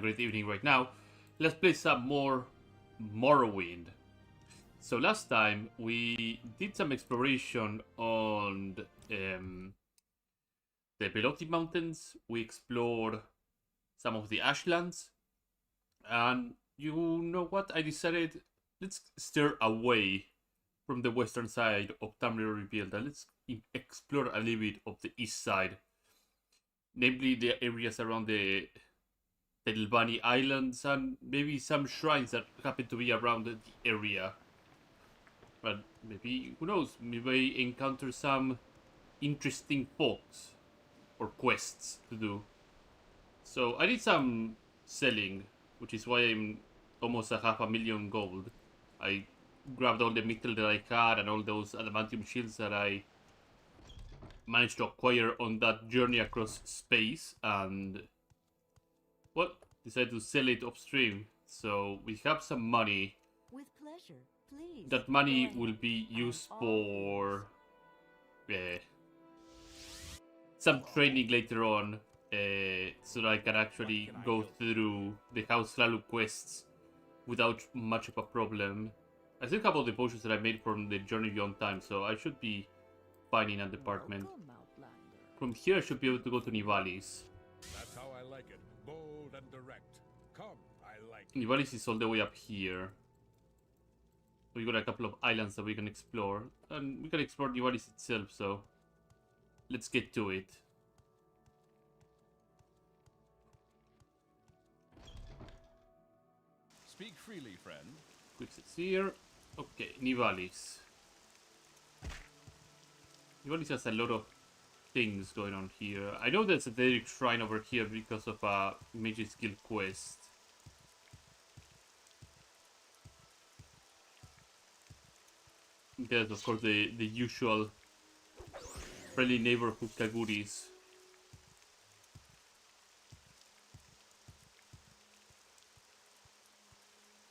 great evening right now. Let's play some more Morrowind. So last time we did some exploration on the Veloci Mountains. We explored some of the Ashlands. And you know what? I decided let's steer away from the western side of Tamriel Revealed and let's explore a little bit of the east side. Namely the areas around the Telbani Islands and maybe some shrines that happen to be around the area. But maybe, who knows, we may encounter some interesting folks or quests to do. So I did some selling, which is why I'm almost at 500,000 gold. I grabbed all the metal that I had and all those adamantium shields that I managed to acquire on that journey across space, and well, decided to sell it upstream. So we have some money. With pleasure, please. That money will be used for some training later on, so that I can actually go through the House Lalu quests without much of a problem. I still have all the potions that I made from the Journey Beyond Time, so I should be fine in that department. From here, I should be able to go to Nivalis. That's how I like it. Bold and direct. Come, I like it. Nivalis is all the way up here. We got a couple of islands that we can explore. And we can explore Nivalis itself, so let's get to it. Speak freely, friend. Quick sets here. Okay, Nivalis. Nivalis has a lot of things going on here. I know there's a Derek Shrine over here because of a Mage's Guild quest. There's of course the usual friendly neighborhood Kaguris.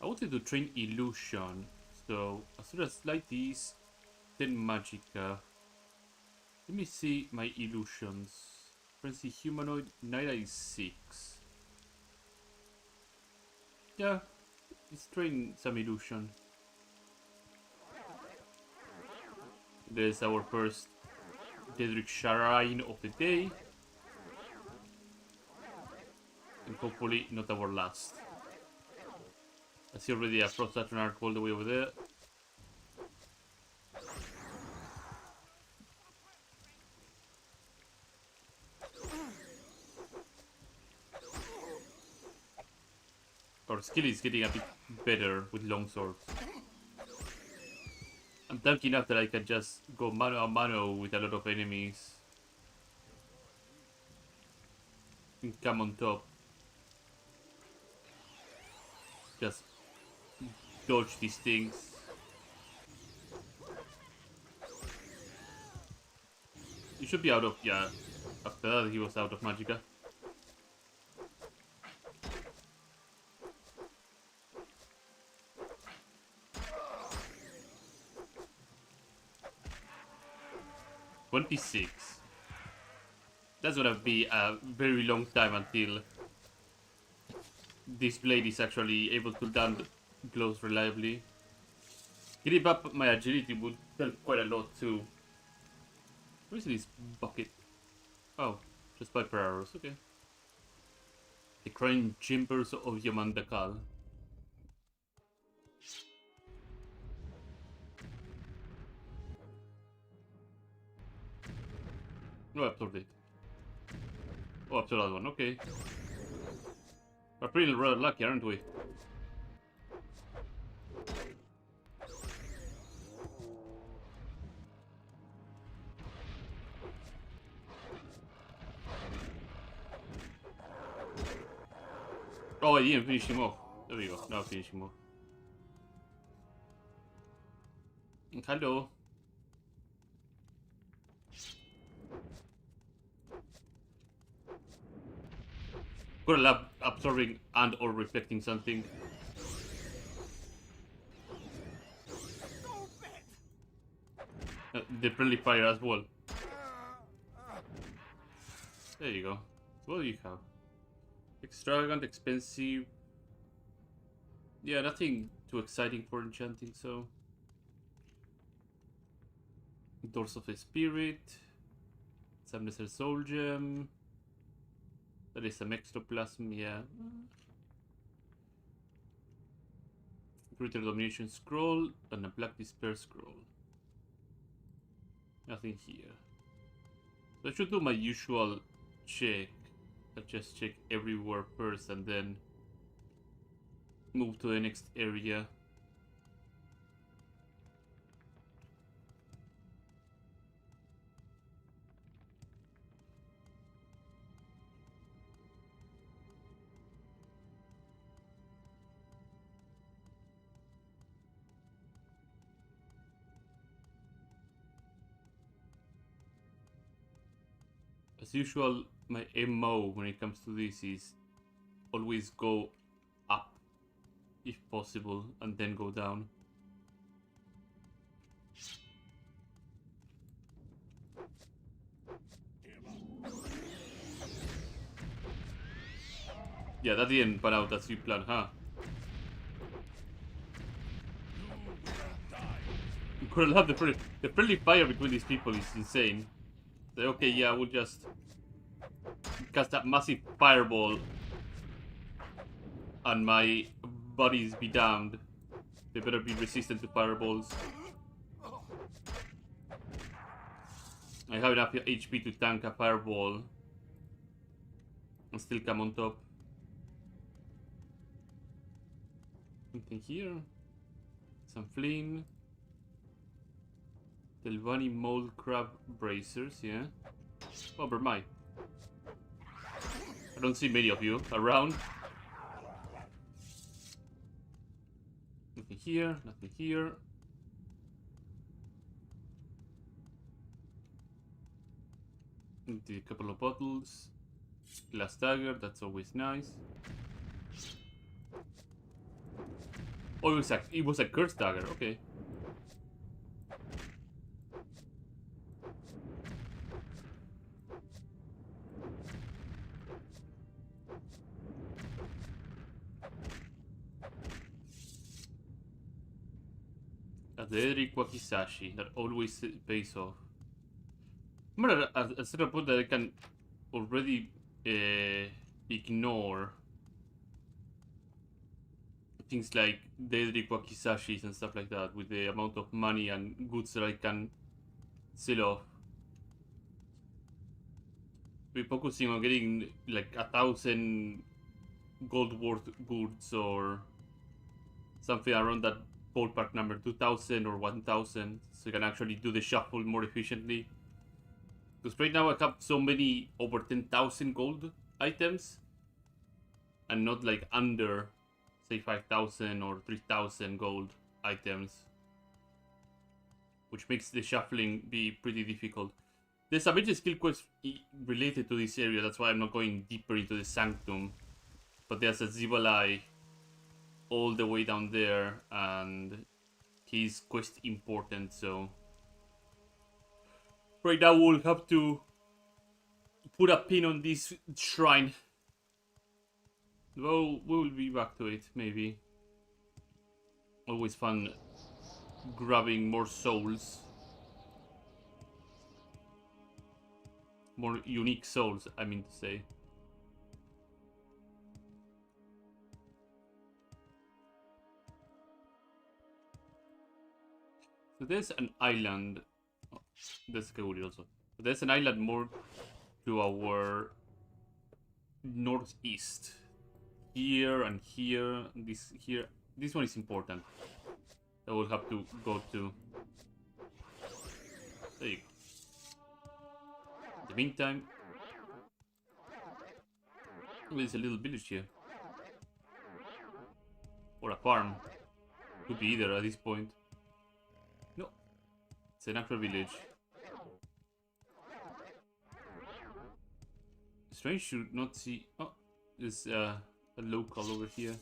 I wanted to train illusion, so as soon as light is 10 magicka. Let me see my illusions. Frenzy humanoid, Naira is 6. Yeah, let's train some illusion. There's our first Dedrick Shrine of the day. And hopefully not our last. I see already a Frost Saturn arc all the way over there. Our skill is getting a bit better with long swords. I'm tanky enough that I can just go mano a mano with a lot of enemies. And come on top. Just dodge these things. He should be out of, yeah, after that he was out of magicka. $26. That's gonna be a very long time until this blade is actually able to land blows reliably. Getting up my agility would help quite a lot too. Where is this bucket? Oh, just by per arrows, okay. The crying chambers of Yamandakal. No, absorbed it. Oh, absorbed that one, okay. We're pretty rather lucky, aren't we? Oh, I didn't finish him off. There we go, now finish him off. Hello. Got a lab absorbing and or reflecting something. The friendly fire as well. There you go. What do you have? Extravagant, expensive. Yeah, nothing too exciting for enchanting, so. Doors of the Spirit. Some Lesser Soul Gem. That is some Extoplasm, yeah. Greater Domination Scroll and a Black Despair Scroll. Nothing here. So I should do my usual check. I'll just check everywhere first and then move to the next area. As usual, my MO when it comes to this is always go up if possible and then go down. Yeah, that didn't pan out as you planned, huh? You could have the friendly fire between these people is insane. So, okay, yeah, we'll just cast that massive fireball and my buddies be damned. They better be resistant to fireballs. I have enough HP to tank a fireball and still come on top. Something here. Some flame. Telvani mold crab bracers, yeah. Oh, Bermai. I don't see many of you around. Nothing here, nothing here. Empty a couple of bottles. Glass dagger, that's always nice. Oh, it was a curse dagger, okay. A Dedric Wakizashi, that always pays off. Remember at a certain point that I can already ignore things like Dedric Wakizashis and stuff like that with the amount of money and goods that I can sell off. We're focusing on getting like 1,000 gold worth goods or something around that ballpark number, 2,000 or 1,000, so you can actually do the shuffle more efficiently. Because right now I have so many over 10,000 gold items and not like under, say, 5,000 or 3,000 gold items, which makes the shuffling be pretty difficult. There's a major skill quest related to this area, that's why I'm not going deeper into the Sanctum. But there's a Zibalai all the way down there, and he's quest important, so right now we'll have to put a pin on this shrine. Well, we'll be back to it, maybe. Always fun grabbing more souls. More unique souls, I mean to say. So there's an island. Oh, there's Kauri also. But there's an island more to our northeast. Here and here. This here. This one is important. I will have to go to. There you go. In the meantime, there's a little village here. Or a farm. Could be either at this point. No. It's an actual village. Strange should not see. Oh, there's a local over here.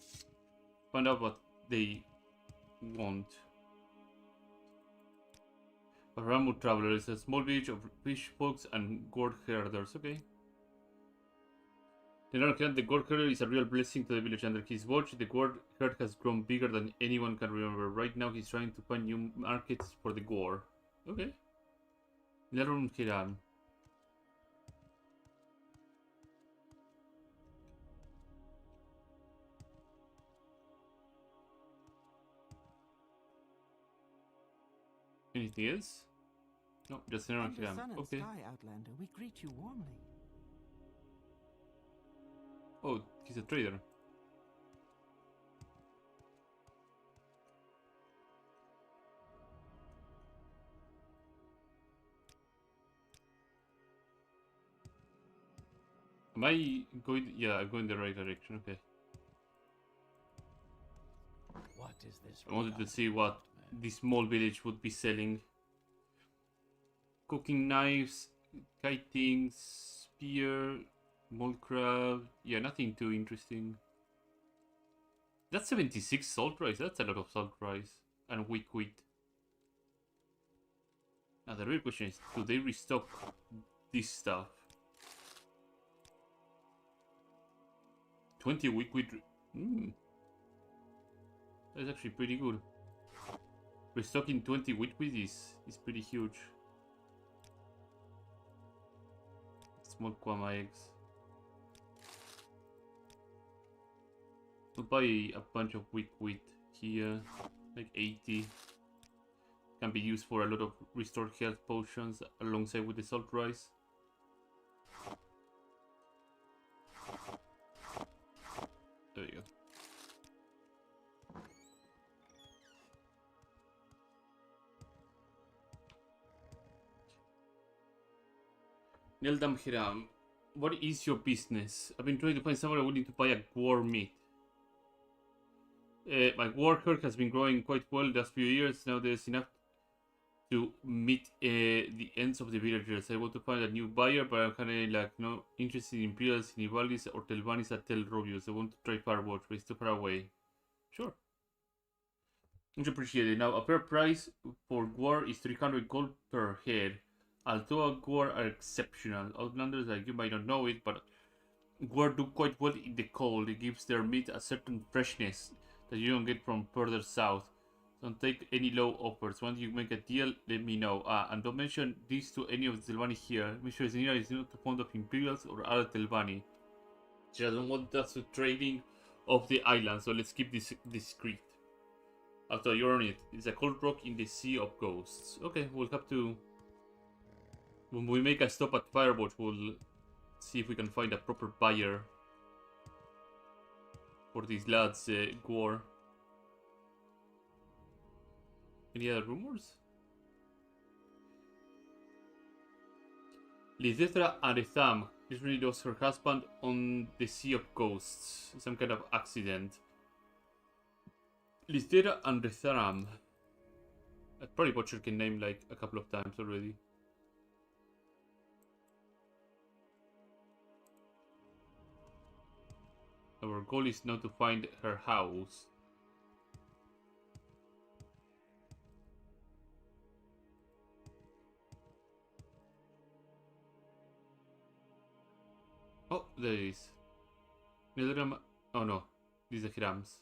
Find out what they want. Ramu Traveler is a small village of fish folks and gourd herders. Okay. The gourd herd is a real blessing to the village. Under his watch, the gourd herd has grown bigger than anyone can remember. Right now, he's trying to find new markets for the gourd. Okay. Nilarum Hiram. Anything else? No, just Nilarum Under Hiram. Sun and Okay. Sky, Outlander, we greet you warmly. Oh, he's a trader. Am I going? Yeah, I'm going the right direction. Okay. What is this? I wanted to see what this small village would be selling. Cooking knives, kiting, spear, mold crab. Yeah, nothing too interesting. That's 76 salt rice. That's a lot of salt rice. And weak wheat. Now the real question is, do they restock this stuff? 20 weak wheat. That's actually pretty good. Restocking 20 wheat wheat is pretty huge. Small kwama eggs. We'll buy a bunch of weak wheat here, like 80. Can be used for a lot of restored health potions alongside with the salt rice. There you go. Neldam Hiram, what is your business? I've been trying to find someone willing to buy a war meat. My war herd has been growing quite well the last few years. Now there's enough to meet the ends of the villagers. I want to find a new buyer, but I'm kind of like not interested in Imperials, Nivalis, or Telvanis at Tel Robius. I want to try Firewatch, but it's too far away. Sure. Much appreciated. Now, a fair price for Gwar is 300 gold per head. Although Gwar are exceptional. Outlanders like you might not know it, but Gwar do quite well in the cold. It gives their meat a certain freshness that you don't get from further south. Don't take any low offers. Once you make a deal, let me know. And don't mention this to any of the Telvani here. Make sure Zenira is not fond of Imperials or other Telvani. She doesn't want us to trading off the island, so let's keep this discreet. After you're on it, it's a cold rock in the Sea of Ghosts. Okay, we'll have to... When we make a stop at Firewatch, we'll see if we can find a proper buyer for these lads' gore. Any other rumors? Lidethra Aretham recently lost her husband on the Sea of Ghosts. Some kind of accident. Lidethra Aretham. I probably butchered her name like a couple of times already. Our goal is now to find her house. Oh, there it is. Nilram. Oh no, these are Hirams.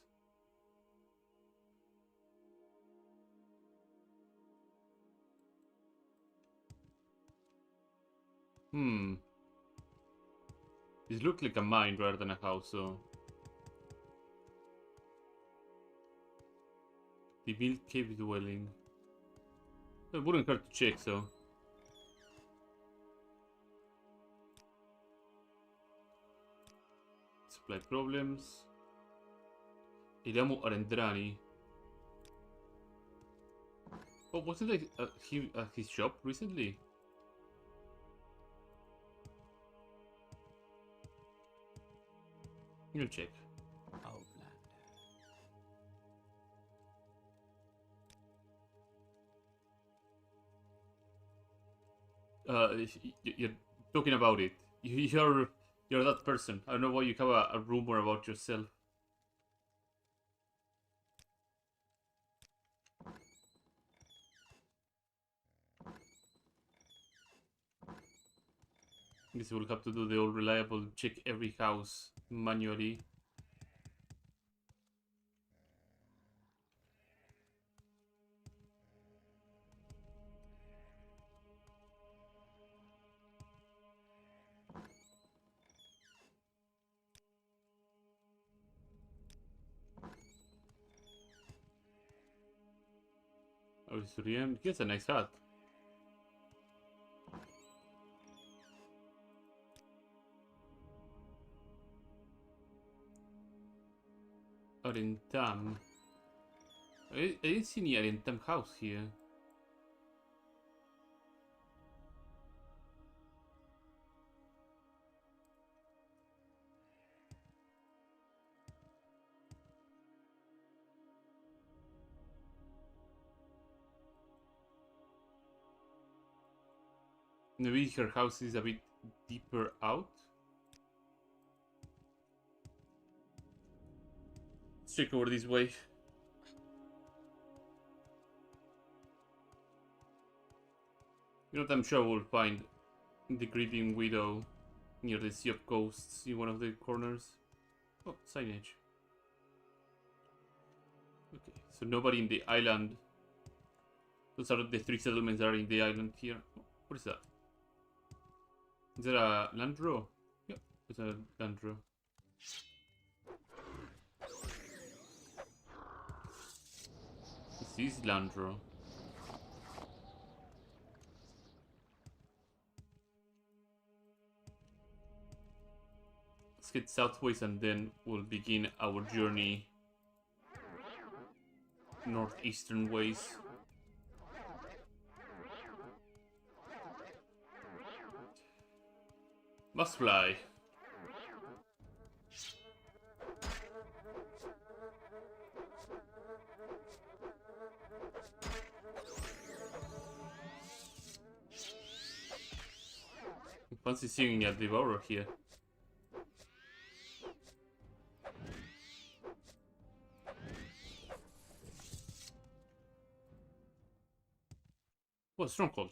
This looks like a mine rather than a house, so. The built cave dwelling. It wouldn't hurt to check, so. Supply problems. Ilamu Arendrani. Oh, wasn't it him at his shop recently? You'll check. You're talking about it. You're that person. I don't know why you have a rumor about yourself. Guess we'll have to do the old reliable check every house manually. Oh, Suryan, he has a nice hat. Arentam. I didn't see any Arentam house here. Maybe her house is a bit deeper out. Let's check over this way. You know what, I'm sure we'll find the Grieving Widow near the Sea of Ghosts in one of the corners. Oh, signage. Okay, so nobody in the island. Those are the 3 settlements that are in the island here. What is that? Is that a Landro? Yep, it's a Landro. This is Landro. Let's get southways and then we'll begin our journey northeastern ways. Must fly. Fancy seeing a devourer here. What stronghold?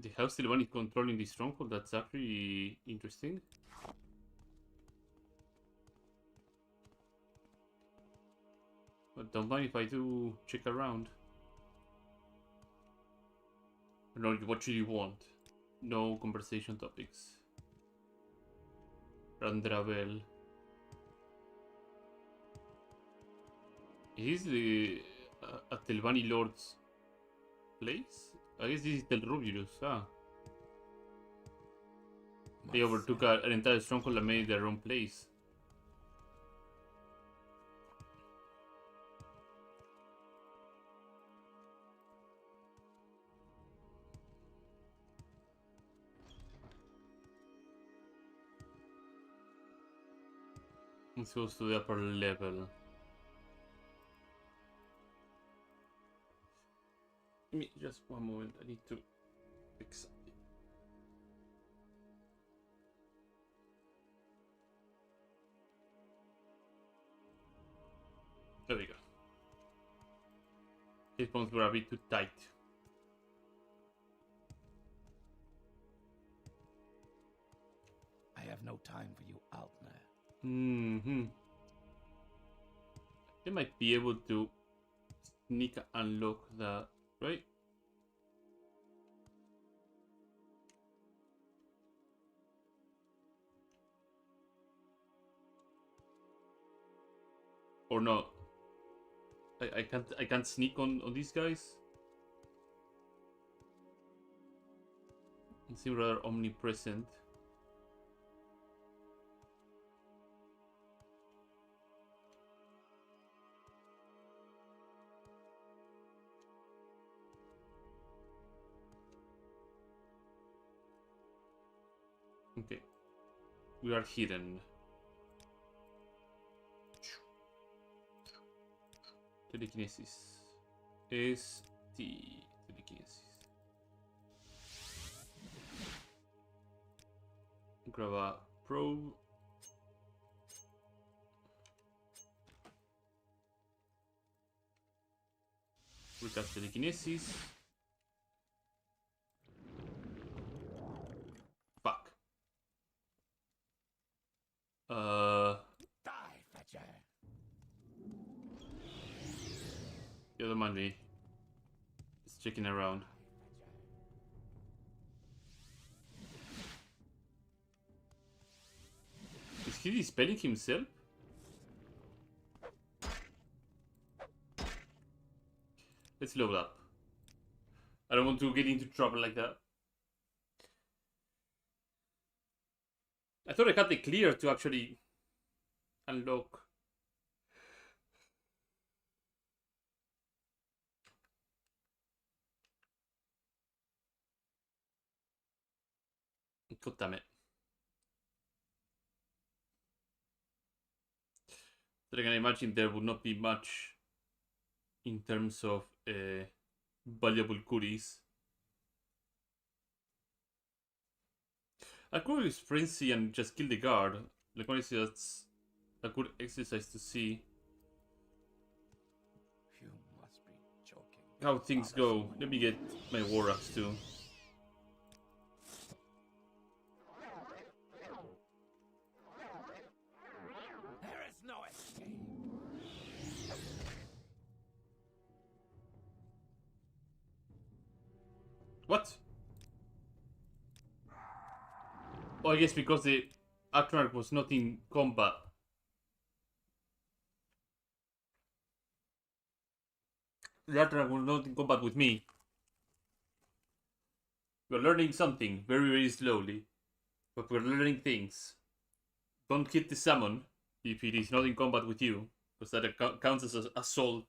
The house Sylvan is controlling the stronghold. That's actually interesting. But don't mind if I do check around. No, what should you want? No conversation topics. Randravel. Is this the Telvanni Lord's place? I guess this is Tel Rubius. Ah. They overtook an entire stronghold and made their own place. Let's go to the upper level. Give me just one moment. I need to fix something. There we go. His bones were a bit too tight. I have no time for you, Altner. They might be able to sneak unlock that, right? Or no? I can't sneak on these guys. They seem rather omnipresent. Okay, we are hidden. Telekinesis. Es telekinesis. Grab a probe. Recast telekinesis. Fuck. Die, Fetcher. The other Monday is checking around. Is he dispelling himself? Let's load up. I don't want to get into trouble like that. I thought I had the clear to actually unlock. God damn it. But I can imagine there would not be much in terms of valuable goodies. I could use Frenzy and just kill the guard. Like, honestly, that's a good exercise to see You must be joking. how things go. Let me get my War Axe too. There is no escape. What? Oh, I guess because the Atronach was not in combat. The Atronach was not in combat with me. We're learning something very, very slowly. But we're learning things. Don't hit the summon if it is not in combat with you. Because that counts as assault.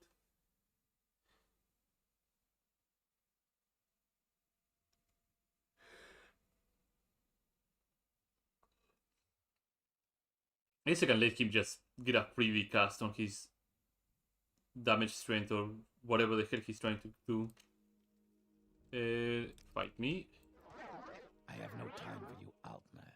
I guess I can let him just get a preview cast on his damage strength or whatever the hell he's trying to do. Fight me. I have no time for you, Altner.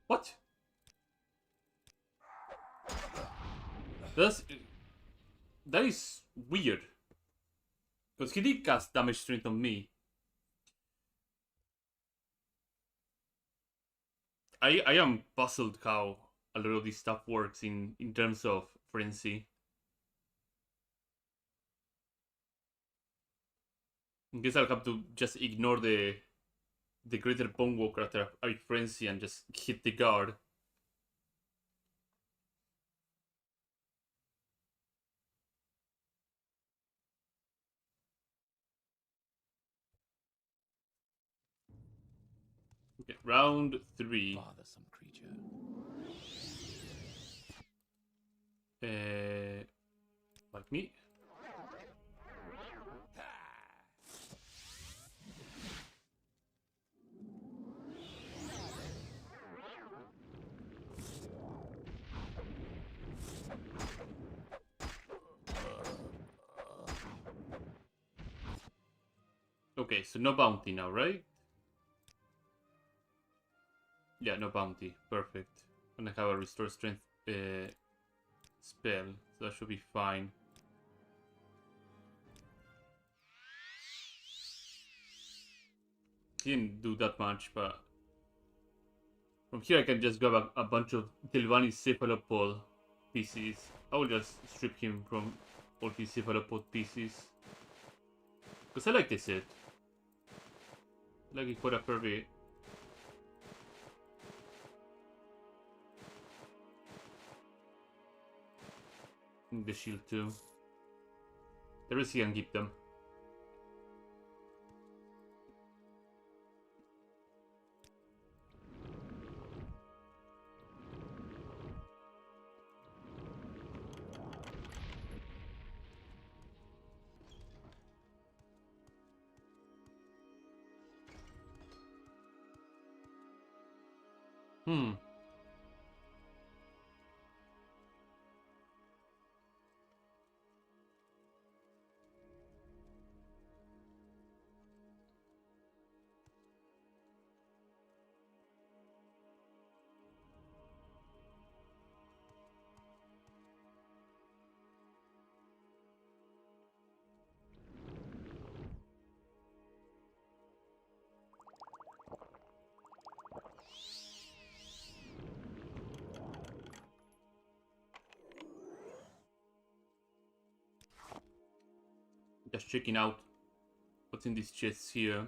What? That is weird. Because he did cast damage strength on me. I am puzzled how a lot of this stuff works in terms of frenzy. I guess I'll have to just ignore the greater bone walker after I frenzy and just hit the guard. Okay, round 3. Bothersome creature. Like me. Okay, so no bounty now, right? Yeah, no bounty. Perfect. And I have a restore strength spell, so that should be fine. Didn't do that much, but from here I can just grab a bunch of Delvani cephalopod pieces. I will just strip him from all his cephalopod pieces. Because I like this set. I like it quite a fair bit. The shield too. The rest you can keep them. Hmm. Just checking out what's in these chests here.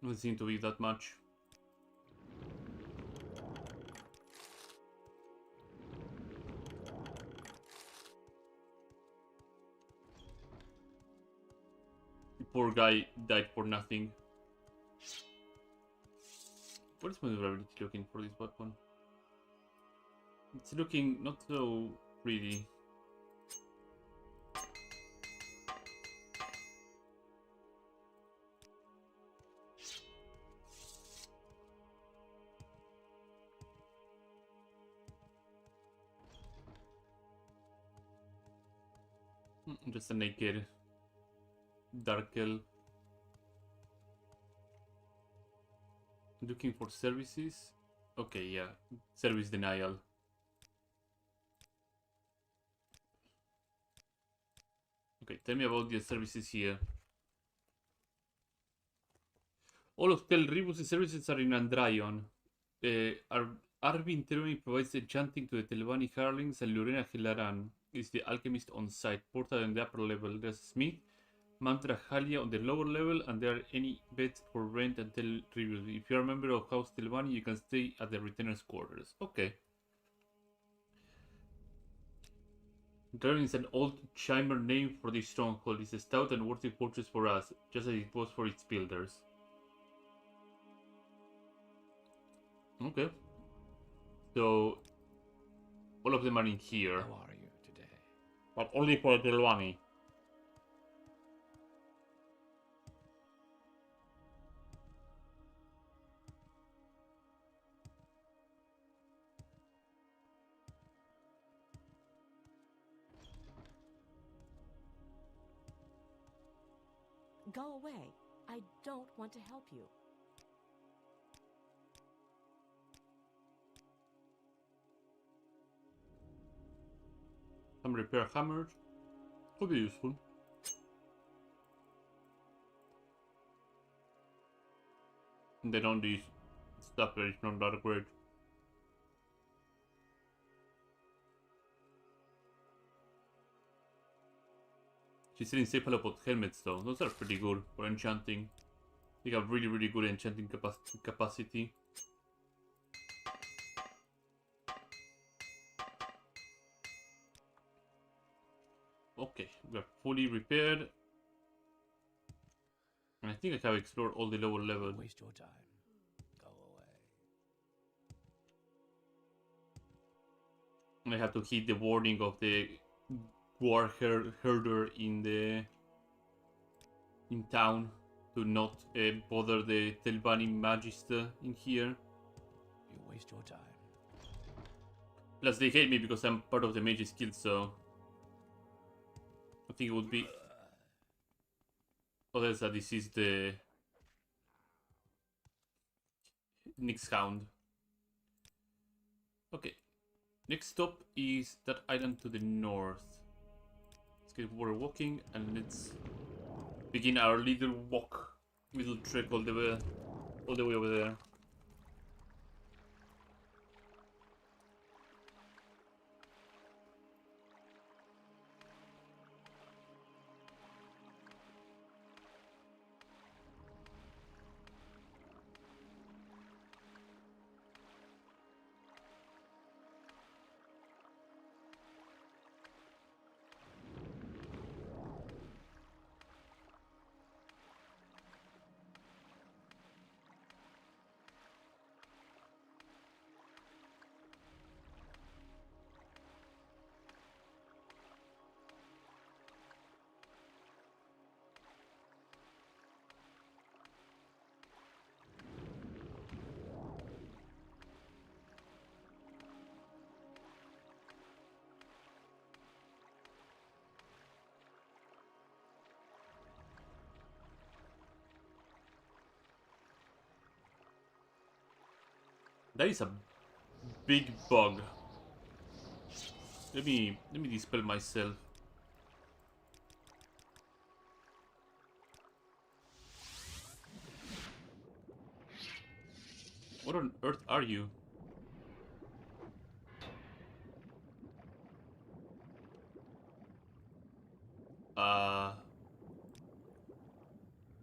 Doesn't seem to be that much. The poor guy died for nothing. What is my durability looking for this weapon? It's looking not so pretty. Just a naked dark elf. Looking for services? Okay, yeah. Service denial. Okay, tell me about the services here. All of Tel Ribus' services are in Andraion. Arvin Terumi provides enchanting to the Telvani Harlings, and Lorena Helaran is the alchemist on site. Portal on the upper level. There's a smith, Mantra Halia on the lower level, and there are any beds for rent and Tel Ribus. If you are a member of House Telvani, you can stay at the returner's quarters. Okay. Draven is an old Chimer name for this stronghold. It's a stout and worthy fortress for us, just as it was for its builders. Okay. So, all of them are in here. How are you today? But only for Delwani. Go away. I don't want to help you. Some repair hammers. Could be useful. And then on these stuff that is not that great. She's selling cephalopod helmets though. Those are pretty good for enchanting. They have really good enchanting capacity. Okay, we are fully repaired. And I think I have explored all the lower level. Waste your time. Go away. And I have to hit the warning of the war herder in town to not bother the Telbani Magister in here. You waste your time. Plus they hate me because I'm part of the Mage's Guild, so I think it would be... Oh, that's that this is the Nyx Hound. Okay, next stop is that island to the north. Let's get we're walking and let's begin our little walk, little trek all the way over there. That is a big bug. Let me dispel myself. What on earth are you?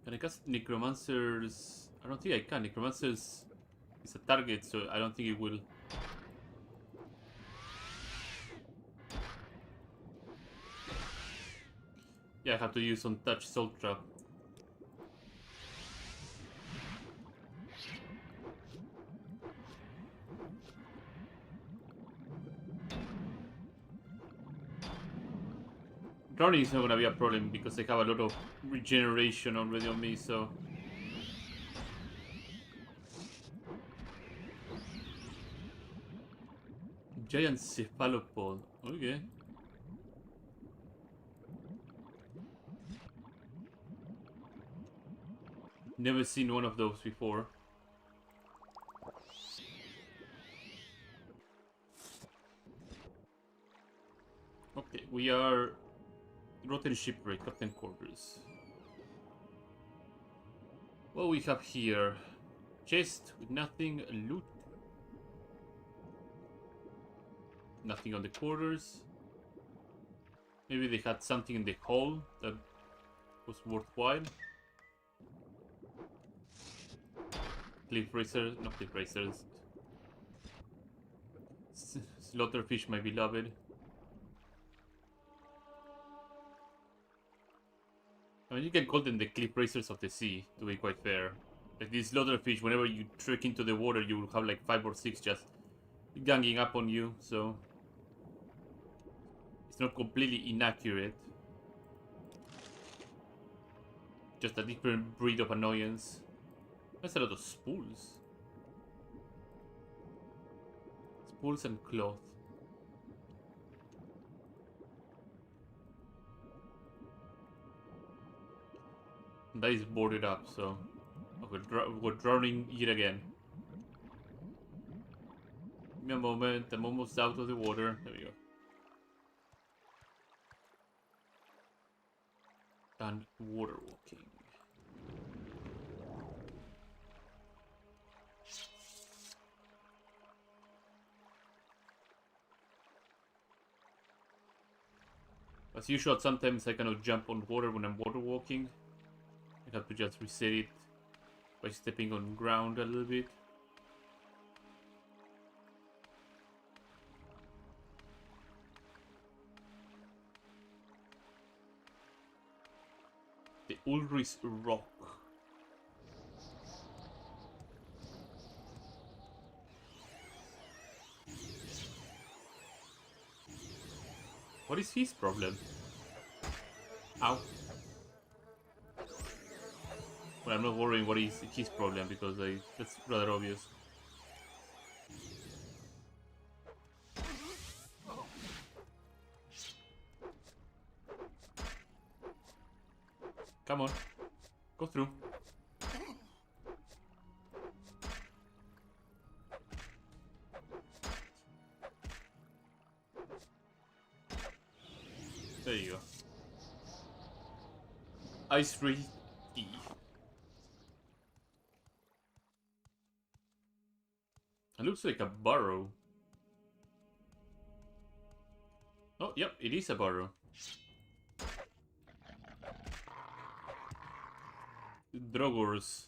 Can I cast Necromancers? I don't think I can. Necromancers is a target, so I don't think it will. Yeah, I have to use Untouched Soul Trap. Drowning is not gonna be a problem because I have a lot of regeneration already on me, so... Giant Cephalopod. Okay. Never seen one of those before. Okay, we are... Rotten Shipwreck, Captain Quarters. What we have here? Chest with nothing, loot. Nothing on the quarters. Maybe they had something in the hole that was worthwhile. Cliff racers, not cliff racers. Slaughterfish, my beloved. I mean, you can call them the cliff racers of the sea, to be quite fair. Like these slaughterfish, whenever you trek into the water, you will have like 5 or 6 just ganging up on you, so... It's not completely inaccurate. Just a different breed of annoyance. That's a lot of spools. Spools and cloth. That is boarded up, so... Okay, we're drowning yet again. Give me a moment, I'm almost out of the water. There we go. And water walking. As usual, sometimes I cannot jump on water when I'm water walking. I have to just reset it by stepping on ground a little bit. The Ulrich Rock. What is his problem? Ow. Well, I'm not worrying what is his problem because that's rather obvious. Come on. Go through. There you go. Ice free tea. It looks like a burrow. Oh, yep, it is a burrow. Drogors.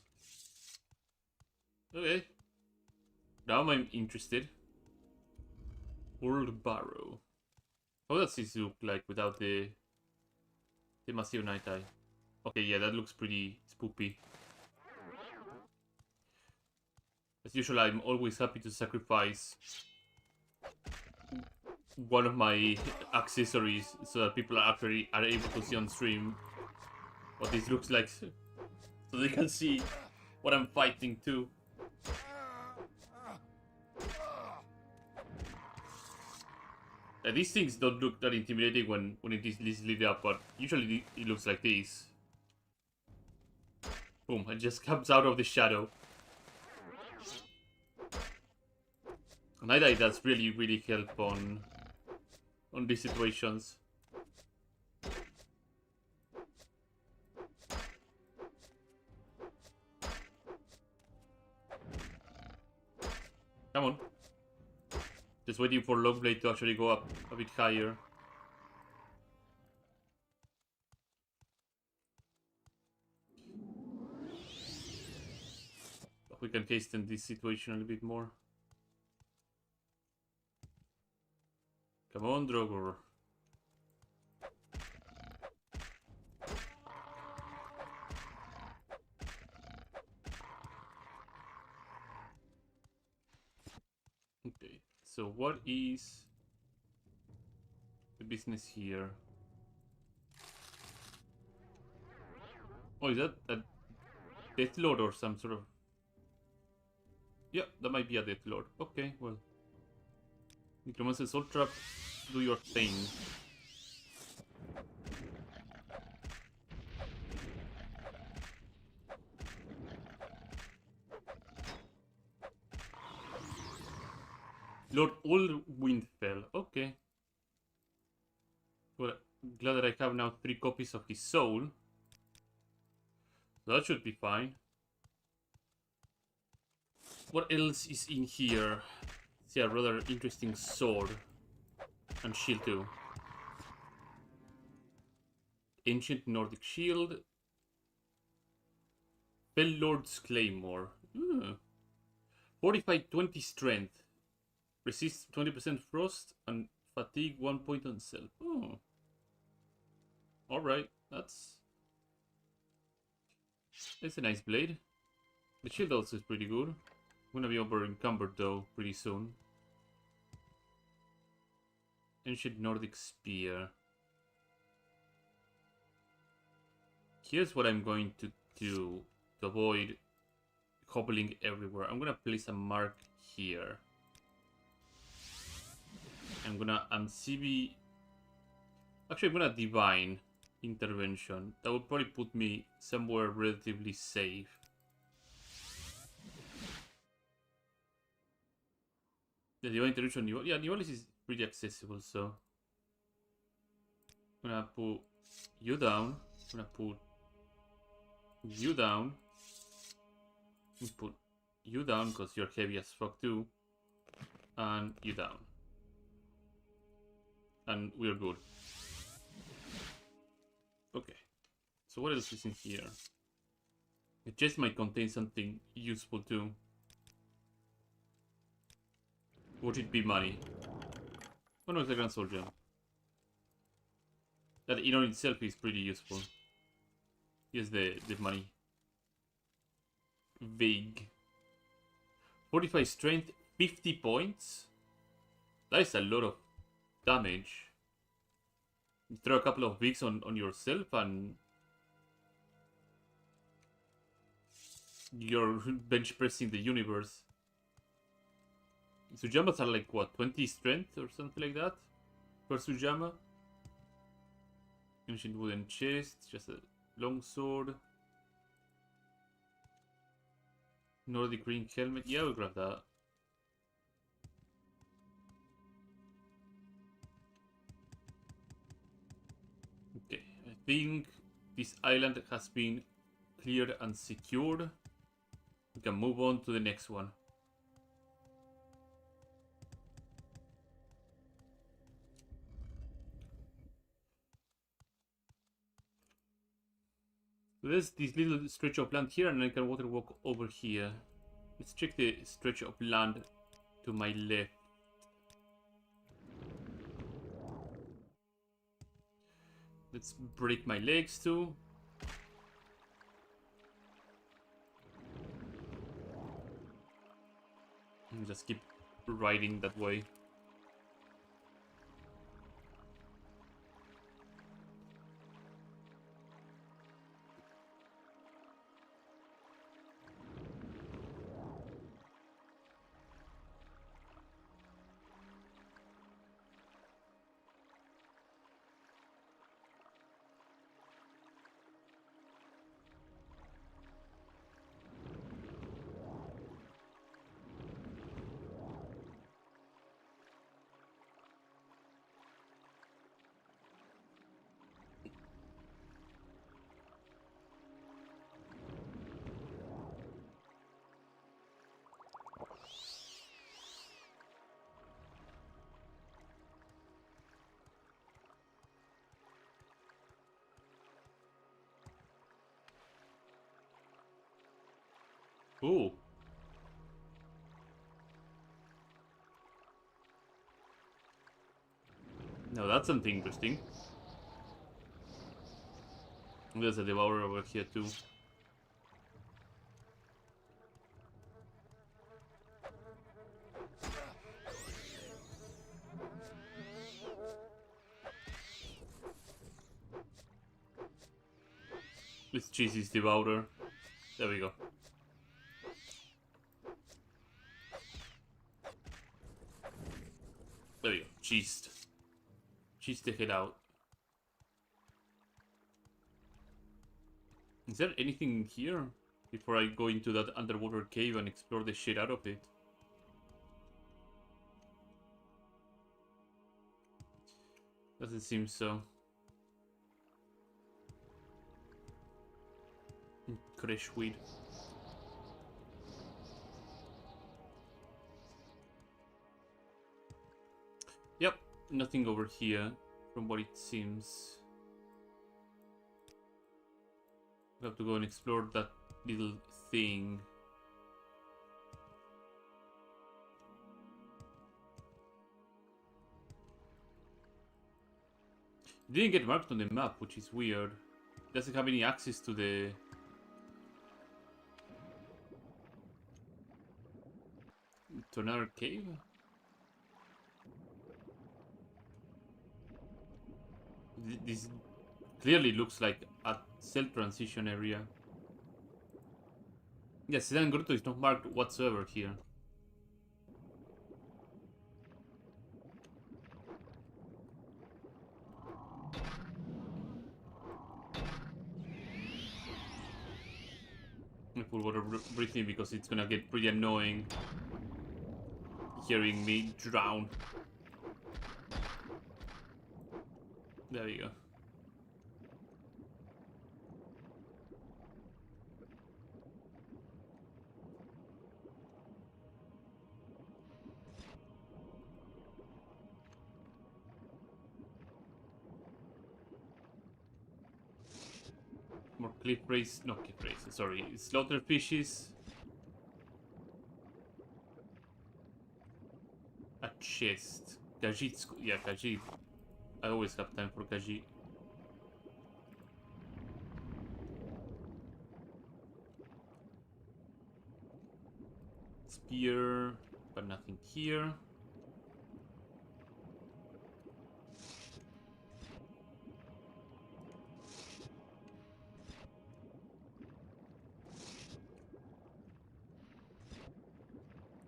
Okay. Now I'm interested. Old burrow. How does this look like without the massive night eye? Okay, yeah, that looks pretty spoopy. As usual, I'm always happy to sacrifice one of my accessories so that people actually are able to see on stream what this looks like, so they can see what I'm fighting too. These things don't look that intimidating when it is lit up, but usually it looks like this. Boom, it just comes out of the shadow. Night does really help on these situations. Come on. Just waiting for Longblade to actually go up a bit higher. We can hasten this situation a little bit more. Come on, Drogor. Okay, so what is the business here? Oh, is that a Death Lord or some sort of... Yeah, that might be a Death Lord. Okay, well. Necromancer Soul Trap, do your thing. Lord Allwindfell, okay. Well, glad that I have now 3 copies of his soul. That should be fine. What else is in here? See, a rather interesting sword. And shield too. Ancient Nordic shield. Fell Lord's Claymore. 45 20 strength. Resist 20% frost and fatigue 1 point on self. Oh. Alright, that's a nice blade. The shield also is pretty good. I'm gonna be over encumbered though pretty soon. Ancient Nordic Spear. Here's what I'm going to do to avoid hobbling everywhere. I'm gonna place a mark here. I'm gonna MCB. Actually, I'm gonna Divine Intervention. That would probably put me somewhere relatively safe. The Divine Intervention, yeah, Nivalis is pretty accessible, so. I'm gonna put you down. I'm gonna put you down. And put you down because you're heavy as fuck too. And you down. And we're good. Okay. So what else is in here? The chest might contain something useful too. Would it be money? Oh no, it's a Grand Soul Gem. That in on itself is pretty useful. Here's the money. Vague. 45 strength, 50 points? That is a lot of damage. You throw a couple of weeks on yourself and you're bench pressing the universe. Sujamas are like what, 20 strength or something like that? For Sujama? Ancient wooden chest, just a long sword. Nordic green helmet, yeah, we'll grab that. Okay, I think this island has been cleared and secured. We can move on to the next one. So there's this little stretch of land here, and I can water walk over here. Let's check the stretch of land to my left. Let's break my legs too. And just keep riding that way. Ooh. Now that's something interesting. There's a devourer over here too. Let's cheese this devourer. There we go. There we go. Cheesed. Cheese the head out. Is there anything here? Before I go into that underwater cave and explore the shit out of it. Doesn't seem so. Crash weed. Yep, nothing over here from what it seems. We have to go and explore that little thing. It didn't get marked on the map, which is weird. It doesn't have any access to the to another cave? This clearly looks like a cell transition area. Yes, Sedan Grotto is not marked whatsoever here. I'm gonna put water breathing because it's gonna get pretty annoying hearing me drown. There we go. More cliff race, no cliff race, sorry, slaughter fishes. A chest. Khajiit, yeah, Khajiit. I always have time for Khajiit. Spear, but nothing here.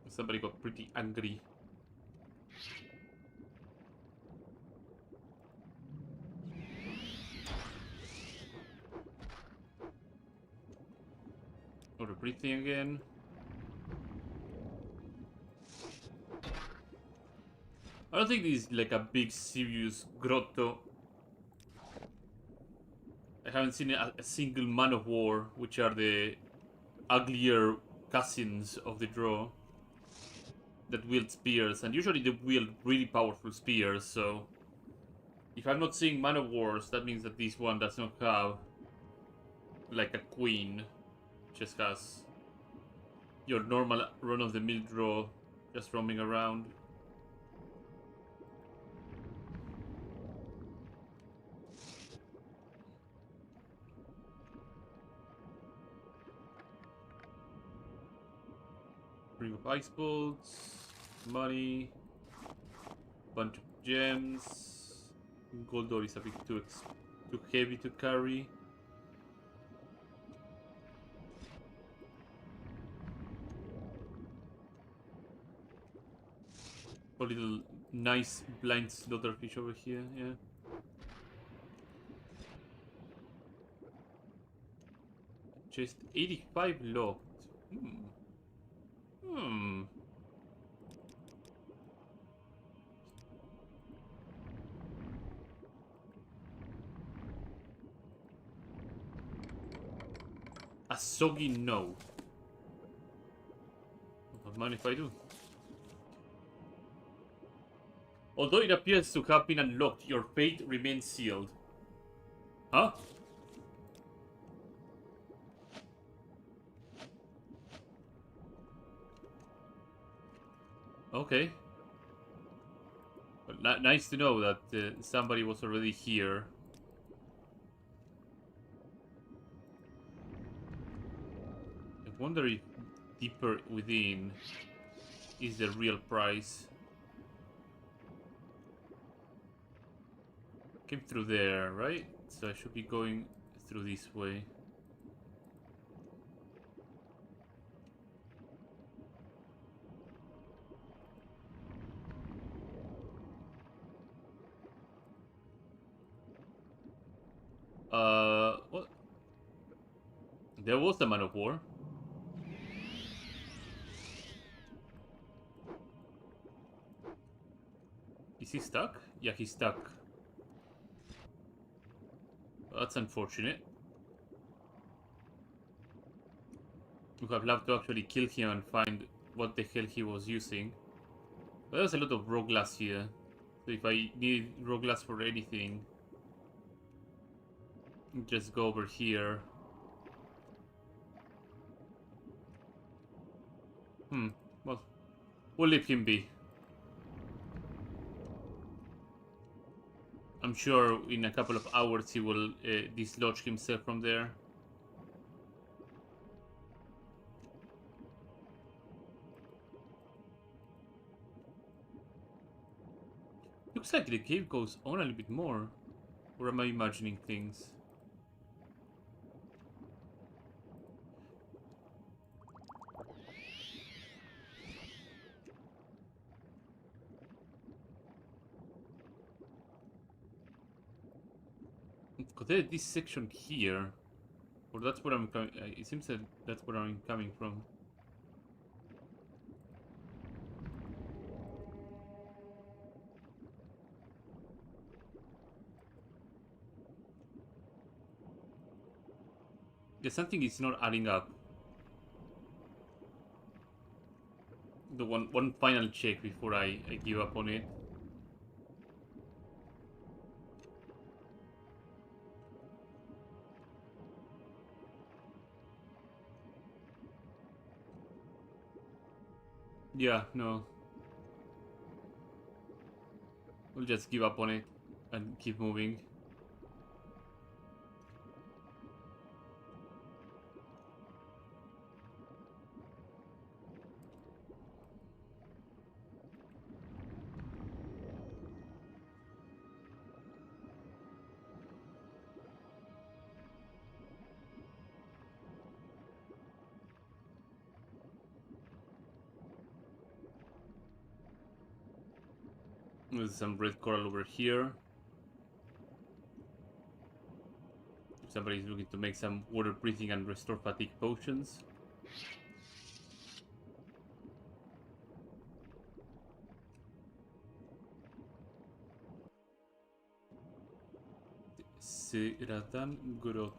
Somebody got pretty angry. Or breathing again. I don't think this is like a big serious grotto. I haven't seen a single man of war, which are the uglier cousins of the draw, that wield spears, and usually they wield really powerful spears, so if I'm not seeing man of wars, that means that this one does not have like a queen. Just has your normal run-of-the-mill draw just roaming around. Bring up ice bolts, money, bunch of gems. Gold ore is a bit too heavy to carry. A little nice blind slaughterfish over here, yeah. Just 85 locked. A soggy no. Don't mind if I do. Although it appears to have been unlocked, your fate remains sealed. Huh? Okay. But nice to know that somebody was already here. I wonder if deeper within is the real price. Came through there, right? So I should be going through this way. What? There was a man of war. Is he stuck? Yeah, he's stuck. That's unfortunate. Would have loved to actually kill him and find what the hell he was using. But there's a lot of raw glass here. So if I need raw glass for anything, just go over here. Well, we'll leave him be. I'm sure in a couple of hours he will dislodge himself from there. Looks like the cave goes on a little bit more. Or am I imagining things? Because there's this section here. Or that's where I'm coming. It seems that that's where I'm coming from. Yeah, something is not adding up. The one final check before I give up on it. Yeah, no. We'll just give up on it and keep moving. There's some red coral over here. If somebody is looking to make some water breathing and restore fatigue potions. Siratan Grotto.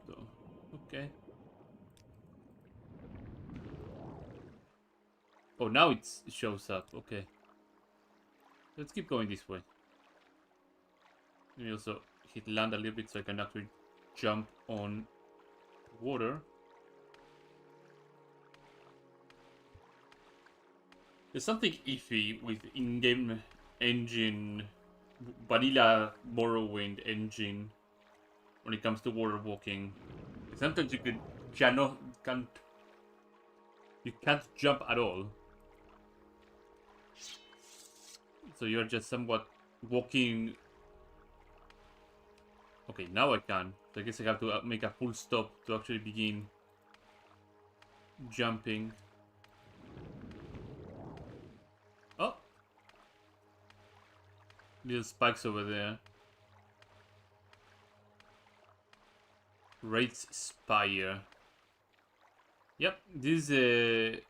Okay. Oh, now it shows up. Okay. Let's keep going this way. Let me also hit land a little bit so I can actually jump on water. There's something iffy with in-game engine, vanilla Morrowind engine when it comes to water walking. Sometimes you can't jump at all. So you're just somewhat walking. Okay, now I can. So I guess I have to make a full stop to actually begin jumping. Oh! Little spikes over there. Wraith's Spire. Yep, this is a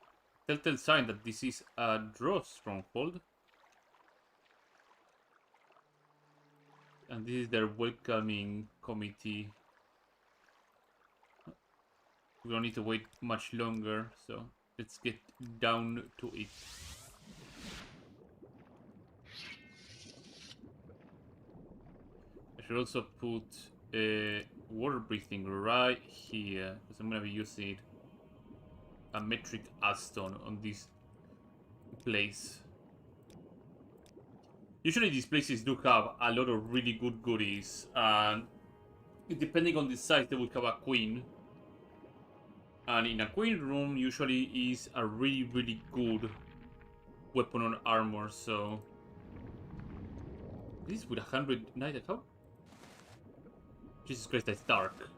telltale sign that this is a draw stronghold. And this is their welcoming committee. We don't need to wait much longer, so let's get down to it. I should also put water breathing right here, because I'm going to be using a metric Aston on this place. Usually these places do have a lot of really good goodies, and depending on the size, they will have a queen. And in a queen room, usually is a really good weapon or armor, so... This is with 100 night, how? Jesus Christ, that's dark.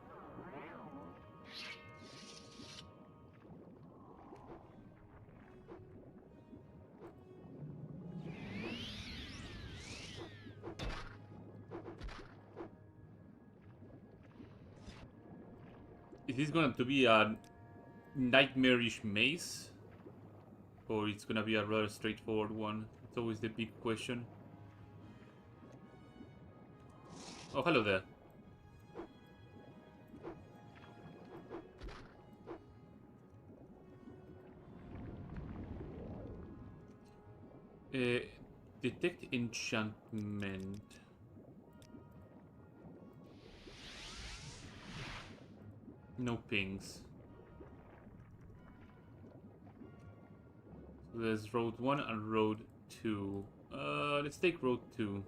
Is this going to be a nightmarish maze? Or it's gonna be a rather straightforward one? It's always the big question. Oh, hello there. Detect enchantment. No pings. So there's road 1 and road 2. Let's take road 2.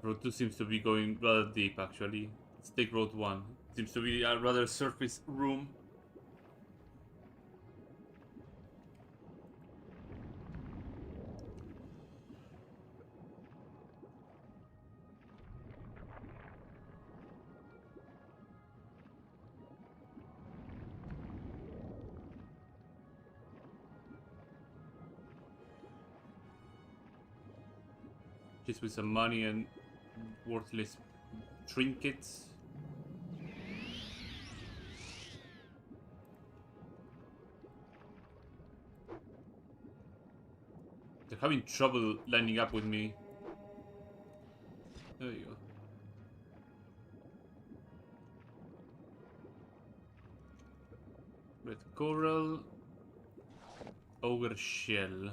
Road 2 seems to be going rather deep, actually. Let's take road 1. Seems to be a rather surface room. Just with some money and worthless trinkets. They're having trouble lining up with me. There you go. Red coral. Ogre shell.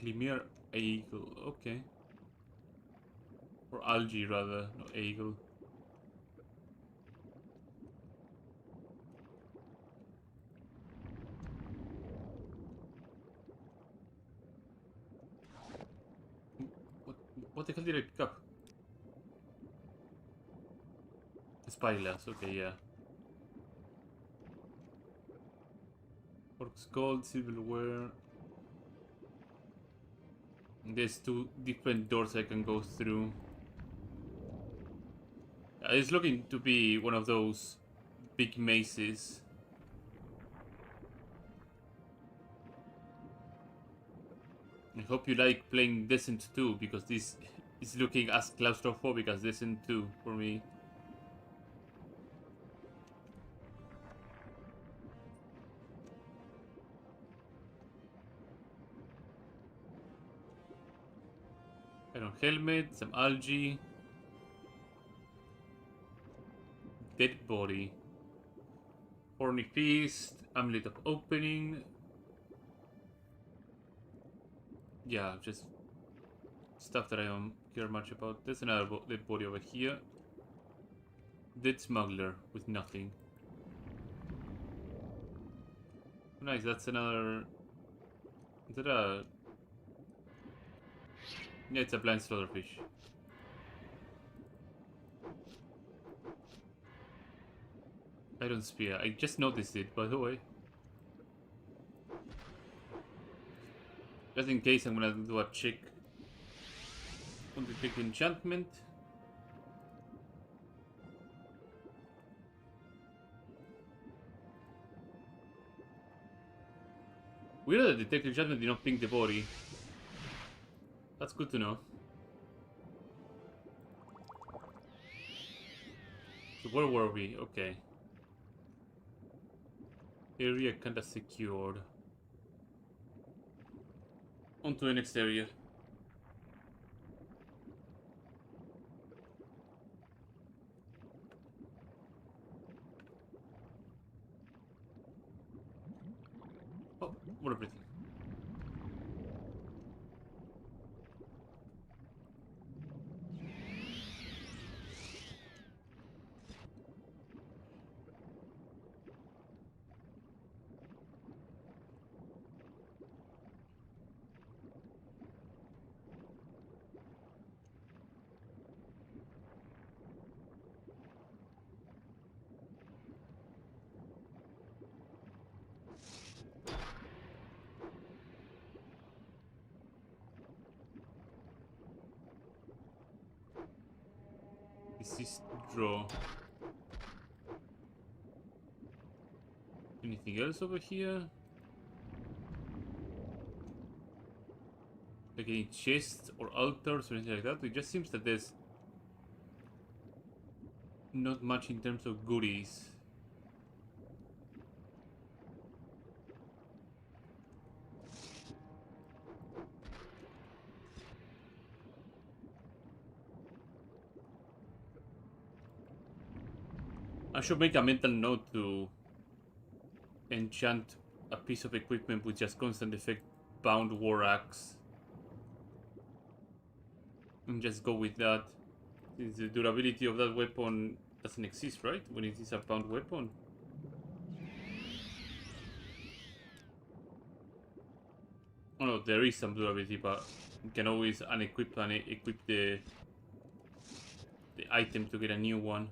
Glimmer eagle. Okay. Or algae rather, not eagle. What the hell did I pick up? Spyglass, okay, yeah. Orcs gold, silverware. There's 2 different doors I can go through. It's looking to be one of those big mazes. I hope you like playing Descent 2, because this is looking as claustrophobic as Descent 2 for me. Iron helmet, some algae. Dead body. Horny feast, amulet of opening. Yeah, just stuff that I don't care much about. There's another dead body over here. Dead smuggler with nothing. Nice, that's another... Is that a... Yeah, it's a blind slaughterfish. Iron spear. I just noticed it, by the way. Just in case, I'm gonna do a check on the big enchantment. Weird that the detect enchantment did not ping the body. That's good to know. So where were we? Okay. Area kinda secured. On to the next area. Oh, what everything. This is draw. Anything else over here? Like any chests or altars or anything like that? It just seems that there's not much in terms of goodies. I should make a mental note to enchant a piece of equipment with just constant effect bound war axe. And just go with that. Since the durability of that weapon doesn't exist, right? When it is a bound weapon. Oh no, there is some durability, but you can always unequip and equip the item to get a new one.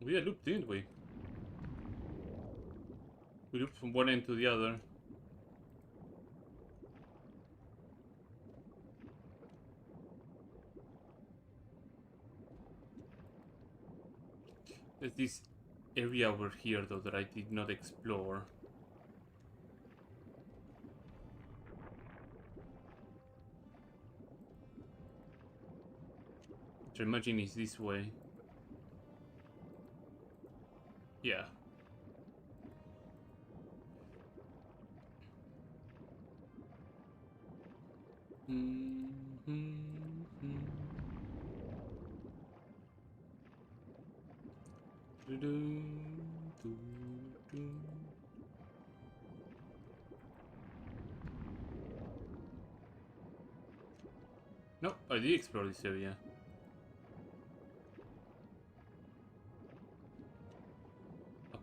We had looped, didn't we? We looped from one end to the other. There's this area over here though that I did not explore. Which I imagine is this way. Yeah. No, I did explore this area.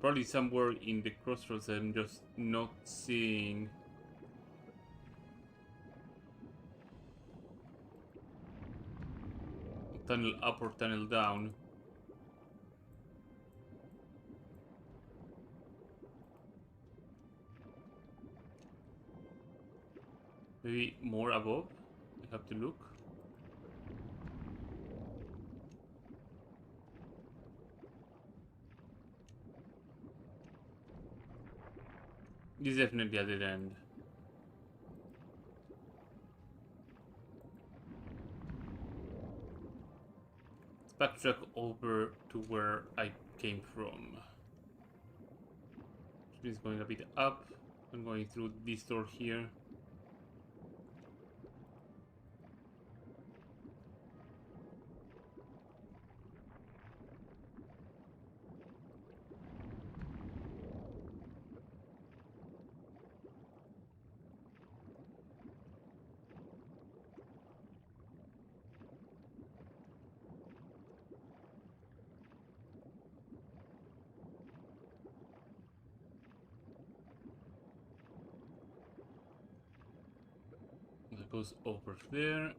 Probably somewhere in the crossroads I'm just not seeing. Tunnel up or tunnel down. Maybe more above? I have to look. This is definitely a dead end. Let's backtrack over to where I came from. It's going a bit up. I'm going through this door here. That goes over there.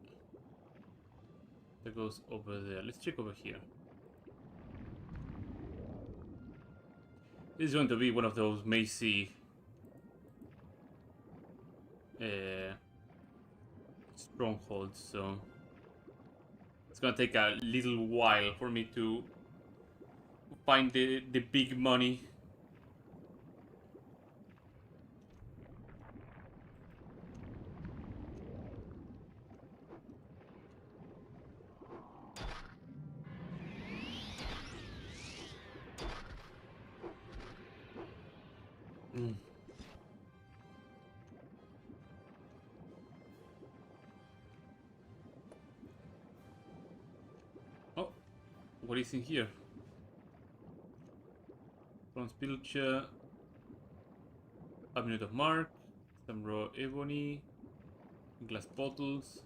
That goes over there. Let's check over here. This is going to be one of those mazy strongholds, so it's gonna take a little while for me to find the big money. Oh, what is in here? Bronze pilcher, amulet of mark, some raw ebony, glass bottles,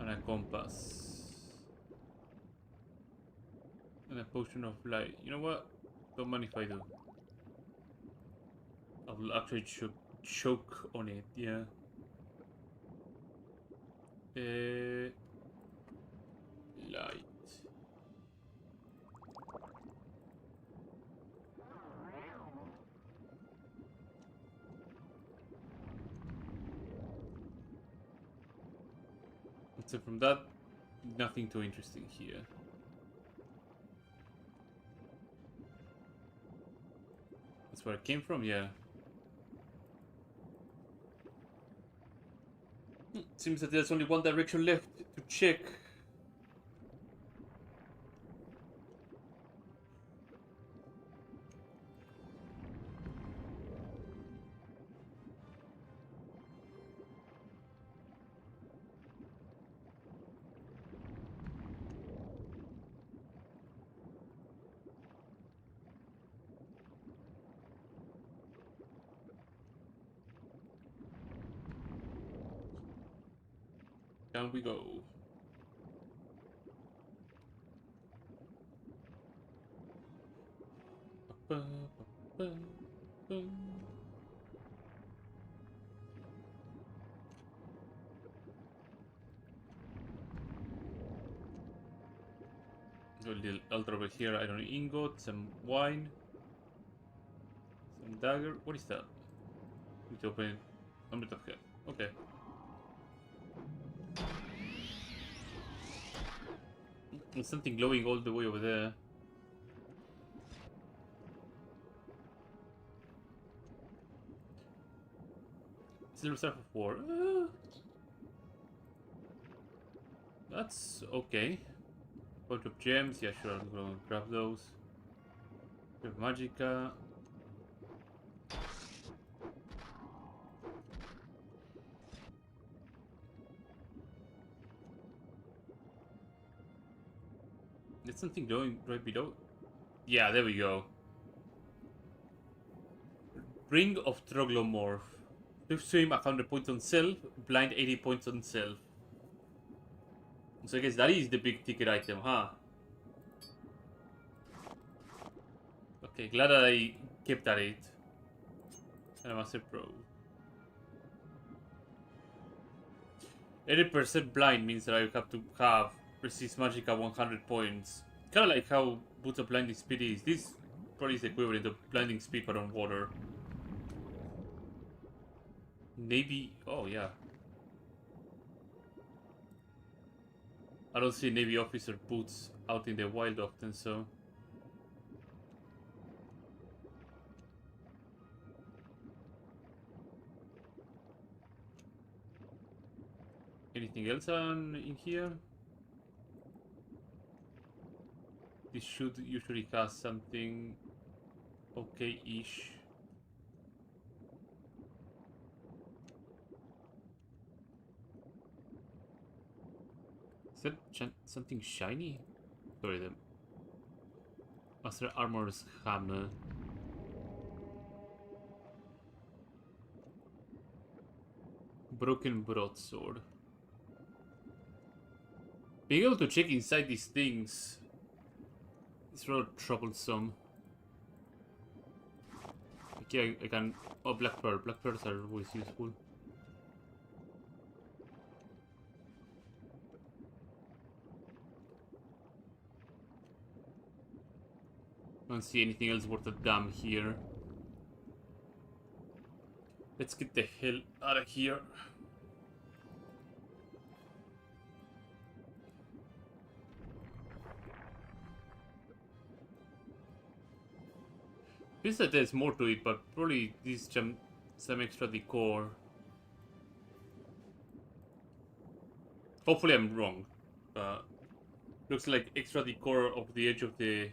and a compass. And a potion of light. You know what? Don't mind if I do. I will actually choke on it, yeah. aside from that, nothing too interesting here. That's where it came from, yeah. Seems that there's only one direction left to check. Down we go. A little altar over here, iron ingot, some wine, some dagger. What is that? Need to open it. A bit of health. Okay. There's something glowing all the way over there. Silver Staff of War. That's okay. Bunch of gems. Yeah, sure. I'm gonna grab those. We have Magicka. There's something glowing right below. Yeah, there we go. Ring of Troglomorph. Swift swim 100 points on self, blind 80 points on self. So I guess that is the big ticket item, huh? Okay, glad that I kept at it. And I'm a pro. 80% blind means that I have to have resist magic at 100 points. Kind of like how Boots of Blinding Speed is. This probably is the equivalent of Blinding Speed but on water. Navy. Oh, yeah. I don't see Navy officer boots out in the wild often, so. Anything else in here? This should usually cast something okay-ish. Is that something shiny? Sorry, the Master Armor's hammer. Broken broadsword. Being able to check inside these things is rather troublesome. Okay, I can. Oh, black pearl. Black pearls are always useful. I don't see anything else worth a damn here. Let's get the hell out of here. Feels that there's more to it, but probably this some extra decor. Hopefully I'm wrong. Looks like extra decor of the edge of the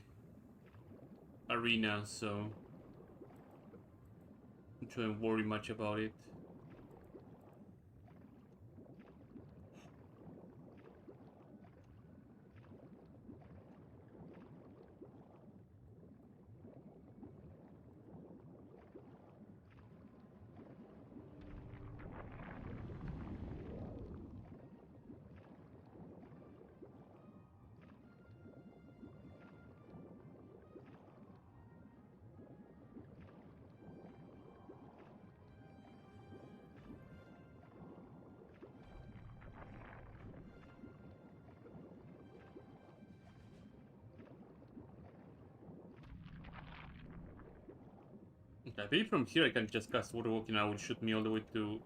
arena, so I don't worry much about it. I believe from here I can just cast Water Walking and it will shoot me all the way to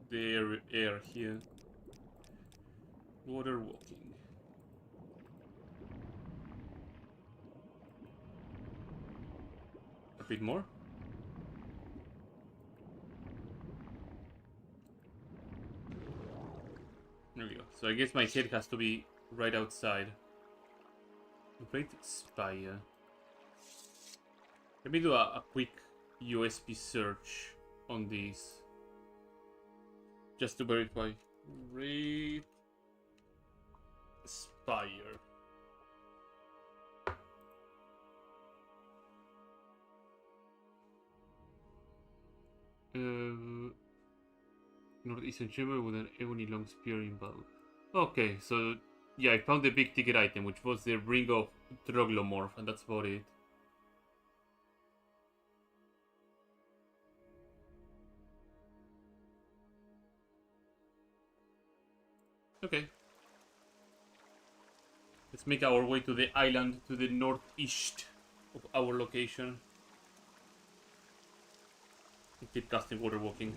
the air here. Water walking. A bit more. There we go. So I guess my head has to be right outside. Great Spire. Let me do a quick USB search on these. Just to verify. Great Spire. Northeastern chamber with an ebony long spear in battle. Okay, so yeah, I found the big ticket item, which was the ring of Troglomorph, and that's about it. Okay. Let's make our way to the island to the northeast of our location. And keep casting water walking.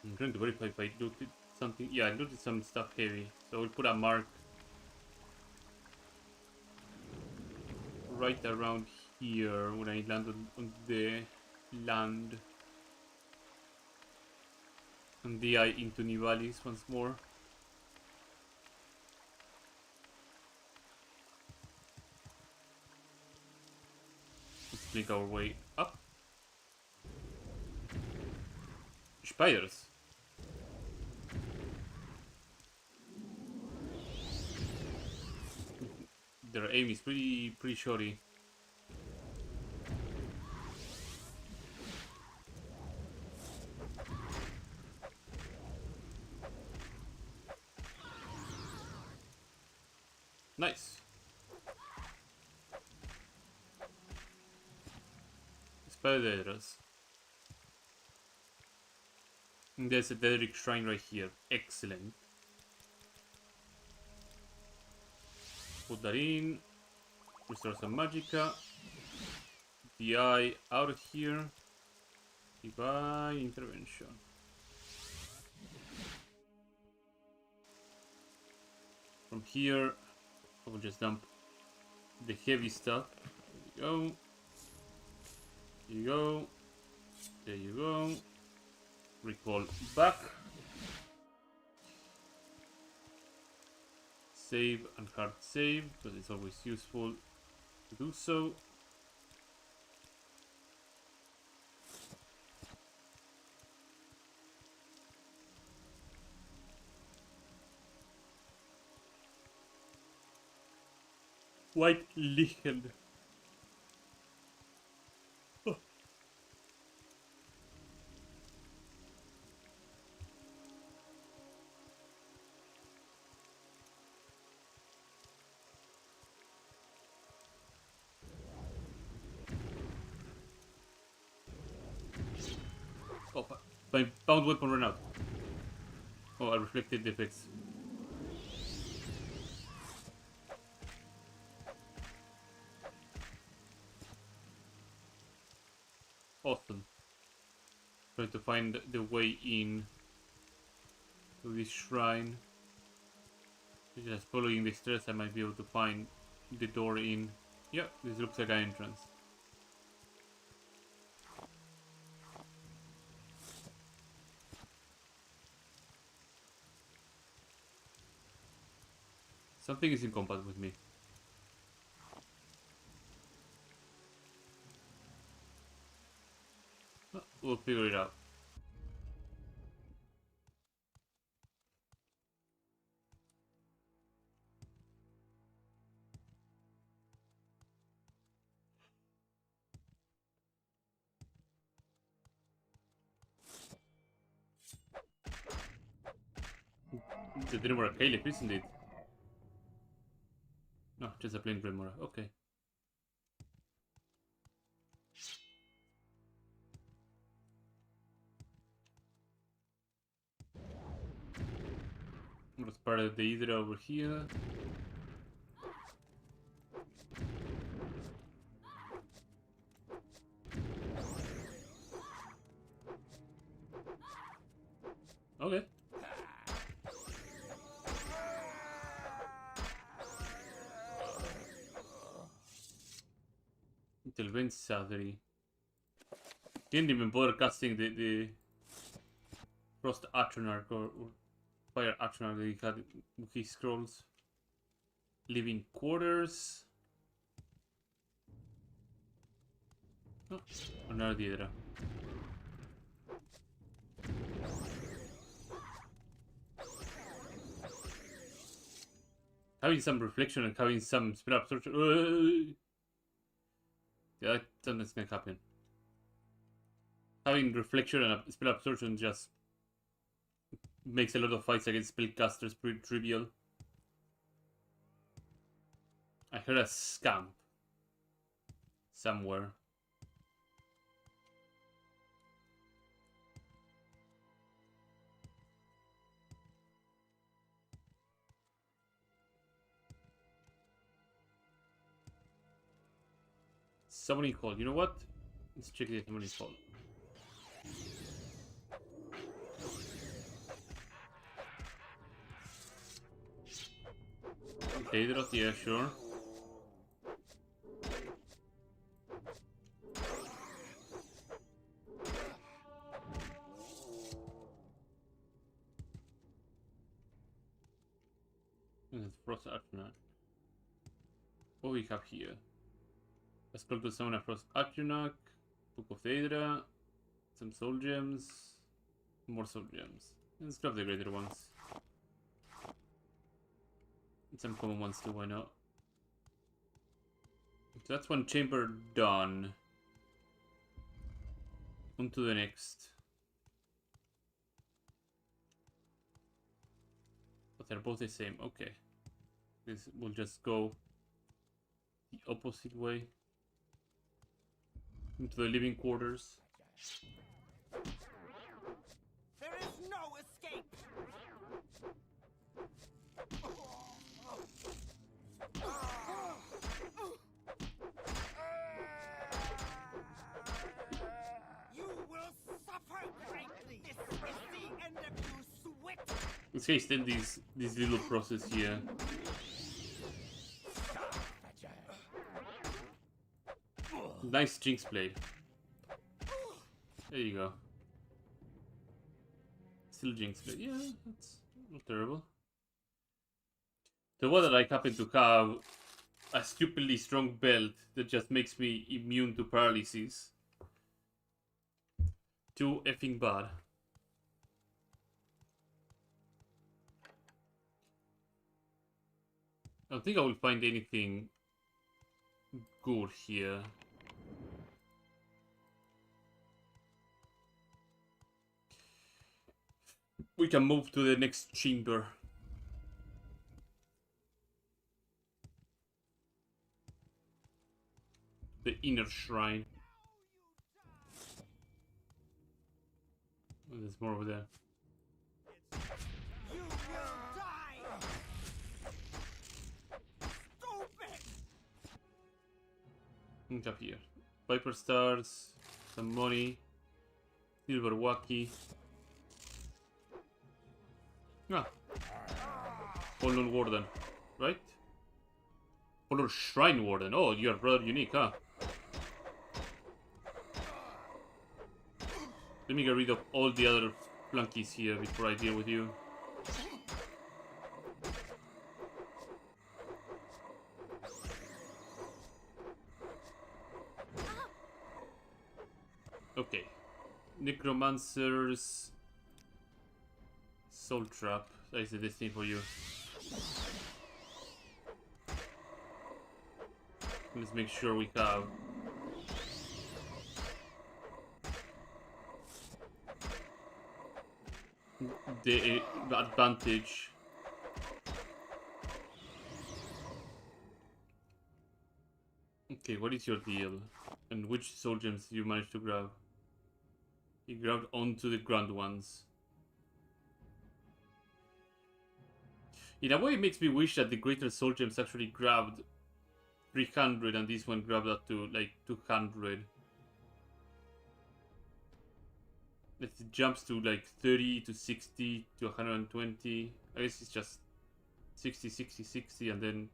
I'm trying to verify if I looted something. Yeah, I looted some stuff heavy. So we'll put a mark right around here when I land on the land. And the eye into Nivalis once more. Let's make our way up. Spiders. Their aim is pretty shoddy. Nice. Spiders. And there's a Daedric shrine right here. Excellent. Put that in. Restore some magicka. The eye out of here. Divine intervention. From here, I will just dump the heavy stuff. There you go. There you go. There you go. Recall back. Save and hard save, because it's always useful to do so. White Lichen. Oh. Oh, my bound weapon ran out. Oh, I reflected the effects. Awesome. Trying to find the way in to this shrine. Just following the stairs, I might be able to find the door in. Yeah, this looks like an entrance. Something is in combat with me. We'll figure it out. It's a Dreamer Caliph, isn't it? No, Just a plain Remora. Okay. Let's part of the Hydra over here. Okay. Intervensary. Didn't even bother casting the Frost Atronach or Fire Atronach that he had with his scrolls. Living Quarters. Oh, another Hydra. Having some reflection and having some spell absorption. Yeah, something's gonna happen. Having reflection and spell absorption just makes a lot of fights against spellcasters pretty trivial. I heard a scamp somewhere. Summoning Hall. You know what? Let's check the Summoning Hall. Daedroth, yeah, sure. Frost Atronach. What do we have here? A scroll to summon a Frost Atronach, Book of Daedra, some soul gems, more soul gems. Let's grab the greater ones. And some common ones too, why not? So that's one chamber done. On to the next. But they're both the same, okay. This will just go the opposite way. Into the living quarters. There is no escape! You will suffer greatly! This is the end of you, sweat! Let's extend this little process here. Nice Jinx blade. There you go. Still Jinx blade. Yeah, that's not terrible. The one that I happen to have a stupidly strong belt that just makes me immune to paralysis. Too effing bad. I don't think I will find anything good here. We can move to the next chamber. The inner shrine. Oh, there's more over there. You will die! Stupid! What's up here? Viper stars, some money, silver wacky. Ah, Fallen Warden, right? Fallen Shrine Warden. Oh, you're rather unique, huh? Let me get rid of all the other flunkies here before I deal with you. Okay. Necromancers. Soul Trap. That is the destiny for you. Let's make sure we have the advantage. Okay, what is your deal? And which soul gems did you manage to grab? You grabbed onto the grand ones. In a way, it makes me wish that the greater soul gems actually grabbed 300 and this one grabbed up to like 200. It jumps to like 30 to 60 to 120. I guess it's just 60, 60, 60 and then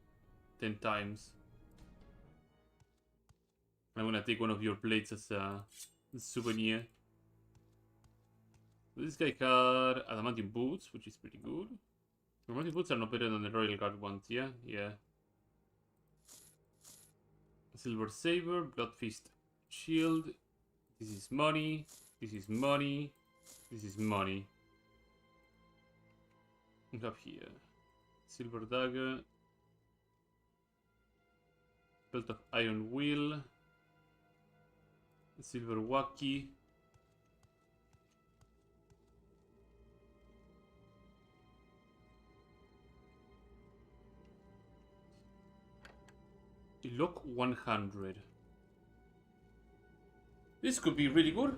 10 times. I'm gonna take one of your plates as a souvenir. This guy had adamantium boots, which is pretty good. Adamantium boots are not better than the Royal Guard ones, yeah? Yeah. Silver Saber, Blood Fist Shield. This is money. This is money. This is money. We have here Silver Dagger. Belt of Iron Will. Silver Wacky. Lock 100. This could be really good.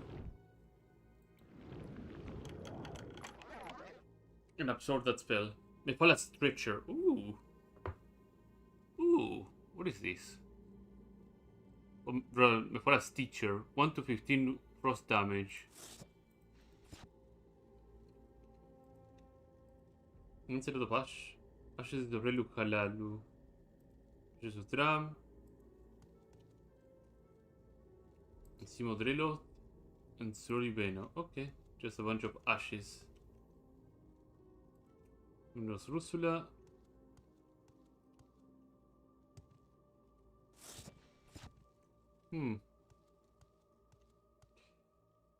And absorb that spell. Mephala Stretcher. Ooh. Ooh. What is this? Mephala's Teacher. 1 to 15 frost damage. Instead of Ash. Ashes de Relu Halalu. Ashes of Dram. Simodrelo. And Suribeno. Okay. Just a bunch of ashes. Unos Rusula.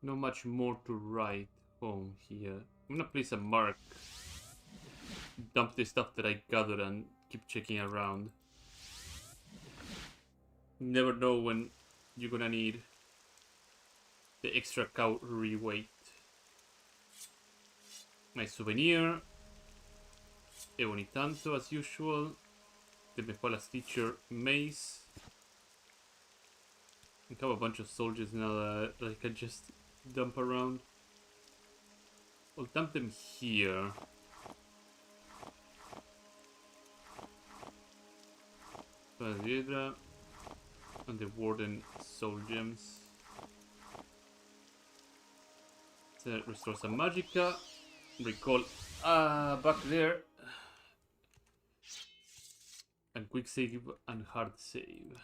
Not much more to write home here. I'm gonna place a mark. Dump the stuff that I gathered and keep checking around. Never know when you're gonna need the extra calorie weight. My souvenir. Ebony Tanto as usual. The Mephala's Teacher Mace. I have a bunch of soldiers now that I can just dump around. I'll dump them here. And the Warden Soul Gems. Restore some Magicka. Recall back there. And quick save and hard save.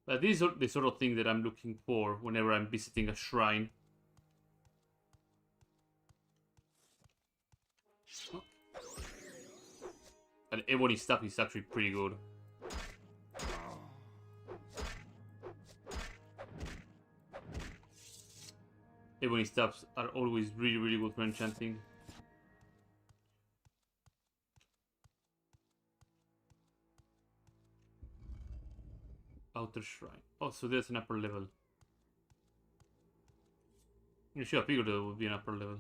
But these are the sort of thing that I'm looking for whenever I'm visiting a shrine. And ebony stuff is actually pretty good. Ebony stuffs are always really, really good for enchanting. Outer Shrine. Oh, so there's an upper level. You should have figured there would be an upper level.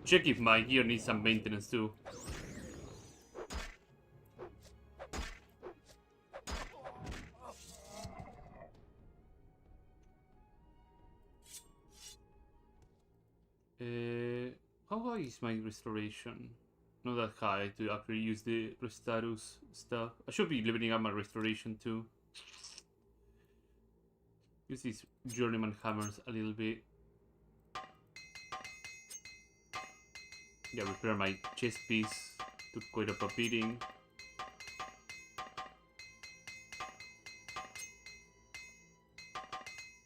Check if my gear needs some maintenance too. How high is my restoration? Not that high to actually use the Restarus stuff. I should be leveling up my restoration too. Use these journeyman hammers a little bit. Yeah, repair my chest piece. Took quite a beating.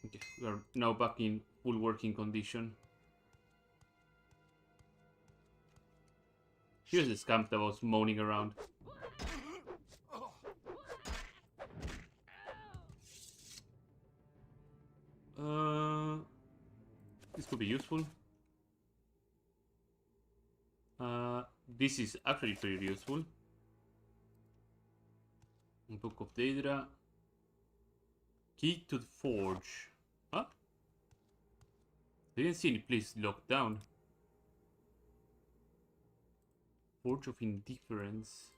Okay, we are now back in full working condition. Here's the scamp that was moaning around. This could be useful. This is actually pretty useful. Book of Daedra. Key to the forge. Huh? I didn't see any place locked down. Forge of Indifference.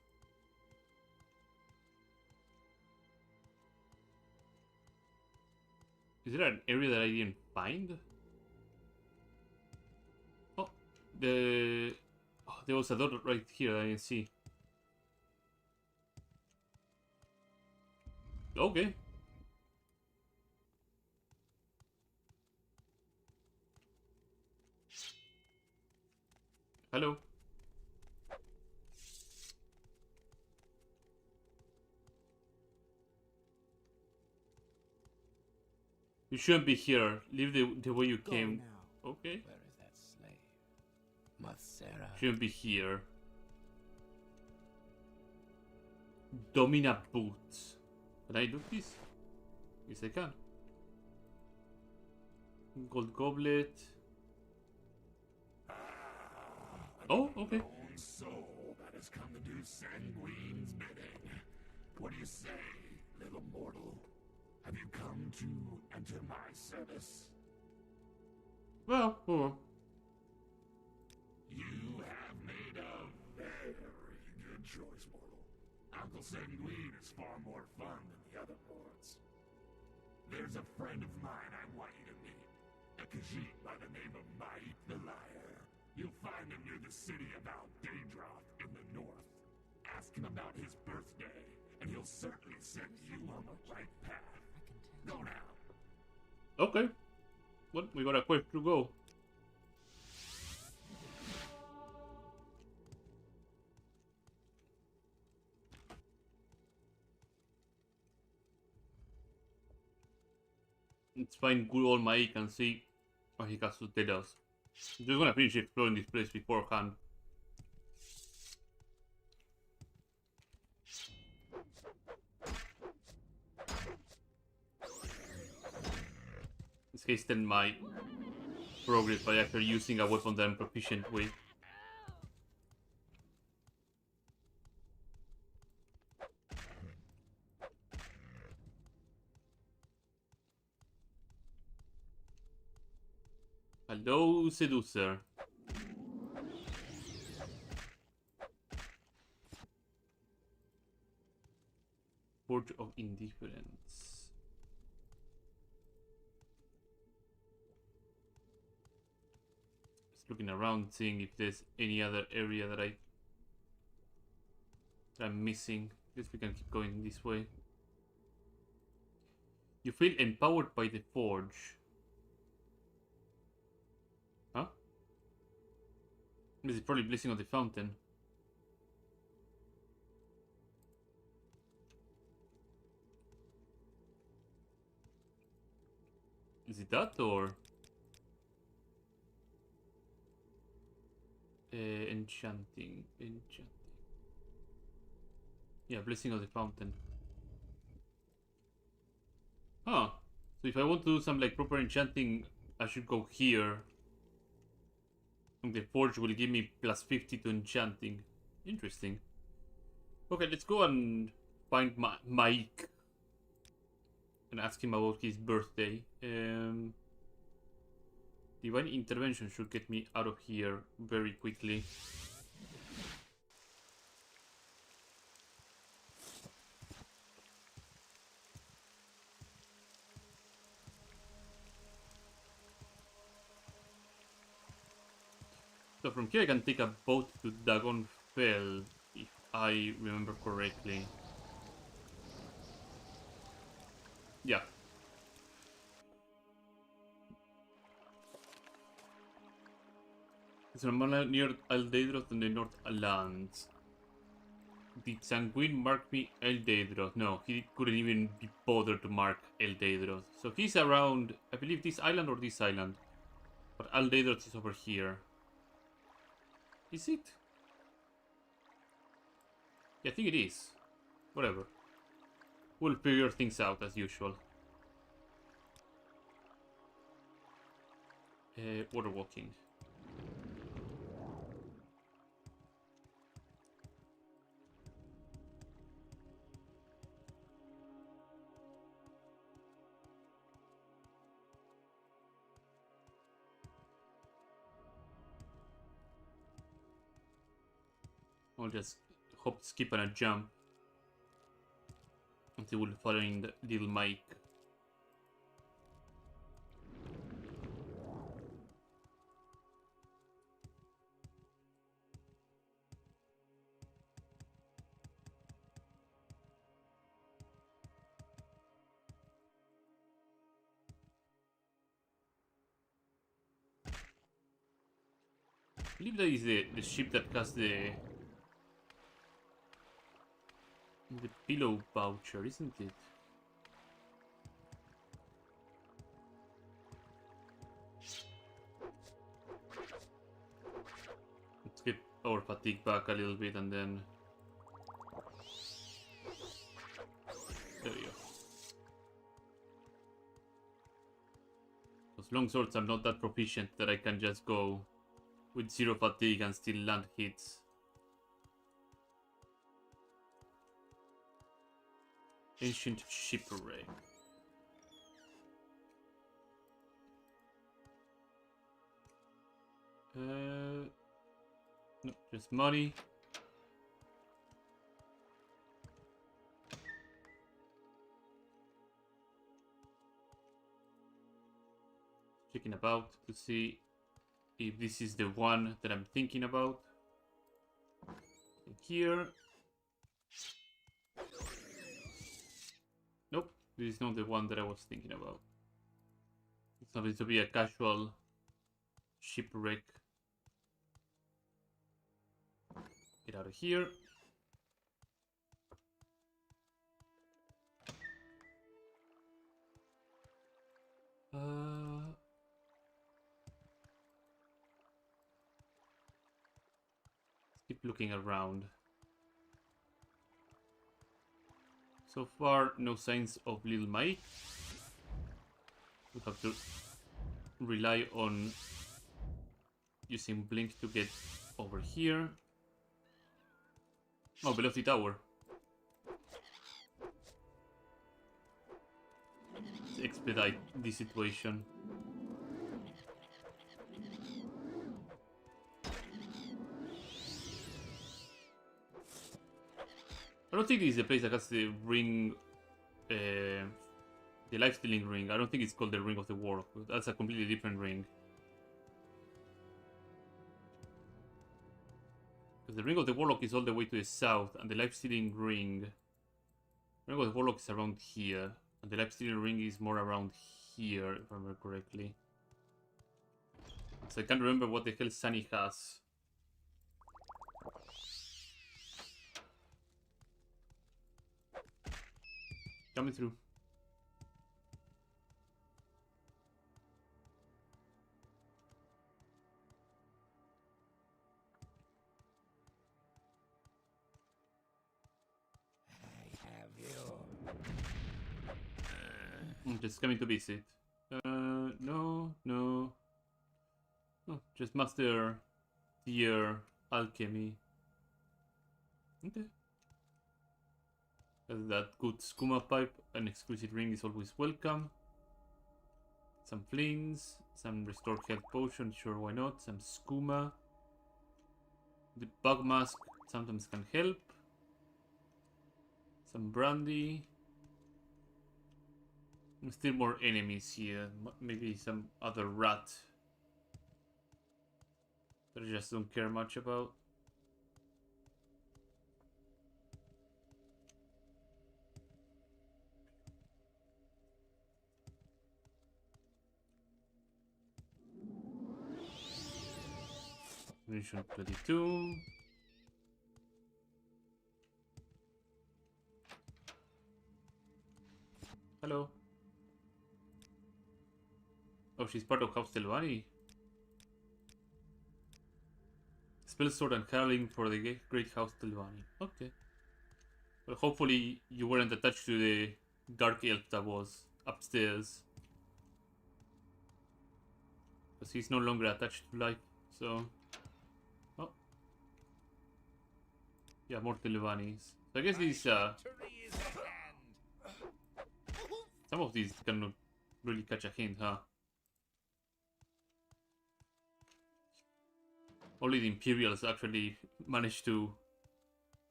Is there an area that I didn't find? Oh, there was a dot right here that I didn't see. Okay. Hello. You shouldn't be here. Leave the way you Go came. now. Okay. Where is that slave? Mathera. Shouldn't be here. Domina boots. Can I do this? Yes, I can. Gold goblet. Oh, okay. Lone soul that has come to do Sanguine's bidding. What do you say, little mortal? Have you come to enter my service? Well, oh. You have made a very good choice, mortal. Uncle Sanguine is far more fun than the other lords. There's a friend of mine I want you to meet. A Khajiit by the name of Maik the Liar. You'll find him near the city of Daedroth in the north. Ask him about his birthday, and he'll certainly set you on the right path. Go now. Okay. Well, we got a quest to go. Let's find good old Mike and see what he has to tell us. I'm just gonna finish exploring this place beforehand. Let's hasten my progress by actually using a weapon that I'm proficient with. Hello, seducer. Forge of Indifference. Just looking around, seeing if there's any other area that I'm missing. Guess we can keep going this way. You feel empowered by the forge. Huh? This is probably Blessing of the Fountain. Is it that or enchanting? Yeah, Blessing of the Fountain. Huh. So if I want to do some like proper enchanting, I should go here. And the forge will give me plus 50 to enchanting. Interesting. Okay, let's go and find Mike and ask him about his birthday. Divine Intervention should get me out of here very quickly. So from here I can take a boat to Dagonfell, if I remember correctly. Yeah. It's near Eldaedroth in the North Lands. Did Sanguine mark me Eldaedroth? No, he couldn't even be bothered to mark Eldaedroth. So he's around, I believe, this island or this island. But Eldaedroth is over here. Is it? Yeah, I think it is. Whatever. We'll figure things out as usual. Water walking. I'll just hop, skip, and a jump until we'll find little Mike. I believe that is the ship that has the pillow voucher, isn't it? Let's get our fatigue back a little bit and then... There we go. Those long swords, I'm not that proficient that I can just go with 0 fatigue and still land hits. Ancient shipwreck. No, just money. Checking about to see if this is the one that I'm thinking about. Here. Nope, this is not the one that I was thinking about. It's not going to be a casual shipwreck. Get out of here. Keep looking around. So far, no signs of little Mike. We have to rely on using Blink to get over here. Oh, below the tower. Let's expedite this situation. I don't think this is the place that has the ring, the life-stealing ring. I don't think it's called the Ring of the Warlock. That's a completely different ring. Because the Ring of the Warlock is all the way to the south, and the life-stealing ring... The Ring of the Warlock is around here, and the life-stealing ring is more around here, if I remember correctly. So I can't remember what the hell Sunny has. Coming through. I'm just coming to visit. No. Oh, just master tier alchemy. Okay. That good skooma pipe, an exquisite ring is always welcome. Some flings, some restored health potion, sure, why not? Some skooma. The bug mask sometimes can help. Some brandy. And still more enemies here. Maybe some other rat that I just don't care much about. Mission 22. Hello. Oh, she's part of House Telvanni. Spell sword and caroling for the Great House Telvanni. Okay. Well, hopefully you weren't attached to the dark elf that was upstairs. Because he's no longer attached to life, so... Oh. Yeah, more Telvannis. So I guess these, some of these cannot really catch a hint, huh? Only the Imperials actually managed to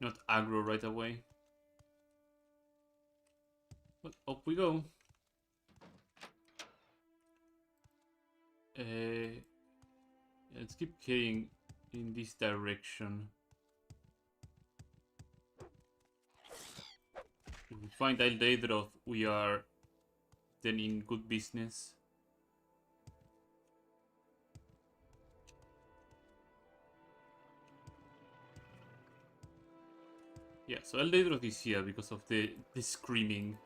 not aggro right away. But up we go. Let's keep carrying in this direction. If we find Aldeidroth, we are then in good business. Yeah, so Aldeidroth is here because of the screaming.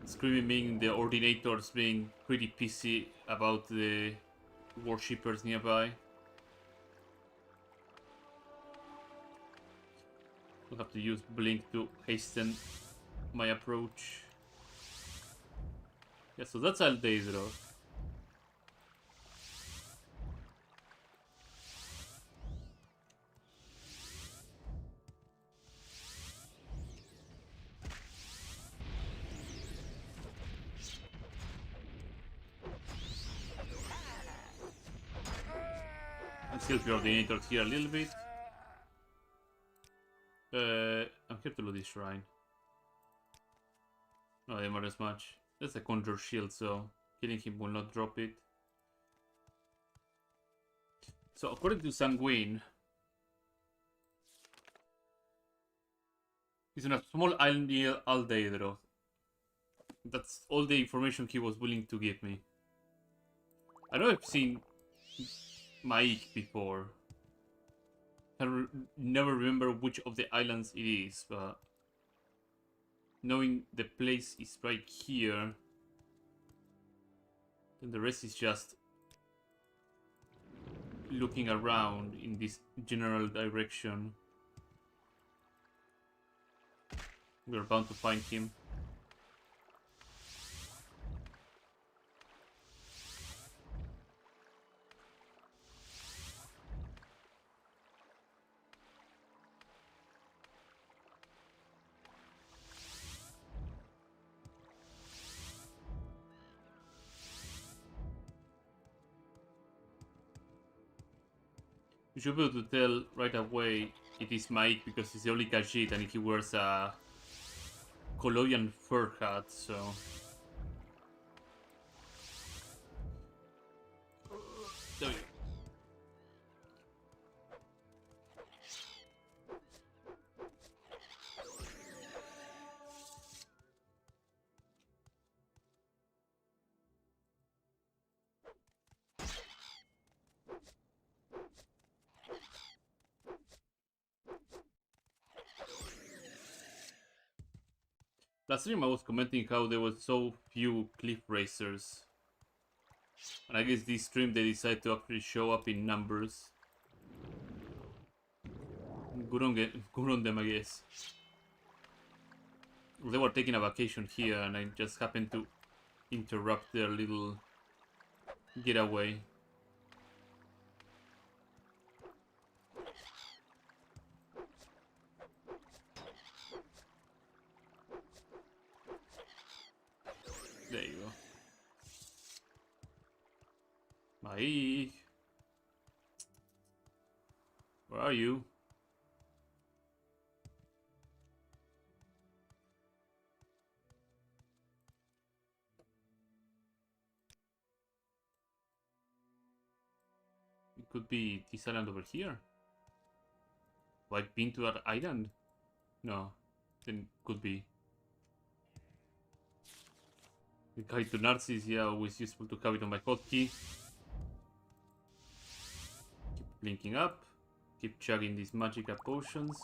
Screaming meaning the ordinators being pretty pissy about the worshippers nearby. I'll have to use Blink to hasten my approach. Yeah, so that's Aldeidroth. And still coordinators here a little bit. I'm here to loot this shrine. No, they matter as much. That's a conjure shield, so killing him will not drop it. So according to Sanguine, he's on a small island near Aldeidroth. That's all the information he was willing to give me. I know I've seen Maik before. I never remember which of the islands it is, but knowing the place is right here, then the rest is just looking around in this general direction. We're bound to find him. You should be able to tell right away it is Mike because he's the only Khajiit and he wears a Coloian fur hat, so... There we go. Last stream I was commenting how there were so few cliff racers. And I guess this stream they decided to actually show up in numbers. Good on them, I guess. They were taking a vacation here and I just happened to interrupt their little getaway. There you go. Mike. Where are you? It could be this island over here. Have I been to that island? No. Then could be. The guide to Narcissus, yeah, always useful to have it on my hotkey. Keep blinking up. Keep chugging these magical potions.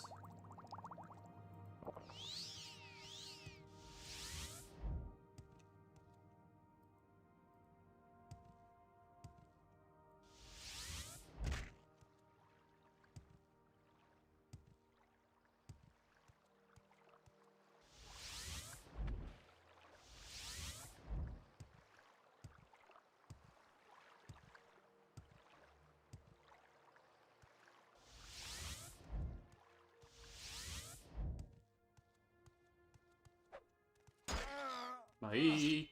Mike.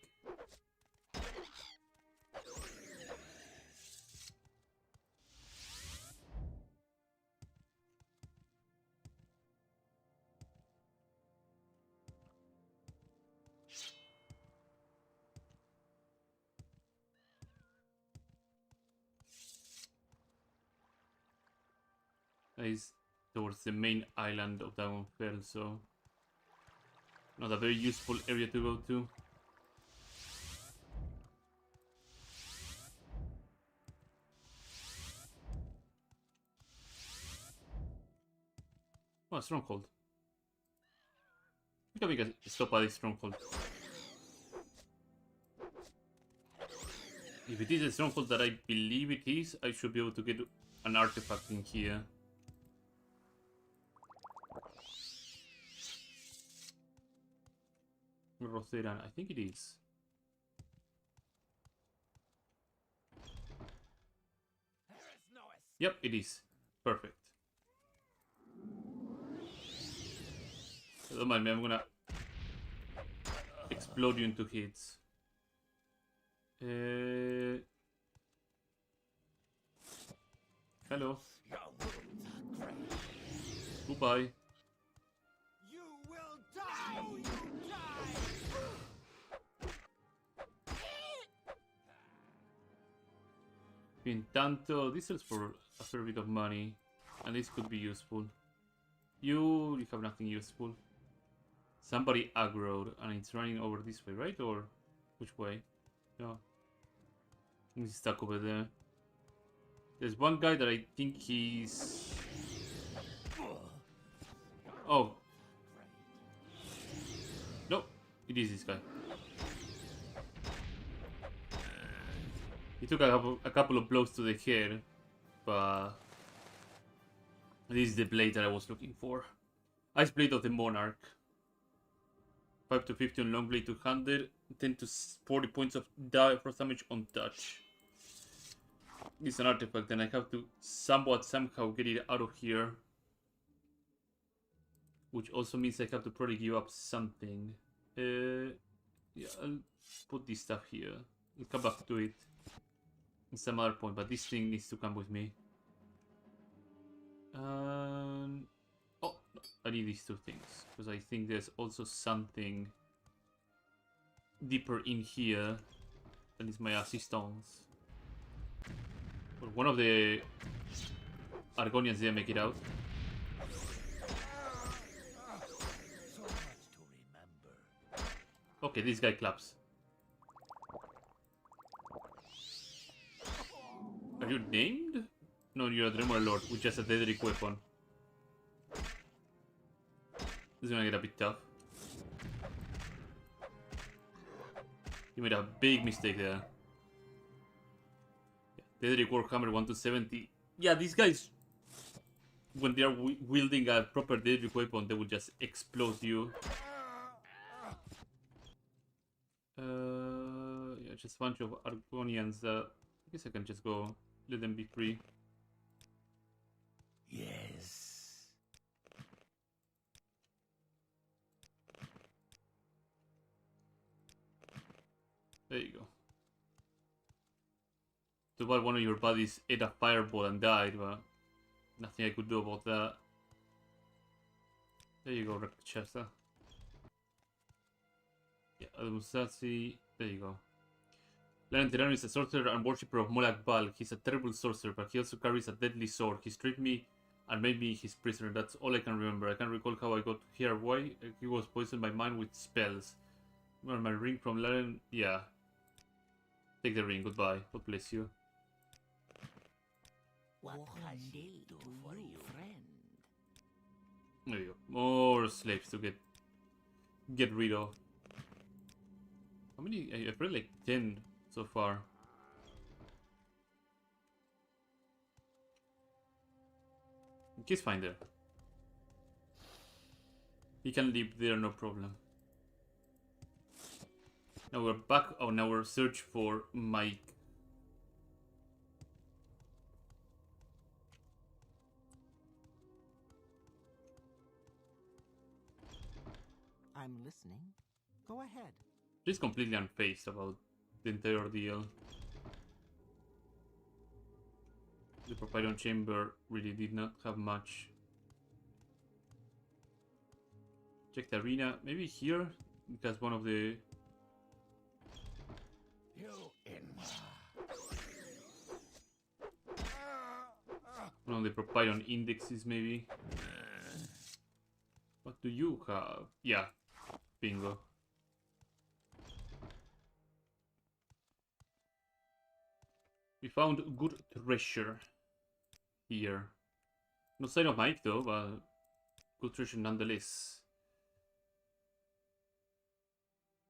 is towards the main island of Dragonfell, so not a very useful area to go to. Oh, a stronghold. I think we can stop at this stronghold. If it is a stronghold that I believe it is, I should be able to get an artifact in here. Rotheran, I think it is. Yep, it is. Perfect. Don't mind me, I'm gonna explode you into hits. Hello. Goodbye. You will die! You die! Pintanto, this sells for a fair bit of money, and this could be useful. You have nothing useful. Somebody aggroed, and it's running over this way, right? Or which way? No. He's stuck over there. There's one guy that I think he's... Oh. No, it is this guy. He took a couple of blows to the head, but this is the blade that I was looking for. Ice Blade of the Monarch. 5 to 50 on long blade to 100, 10 to 40 points of force damage on touch. It's an artifact and I have to somehow get it out of here. Which also means I have to probably give up something. Yeah, I'll put this stuff here. I'll come back to it at some other point, but this thing needs to come with me. Oh, no, I need these two things, because I think there's also something deeper in here than is my assistance. But one of the Argonians didn't make it out. Okay, this guy claps. Are you named? No, you're a Dreamer Lord with just a Daedric weapon. This is gonna get a bit tough. You made a big mistake there. Yeah, Daedric Warhammer 1 to 70. Yeah, these guys, when they are wielding a proper Daedric weapon, they will just explode you. Yeah, just a bunch of Argonians. I guess I can just go let them be free. Yes. There you go. Too bad one of your buddies ate a fireball and died, but nothing I could do about that. There you go, Rakshasa. Yeah, Admusasi. There you go. Lieutenant Tirano is a sorcerer and worshipper of Molag Bal. He's a terrible sorcerer, but he also carries a deadly sword. He stripped me and made me his prisoner. That's all I can remember. I can't recall how I got here. Why? He was poisoned by mine with spells. Well, my ring from Laren. Yeah. Take the ring. Goodbye. God bless you. What can I do for you, friend? There you go. More slaves to get rid of. How many? I've read like 10 so far. He's fine there. He can live there, no problem. Now we're back on our search for Mike. I'm listening. Go ahead. She's completely unfazed about the entire ordeal. The Propylon chamber really did not have much. Check the arena. Maybe here? Because one of the... One of the propylon indexes, maybe. What do you have? Yeah, bingo. We found good treasure here. No sign of Mike though, but good treasure nonetheless.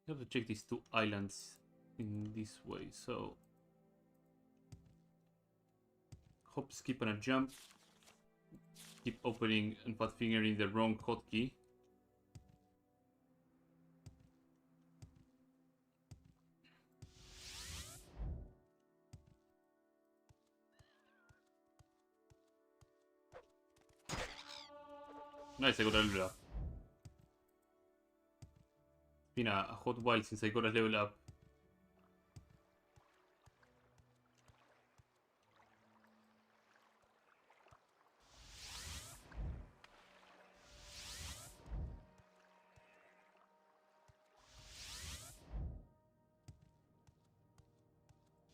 We have to check these two islands in this way, so hop, skip, and a jump. Keep opening and fat fingering the wrong hotkey. Nice, I got a level up. It's been a hot while since I got a level up.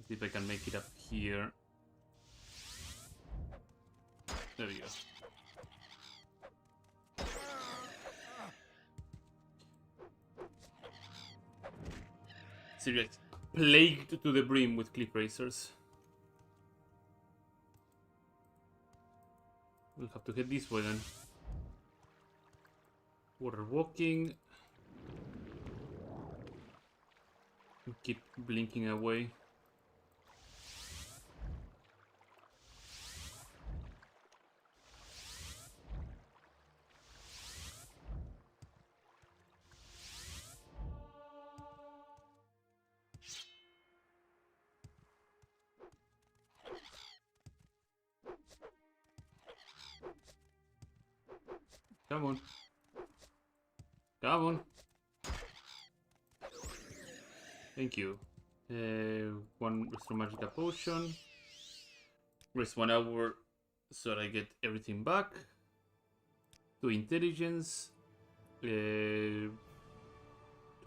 See if I can make it up here. There we go. Seriously, plagued to the brim with cliff racers. We'll have to head this way then. Water walking. Keep blinking away. Come on. Come on. Thank you. One restore magic potion. Rest 1 hour so that I get everything back. 2 intelligence. 2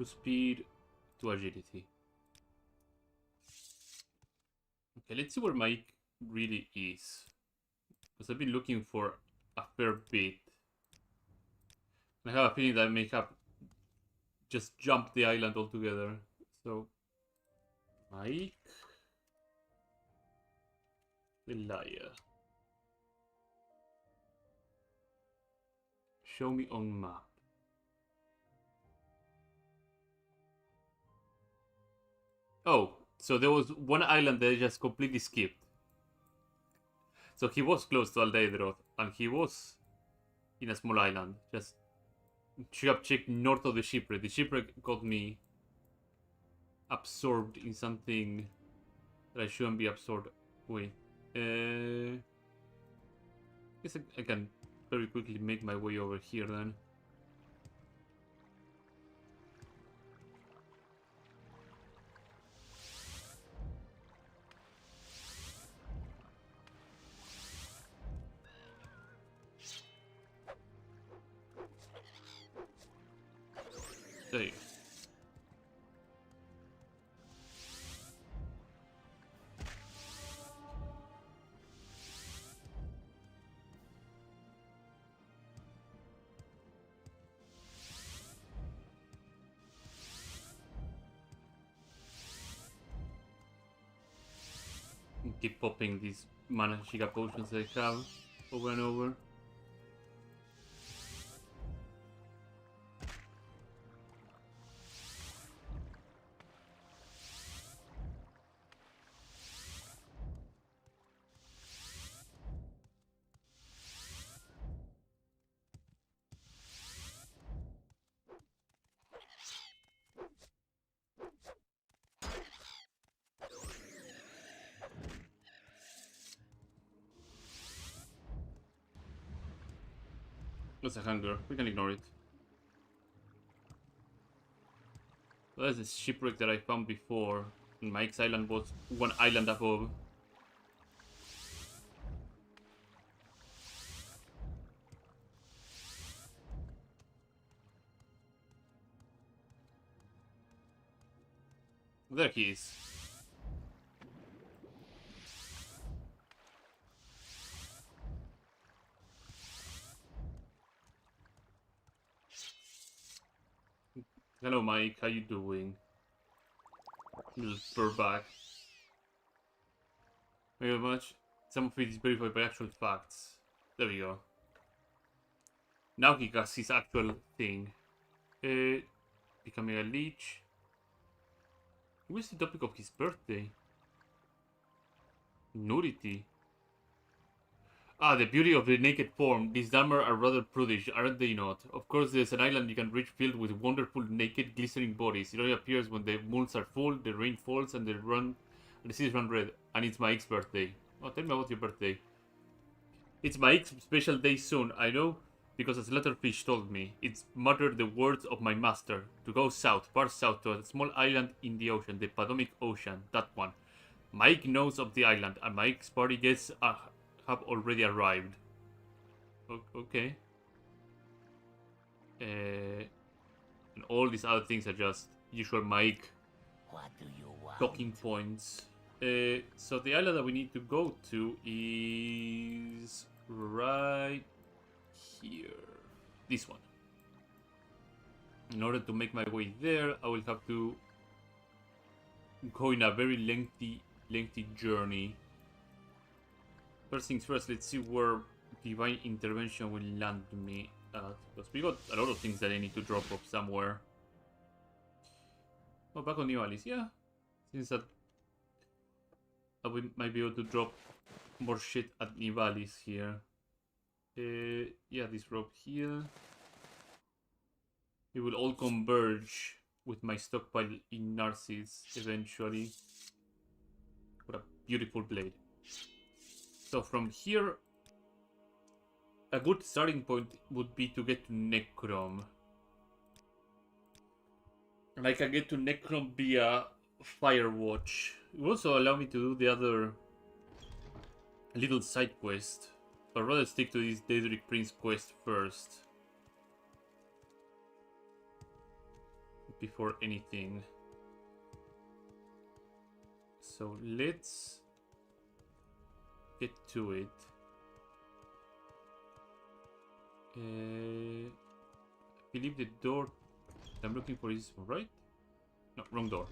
speed. 2 agility. Okay, let's see where Mike really is. Because I've been looking for a fair bit. I have a feeling that I may have just jumped the island altogether. So, Mike, the liar. Show me on map. Oh, so there was one island that I just completely skipped. So he was close to Aldeidroth, and he was in a small island, just check north of the shipwreck. The shipwreck got me absorbed in something that I shouldn't be absorbed with. Guess I can very quickly make my way over here then. There you go. Keep popping these mana Shiga potions I have over and over. That's a hunger. We can ignore it. So that's the shipwreck that I found before. And Mike's island was one island above. There he is. Hello, Mike. How you doing? Little furback. Thank you very much. Some of it is verified by actual facts. There we go. Now he got his actual thing. Becoming a leech. What was the topic of his birthday? Nudity. Ah, the beauty of the naked form. These Dharma are rather prudish, aren't they not? Of course, there's an island you can reach filled with wonderful, naked, glistening bodies. It only appears when the moons are full, the rain falls, and the seas run red. And it's my birthday. Oh, tell me about your birthday. It's my special day soon, I know, because as Letterfish told me, it's muttered the words of my master, to go south, far south, to a small island in the ocean, the Potomac Ocean, that one. Mike knows of the island, and Mike's party guests have already arrived. Okay. And all these other things are just usual Mike What do you want? talking points. So the island that we need to go to is right here. This one. In order to make my way there, I will have to go in a very lengthy journey. First things first, let's see where divine intervention will land me at. Because we got a lot of things that I need to drop off somewhere. Oh, back on New Alice, yeah. Since that I might be able to drop more shit at Nivalis here. Yeah, this rope here. It will all converge with my stockpile in Narcissus eventually. What a beautiful blade. So from here, a good starting point would be to get to Necrom. And I can get to Necrom via Firewatch. It will also allow me to do the other little side quest. But I'd rather stick to this Daedric Prince quest first. Before anything. So let's get to it. I believe the door I'm looking for is right? No, wrong door.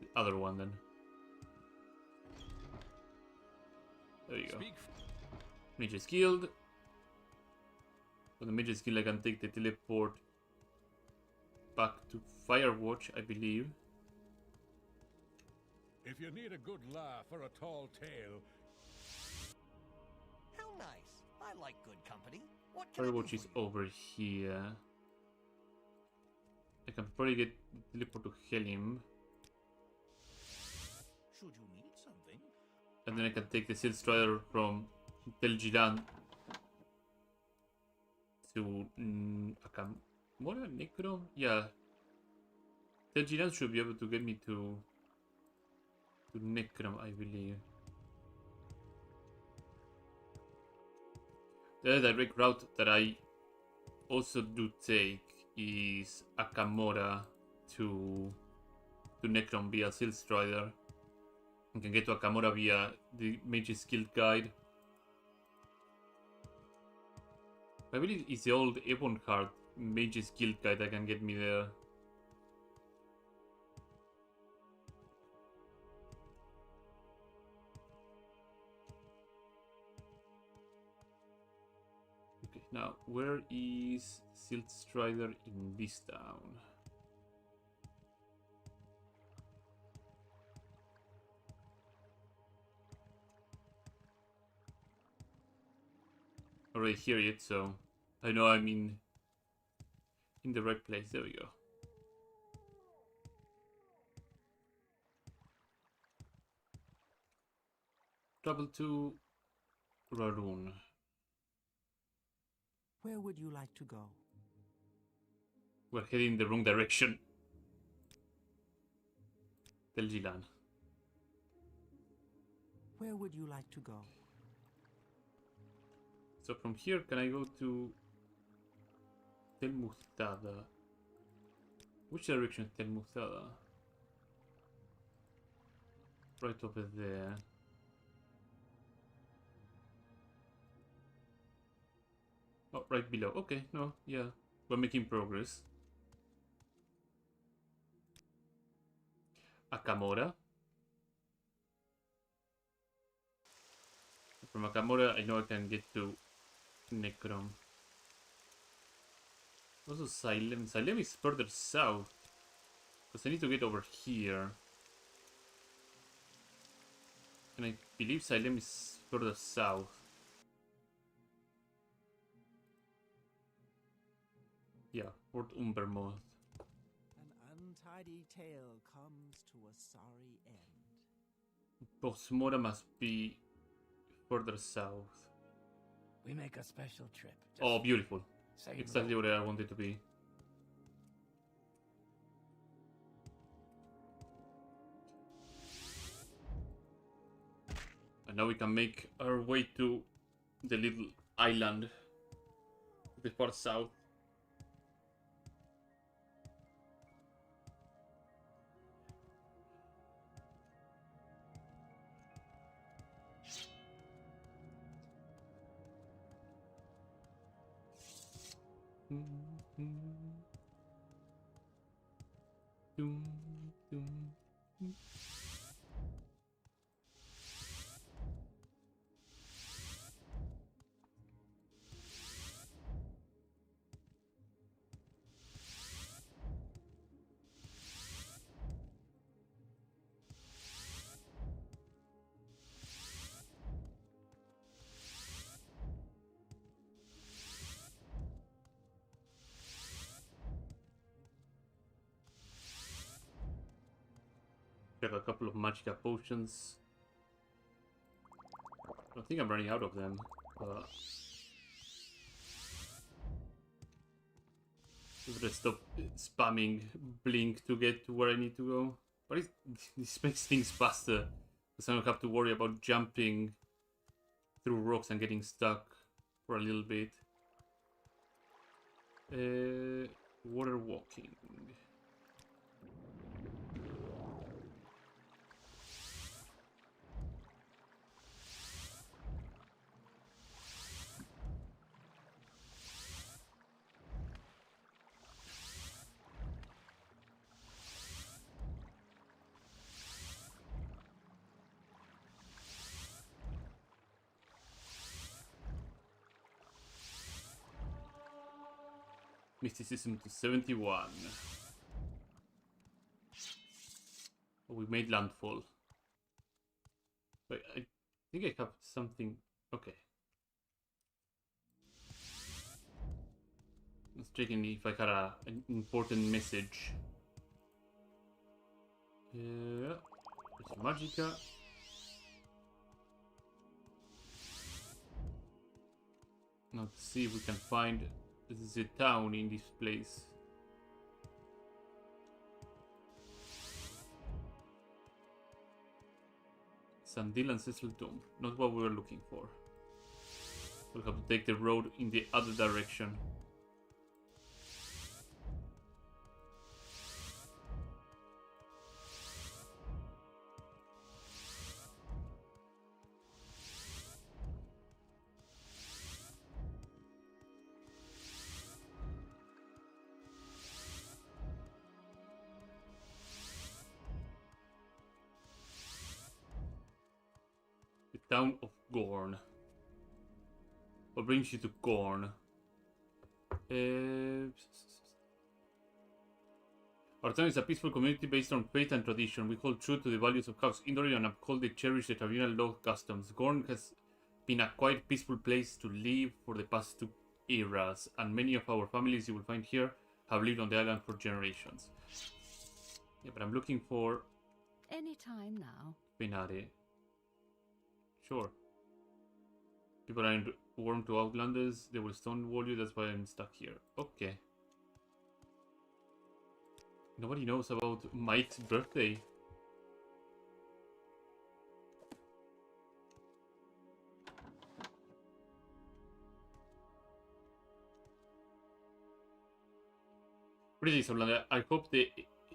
The other one then. There you go. Mage's Guild. For the Mage's Guild I can take the teleport back to Firewatch, I believe. If you need a good laugh or a tall tale, How nice. I like good company. What can I do Firewatch for is you? over here. I can probably get teleport to Helim. Should you need something? And then I can take the Silk Strider from Telgilan to Akamora Necrom? Yeah. Telgilan should be able to get me to Necrom, I believe. The direct route that I also do take is Akamora to Necrom via Silk Strider. You can get to Akamora via the Mage's Guild guide. I believe it's the old Ebonheart Mage's Guild guide that can get me there. Okay, now where is Silk Strider in this town? Already hear it, so I know I'm in the right place. There we go. Travel to Rarun. Where would you like to go? We're heading in the wrong direction. Telgilan. Where would you like to go? So from here, can I go to Tel Muhtada? Which direction is Tel Muhtada? Right over there. Oh, right below. Okay, no, yeah. We're making progress. Akamora. From Akamora, I know I can get to Necrom. Also Xylem. Xylem is further south. Because I need to get over here. And I believe Xylem is further south. Yeah, Fort Umbermoth. An untidy tale comes to a sorry end. Bosmora must be further south. We make a special trip. Oh, beautiful. Say Exactly no. where I wanted to be. And now we can make our way to the little island to the far south. Check a couple of magica potions. I think I'm running out of them. Let's stop spamming blink to get to where I need to go. But this makes things faster. Because I don't have to worry about jumping through rocks and getting stuck for a little bit. Water walking. Mysticism to 71. Oh, we made landfall. Wait, I think I have something. Okay. Let's check in if I had an important message. There's Magica. Now let's see if we can find the town in this place. Sandil Ancestral Tomb. Not what we were looking for. We'll have to take the road in the other direction. Town of Gorn. What brings you to Gorn? Our town is a peaceful community based on faith and tradition. We hold true to the values of House Indori and uphold and cherish the tribunal law customs. Gorn has been a quite peaceful place to live for the past 2 eras, and many of our families you will find here have lived on the island for generations. Yeah, but I'm looking for Any time now. Penare. Sure. People aren't warm to Outlanders, they will stonewall you, that's why I'm stuck here. Okay. Nobody knows about Mike's birthday. Greetings, Outlander. I hope the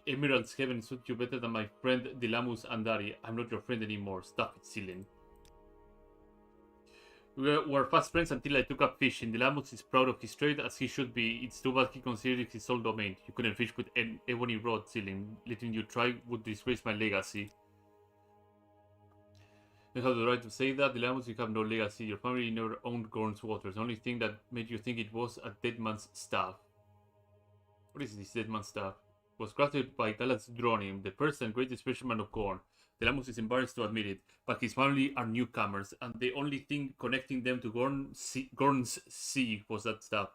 Emerald's Heaven suit you better than my friend Dilamus Andari. I'm not your friend anymore. Stop it, Silin. We were fast friends until I took up fishing. Delamus is proud of his trade, as he should be. It's too bad he considered it his sole domain. You couldn't fish with an ebony rod ceiling. Letting you try would disgrace my legacy. You have the right to say that. Delamus, you have no legacy. Your family never owned Gorn's waters. The only thing that made you think it was a dead man's staff. What is this dead man's staff? It was crafted by Galat's Dronim, the first and greatest fisherman of Gorn. Delamus is embarrassed to admit it, but his family are newcomers, and the only thing connecting them to Gorn's sea was that staff.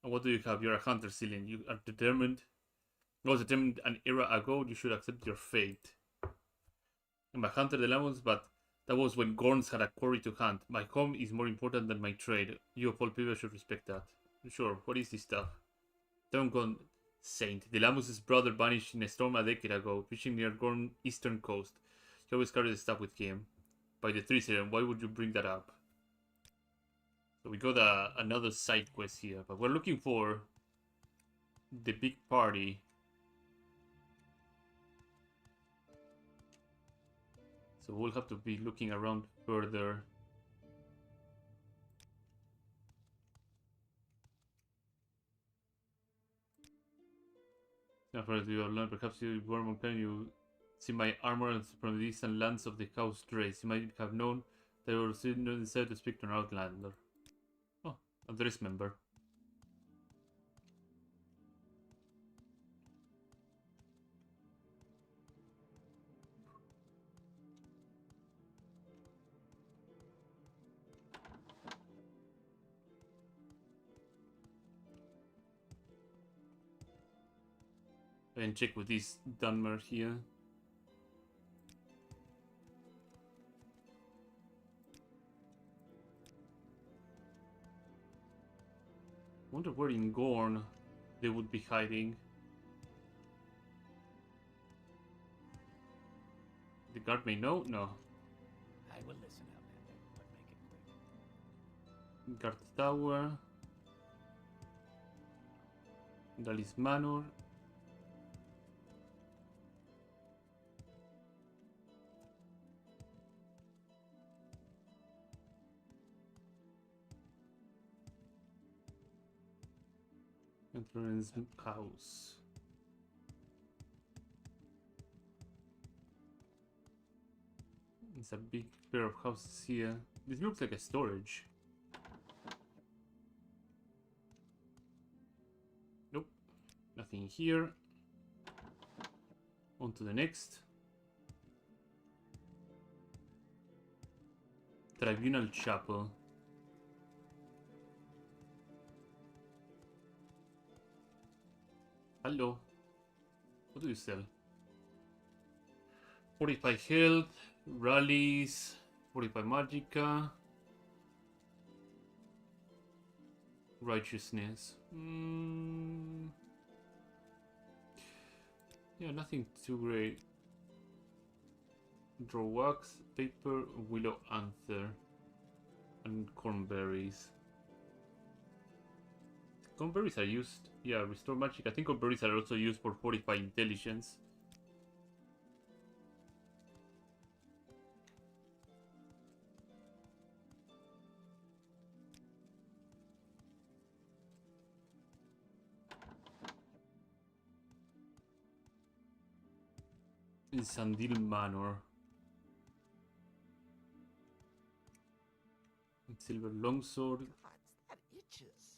And what do you have? You're a hunter, Celine. You are determined. I was determined an era ago. You should accept your fate. I'm a hunter, Delamus, but that was when Gorns had a quarry to hunt. My home is more important than my trade. You of all people should respect that. Sure, what is this stuff? Don't Saint. Delamus' brother vanished in a storm a decade ago, fishing near Gorn eastern coast. He always carried the stuff with him. By the tree siren, why would you bring that up? So we got another side quest here, but we're looking for the big party. So we'll have to be looking around further. Now for you alone, perhaps you were more kind, you see my armor from the distant lands of the house Drace. You might have known that I was decided to speak to an outlander. Oh, a Drace member. And check with this Dunmer here. Wonder where in Gorn they would be hiding. The guard may know? No. I will listen, Outlander, but make it quick. Guard Tower. Dalis Manor. Entrance house. It's a big pair of houses here. This looks like a storage. Nope. Nothing here. On to the next. Tribunal Chapel. Hello. What do you sell? 45 health, rallies, 45 magicka, righteousness. Yeah, nothing too great. Draw wax, paper, willow anther, and cornberries. Cornberries are used, yeah, restore magic. I think cornberries are also used for fortify intelligence. In Sandil Manor. Silver longsword. God, that itches.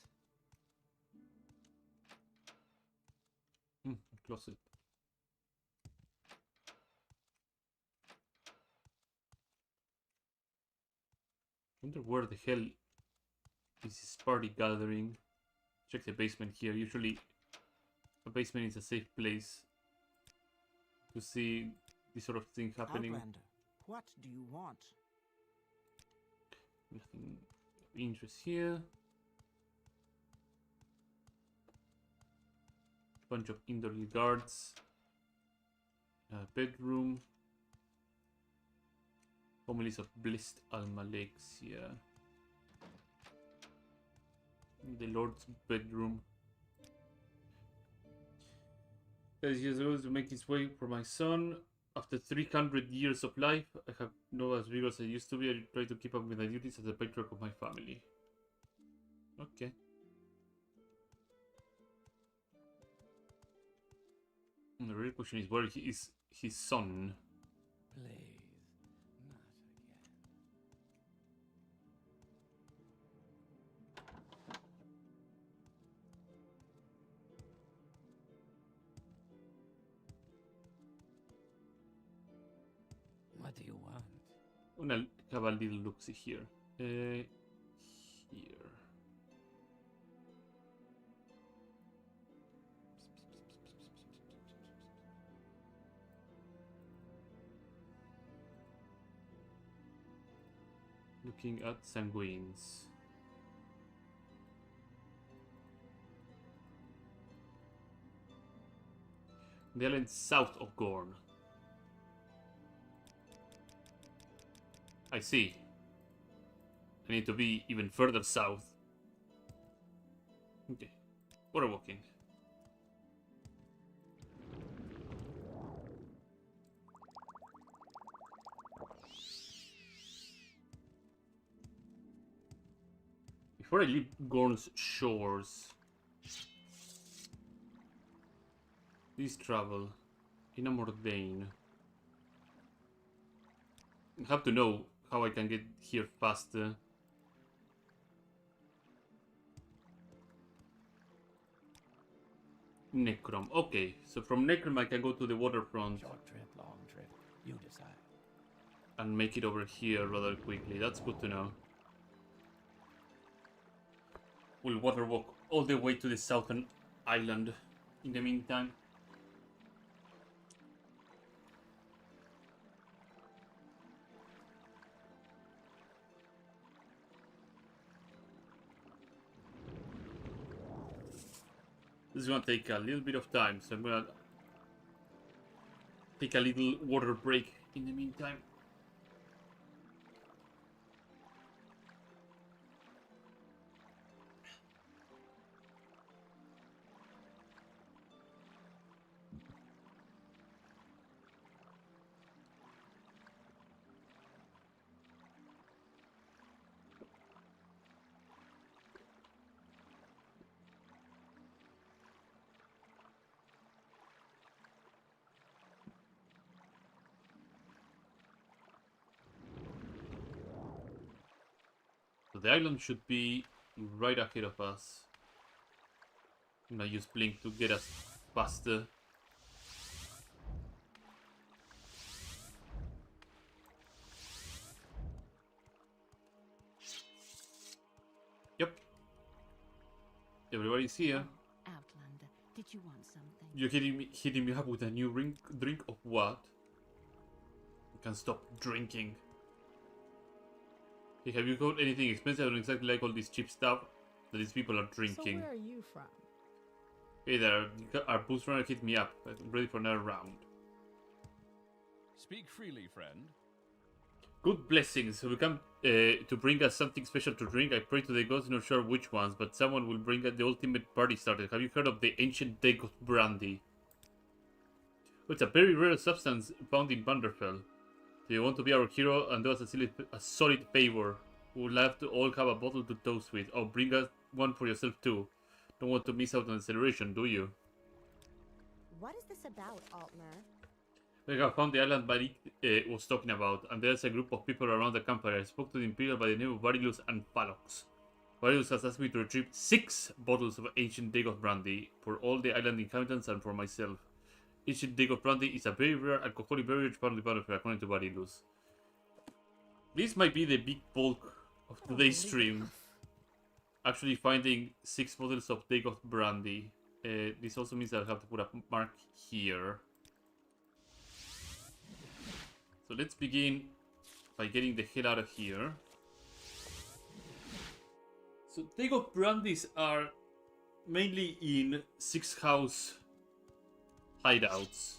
Closet. Wonder where the hell is this party gathering? Check the basement here. Usually a basement is a safe place to see this sort of thing happening. Outlander, what do you want? Nothing of interest here. Bunch of indoor guards. Bedroom. Families of Blessed Almalexia. The Lord's bedroom. As he goes to make his way for my son. After 300 years of life, I have not as big as I used to be. I try to keep up with my duties as the patriarch of my family. Okay. And the real question is, where is his son? Please, not again. What do you want? I'm gonna have a little look-see here. Here. Looking at sanguines. The island south of Gorn. I see. I need to be even further south. Okay. We're walking. Before I leave Gorn's shores, please travel in a Mordain. I have to know how I can get here faster. Necrom. Okay, so from Necrom I can go to the waterfront Short trip, long trip. You decide. and make it over here rather quickly. That's good to know. We'll water walk all the way to the southern island in the meantime. This is gonna take a little bit of time, so I'm gonna take a little water break in the meantime. So the island should be right ahead of us. I'm gonna use Blink to get us faster. Yep. Everybody's here. Outlander, did you want something? You're hitting me up with a new drink of what? I can't stop drinking. Hey, have you got anything expensive? I don't exactly like all this cheap stuff that these people are drinking. So where are you from? Hey there, our boost runner hit me up. I'm ready for another round. Speak freely, friend. Good blessings. We come to bring us something special to drink. I pray to the gods, not sure which ones, but someone will bring us the ultimate party starter. Have you heard of the ancient Dagoth brandy? Well, it's a very rare substance found in Vanderfell. Do you want to be our hero and do us a solid favor? We would love to all have a bottle to toast with. Oh, bring us one for yourself too. Don't want to miss out on the celebration, do you? What is this about, Altmer? We have found the island Barik was talking about, and there's a group of people around the campfire. I spoke to the Imperial by the name of Barilus and Phalox. Barilus has asked me to retrieve 6 bottles of ancient Dagoth brandy for all the island inhabitants and for myself. Ancient Dagoth brandy is a very rare alcoholic beverage found in the battlefield, according to Barilus. This might be the big bulk of today's stream. Actually finding 6 bottles of Dagoth brandy. This also means that I have to put a mark here. So let's begin by getting the hell out of here. So Dagoth brandies are mainly in 6 house hideouts.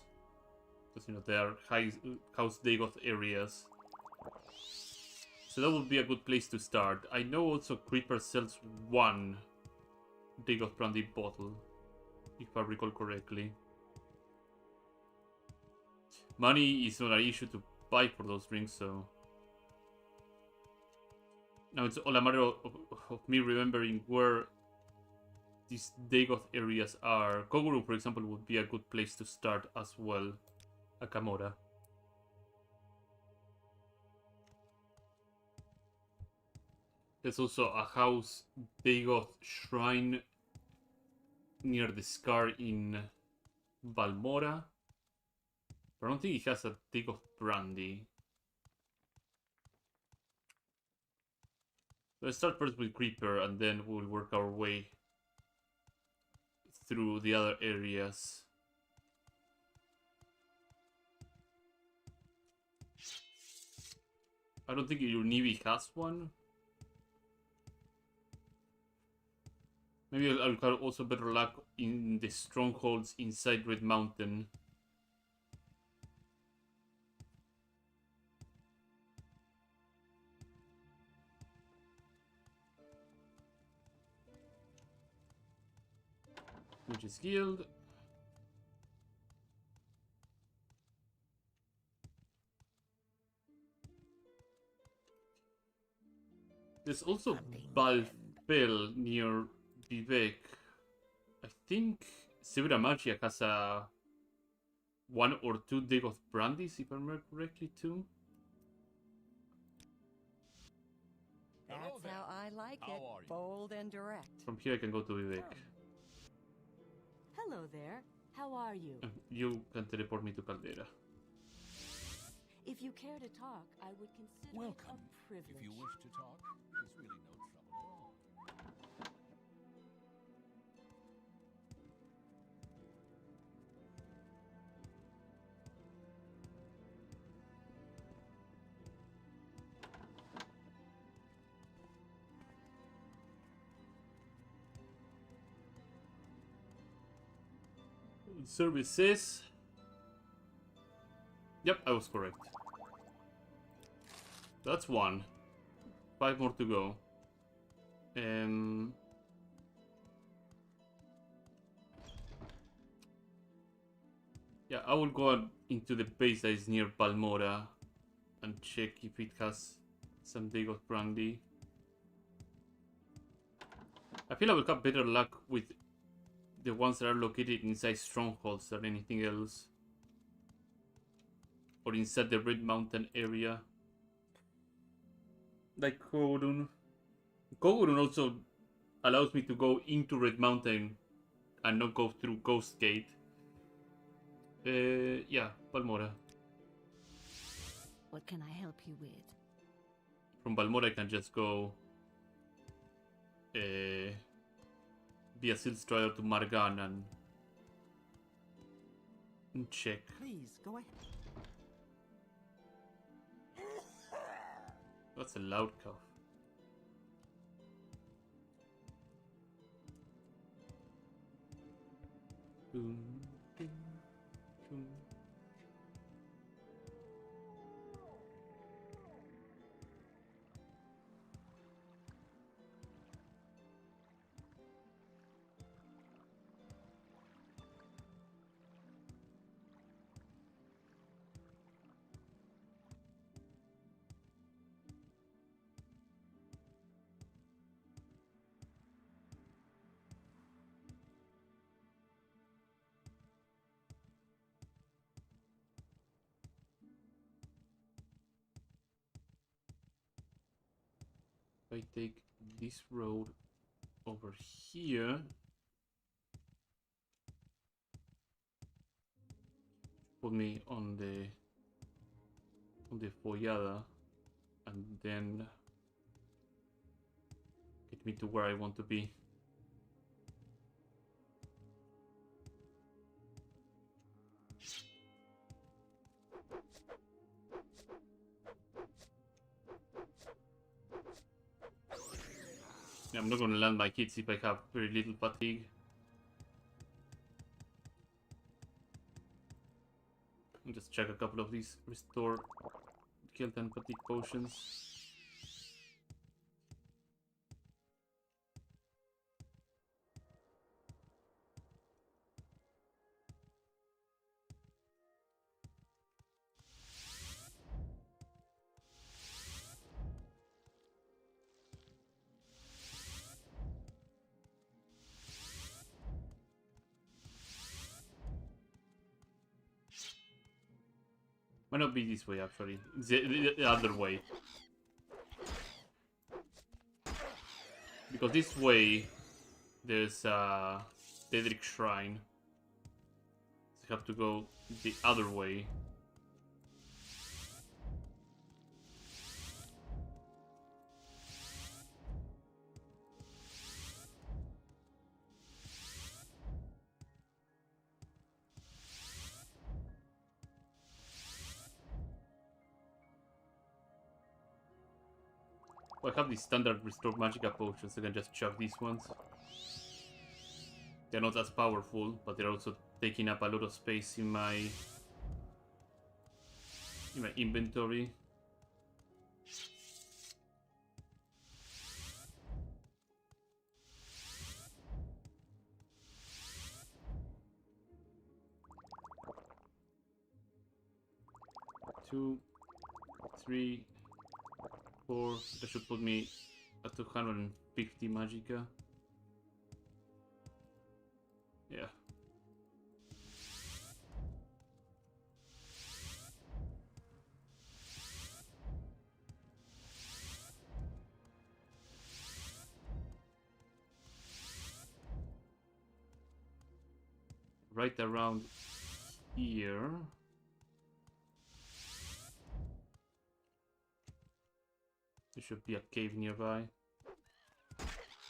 Because, you know, they are house Dagoth areas. So that would be a good place to start. I know also Creeper sells 1 Dagoth brandy bottle, if I recall correctly. money is not an issue to buy for those drinks, so now it's all a matter of me remembering where these Dagoth areas are. Koguru, for example, would be a good place to start as well. Akamora. There's also a house Dagoth shrine near the scar in Balmora. But I don't think it has a Dagoth brandy. Let's start first with Creeper and then we'll work our way through the other areas. I don't think Univi has one. Maybe I'll have also better luck in the strongholds inside Red Mountain. Witch's Guild. There's also Balfell near Vivek. I think Severa Magia has a 1 or 2 Dagoth brandies, if I remember correctly, too. That's how I like it. Bold and direct. From here I can go to Vivek. Hello there. How are you? You can teleport me to Caldera. If you care to talk, I would consider Welcome. it a privilege. If you wish to talk, there's really no trouble at all. Services. Yep, I was correct. That's 1. 5 more to go. Yeah, I will go into the base that is near Balmora and check if it has some Dagoth brandy. I feel I will have better luck with the ones that are located inside strongholds than anything else. Or inside the Red Mountain area. Like Kogurun. Kogurun also allows me to go into Red Mountain and not go through Ghost Gate. Yeah, Balmora. What can I help you with? From Balmora I can just go via Silstrider to Margan and check. Please, go ahead. That's a loud cough. Boom, boom, boom. If I take this road over here, put me on the Follada, and then get me to where I want to be. I'm not gonna land my kids if I have very little fatigue. I'll just check a couple of these restore guilt and fatigue potions. Might not be this way, actually. It's the other way. Because this way, there's a Daedric Shrine. So you have to go the other way. Well, I have these standard Restore Magicka potions, I can just chuck these ones. They're not as powerful, but they're also taking up a lot of space in my inventory. Two, three, 4. That should put me at 250 Magicka. Yeah. Right around here. There should be a cave nearby.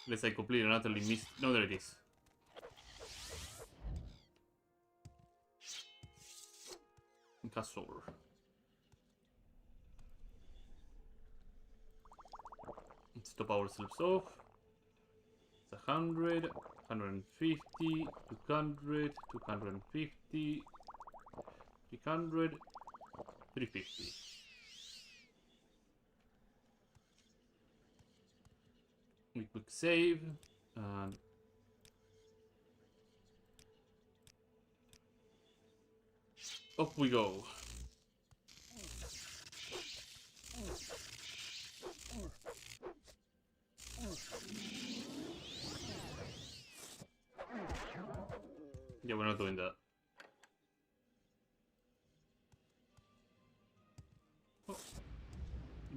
Unless I completely and utterly missed. No, there it is. Castle. Let's stop ourselves off. It's 100, 150, 200, 250, 300, 350. We quick save and up we go. Yeah, we're not doing that. Oh.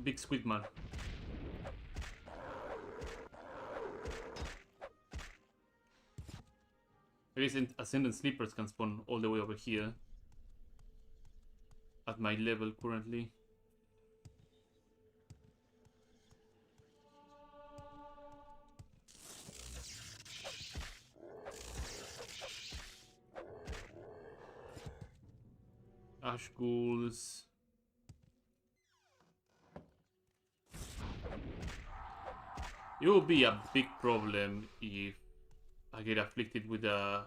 Big squid man. I guess Ascendant Sleepers can spawn all the way over here. At my level currently. Ash ghouls. It will be a big problem if I get afflicted with a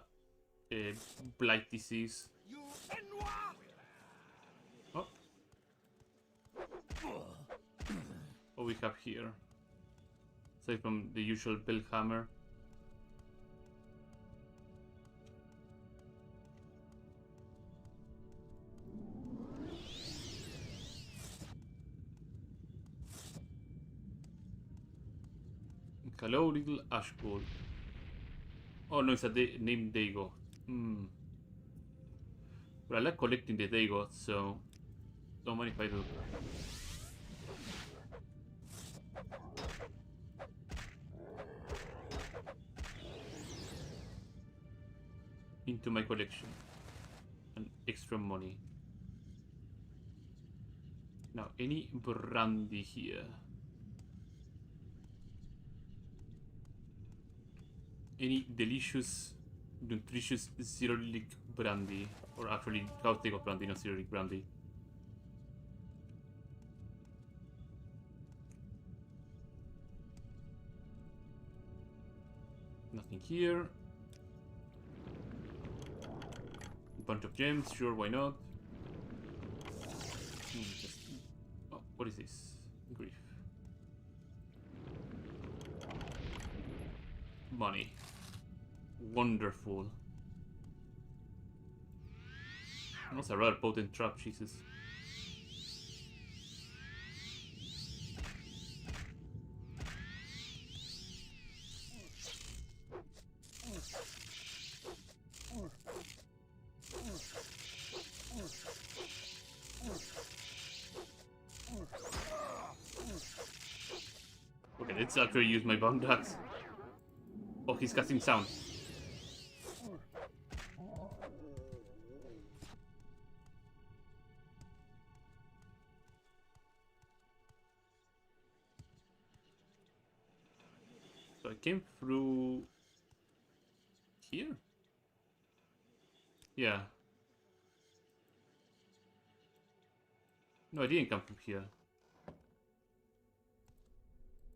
blight disease. Oh. What we have here? Aside from the usual Bellhammer. Hello, little ash ghoul. Oh no, it's a named Dago. But I like collecting the Dagots, so don't mind if I do. Into my collection. And extra money. Now, any brandy here? Any delicious, nutritious Cyrillic brandy? Or actually, Caustic brandy, not Cyrillic brandy. Nothing here. A bunch of gems, sure, why not? Oh, what is this? Grief. Money. Wonderful. And also a rather potent trap, Jesus. let's actually use my bound axe. Oh, he's casting sound. So I came through here? Yeah. No, I didn't come from here.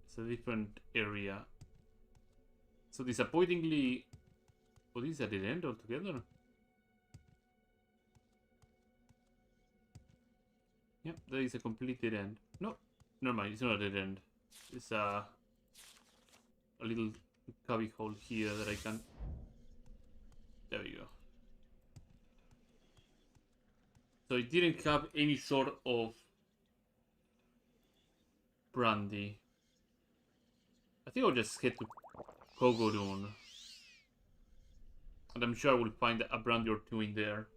It's a different area. So disappointingly... Oh, this is a dead end altogether? Yep, that is a complete dead end. No, never mind, it's not a dead end. It's a little cubby hole here that I can... There we go. So it didn't have any sort of brandy. I think I'll just head to Kogodun. And I'm sure I will find a brandy or two in there.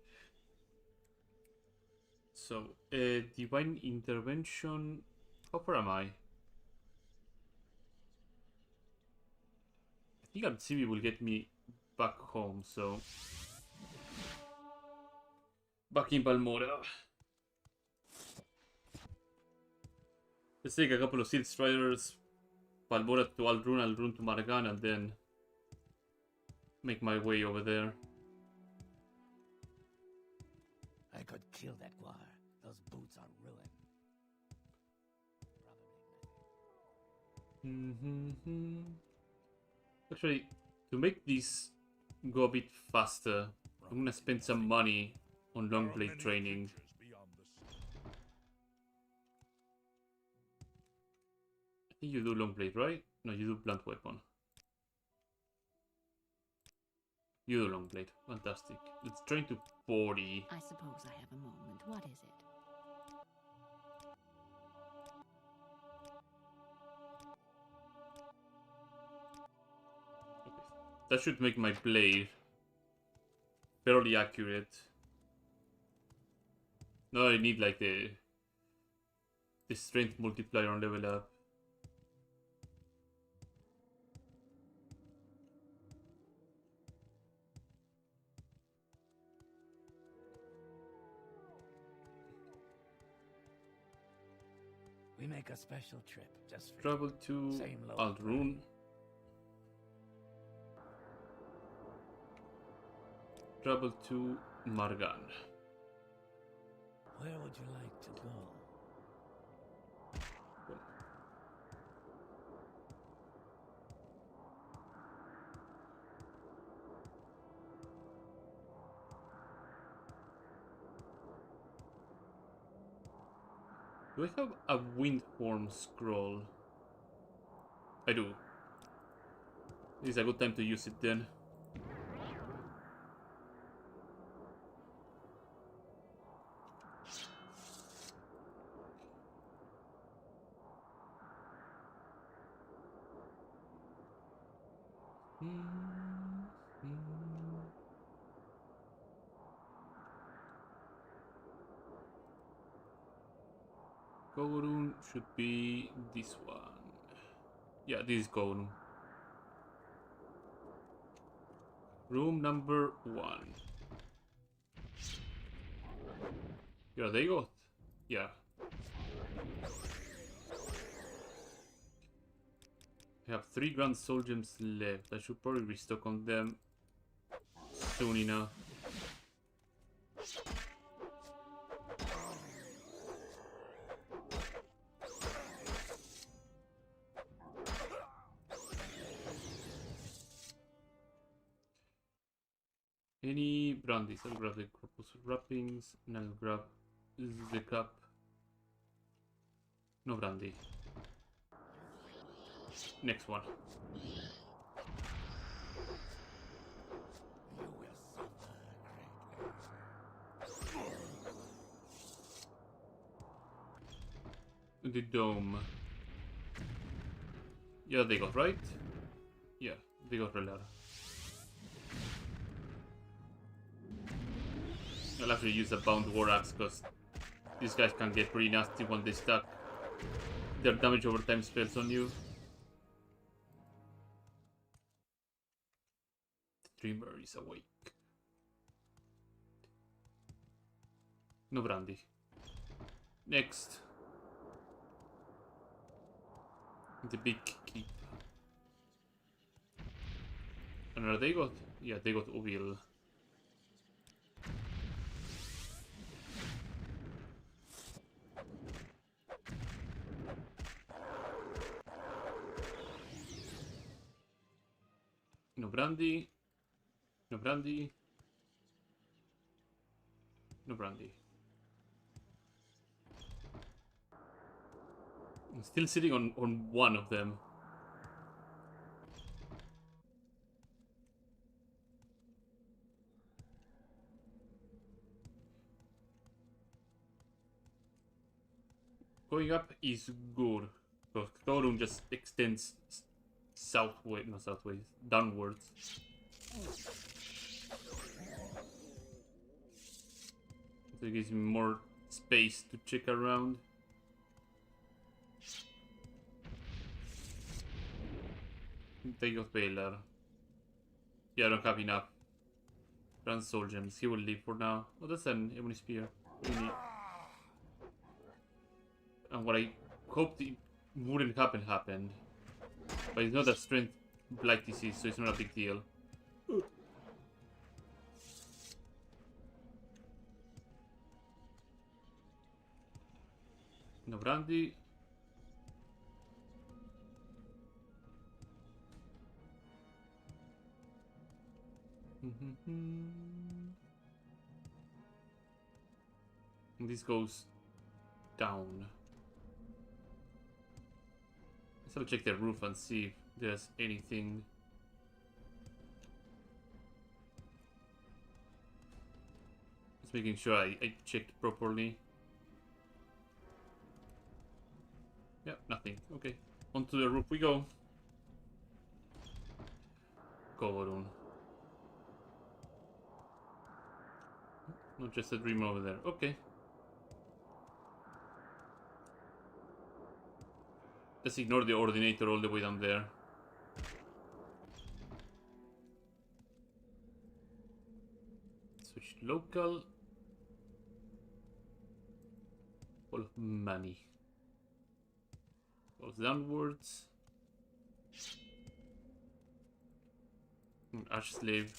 So, Divine Intervention... How far am I? I think Artsivi will get me back home, so... Back in Balmora. Let's take a couple of Seed Striders, Balmora to Aldrun to Margan, and then make my way over there. I could kill that Guar. Those boots are ruined. Actually, to make this go a bit faster, I'm gonna spend some money on Longblade training. I think you do Longblade, right? No, you do Blunt Weapon. You do Longblade. Fantastic. Let's train to 40. I suppose I have a moment. What is it? That should make my blade fairly accurate. No, I need like the strength multiplier on level up. We make a special trip just for Travel to Same low Aldrun. Travel to Margan. Where would you like to go? Do I have a Windform scroll? I do. This is a good time to use it then. Kourun should be this one. Yeah, this is Kourun. Room number 1. Yeah, they got. Yeah. I have 3 Grand Soul Gems left. I should probably restock on them soon enough. Any brandies? I'll grab the corpus wrappings and I'll grab the cup. No brandy. Next one. You will suffer greatly. The dome. Yeah, they got right. Yeah, they got Relar. I'll actually use a bound war axe because these guys can get pretty nasty when they stack their damage over time spells on you. dreamer is awake. No brandy. Next. The big keep. And are they got? Yeah, they got oil. No brandy. No brandy. No brandy. I'm still sitting on one of them. Going up is good. Because Thorum just extends southward, not southward, downwards. So it gives me more space to check around. Take off Baylor. Yeah, I don't have enough. Grand Soul Gems. He will leave for now. Oh, that's an Ebony Spear. Really. And what I hoped it wouldn't happen happened. But it's not a strength blight disease, so it's not a big deal. No brandy. And this goes down. Let's check the roof and see if there's anything. Just making sure I checked properly. Yeah, nothing. Okay. Onto the roof we go. Coverroom. Not just a dream over there. Okay. Let's ignore the Ordinator all the way down there. Switch to local. Full of money. Goes downwards. Ash Slave.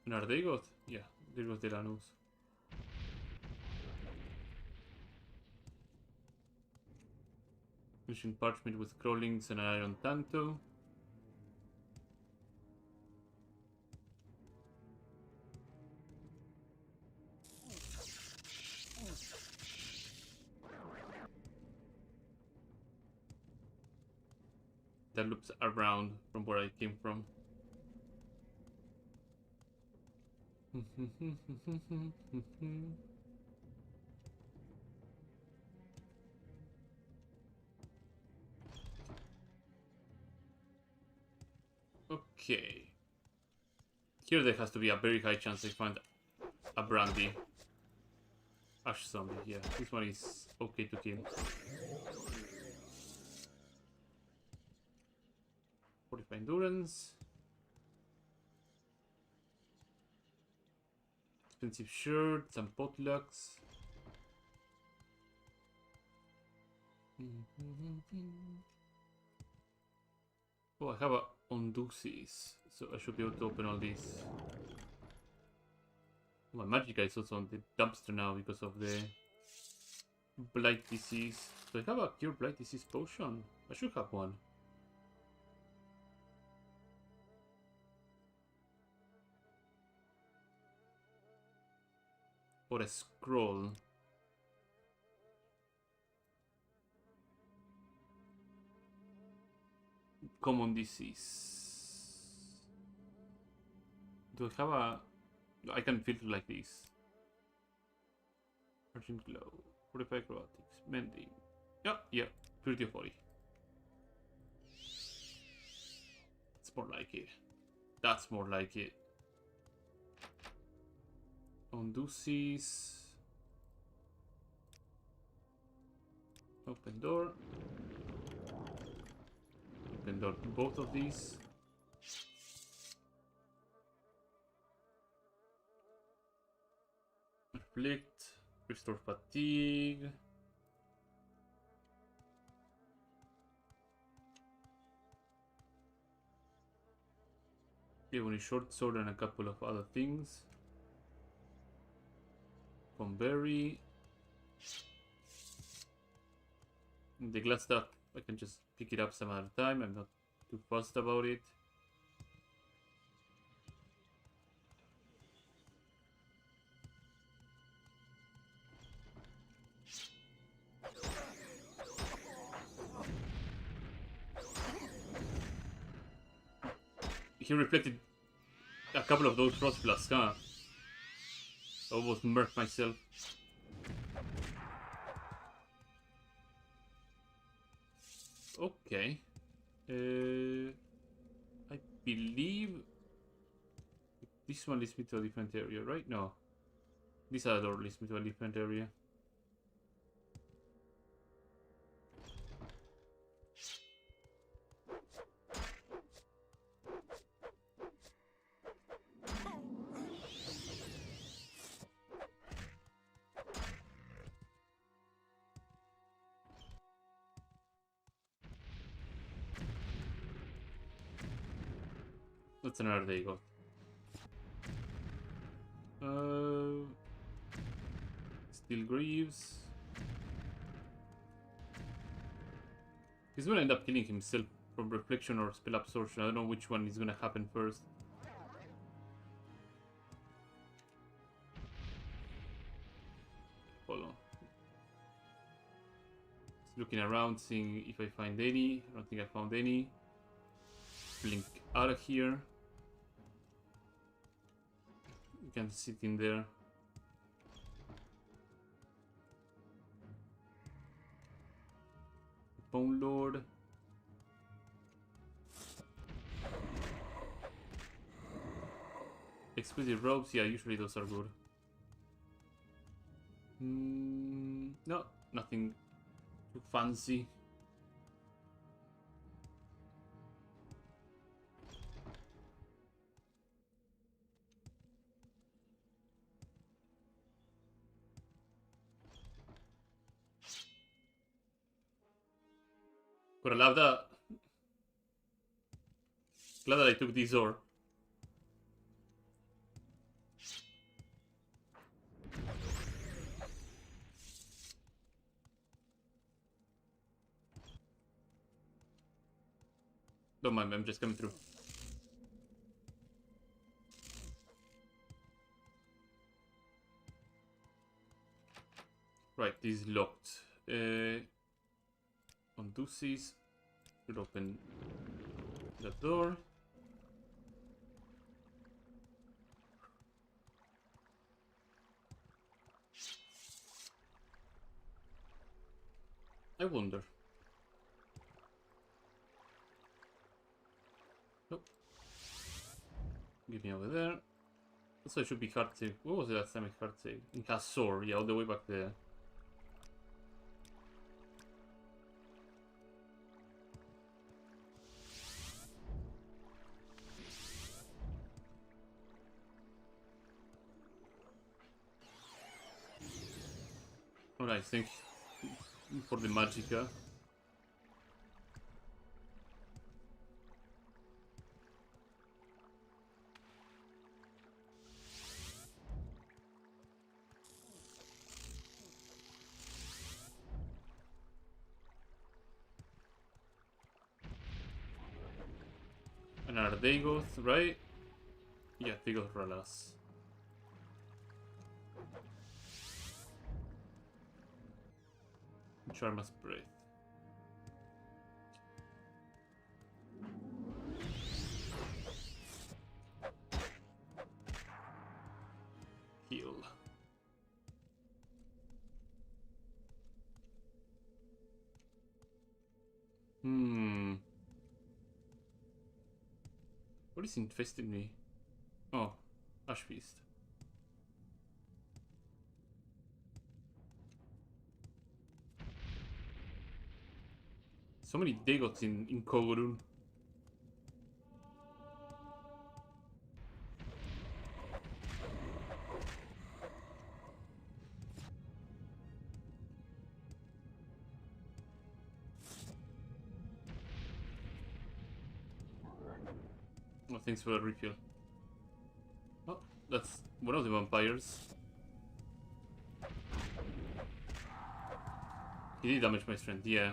And are they got? Yeah, they got the Lanus. Mission parchment with crawlings and an iron tanto. That loops around from where I came from. Okay. Here there has to be a very high chance I find a brandy. Ash zombie, yeah. This one is okay to kill. 45 endurance. Expensive shirt, some potlucks. Oh, I have a Ondusis, so I should be able to open all these. My magic is also on the dumpster now because of the blight disease. So I have a cure blight disease potion. I should have one. Or a scroll. Common disease. Do I have a... I can filter like this. Urgent glow. 45 acrobatics. Mending. Yeah. 30 or 40. That's more like it. That's more like it. Ondusis. Open door. open both of these. Afflict, restore fatigue. Give only short sword and a couple of other things. Conberry. The glass stuff, I can just pick it up some other time. I'm not too fussed about it. He reflected a couple of those frost blasts, huh? I almost murked myself. Okay. I believe this one leads me to a different area, right? No. This other door leads me to a different area. That's another day go. Still grieves. He's gonna end up killing himself from reflection or spell absorption. I don't know which one is gonna happen first. Hold on. Just looking around, seeing if I find any. I don't think I found any. Blink out of here. You can sit in there. Bone Lord. Exquisite robes, yeah, usually those are good. No, nothing too fancy. But I love that. Glad that I took this ore. Don't mind me, I'm just coming through. Right, this is locked. On Deuces, we'll open the door. I wonder. Nope. Get me over there. Also, it should be hard save. What was the last time I hard save? In Hazor, yeah, all the way back there. Alright, thank you for the Magicka. Another Dagoth, right? Yeah, Dagoth Ralas. Charma's Breath. Heal. What is infesting me? Oh, Ash Beast. So many Dagoths in Kogorun. Oh, thanks for the refill. Oh, that's one of the vampires. He did damage my strength, yeah.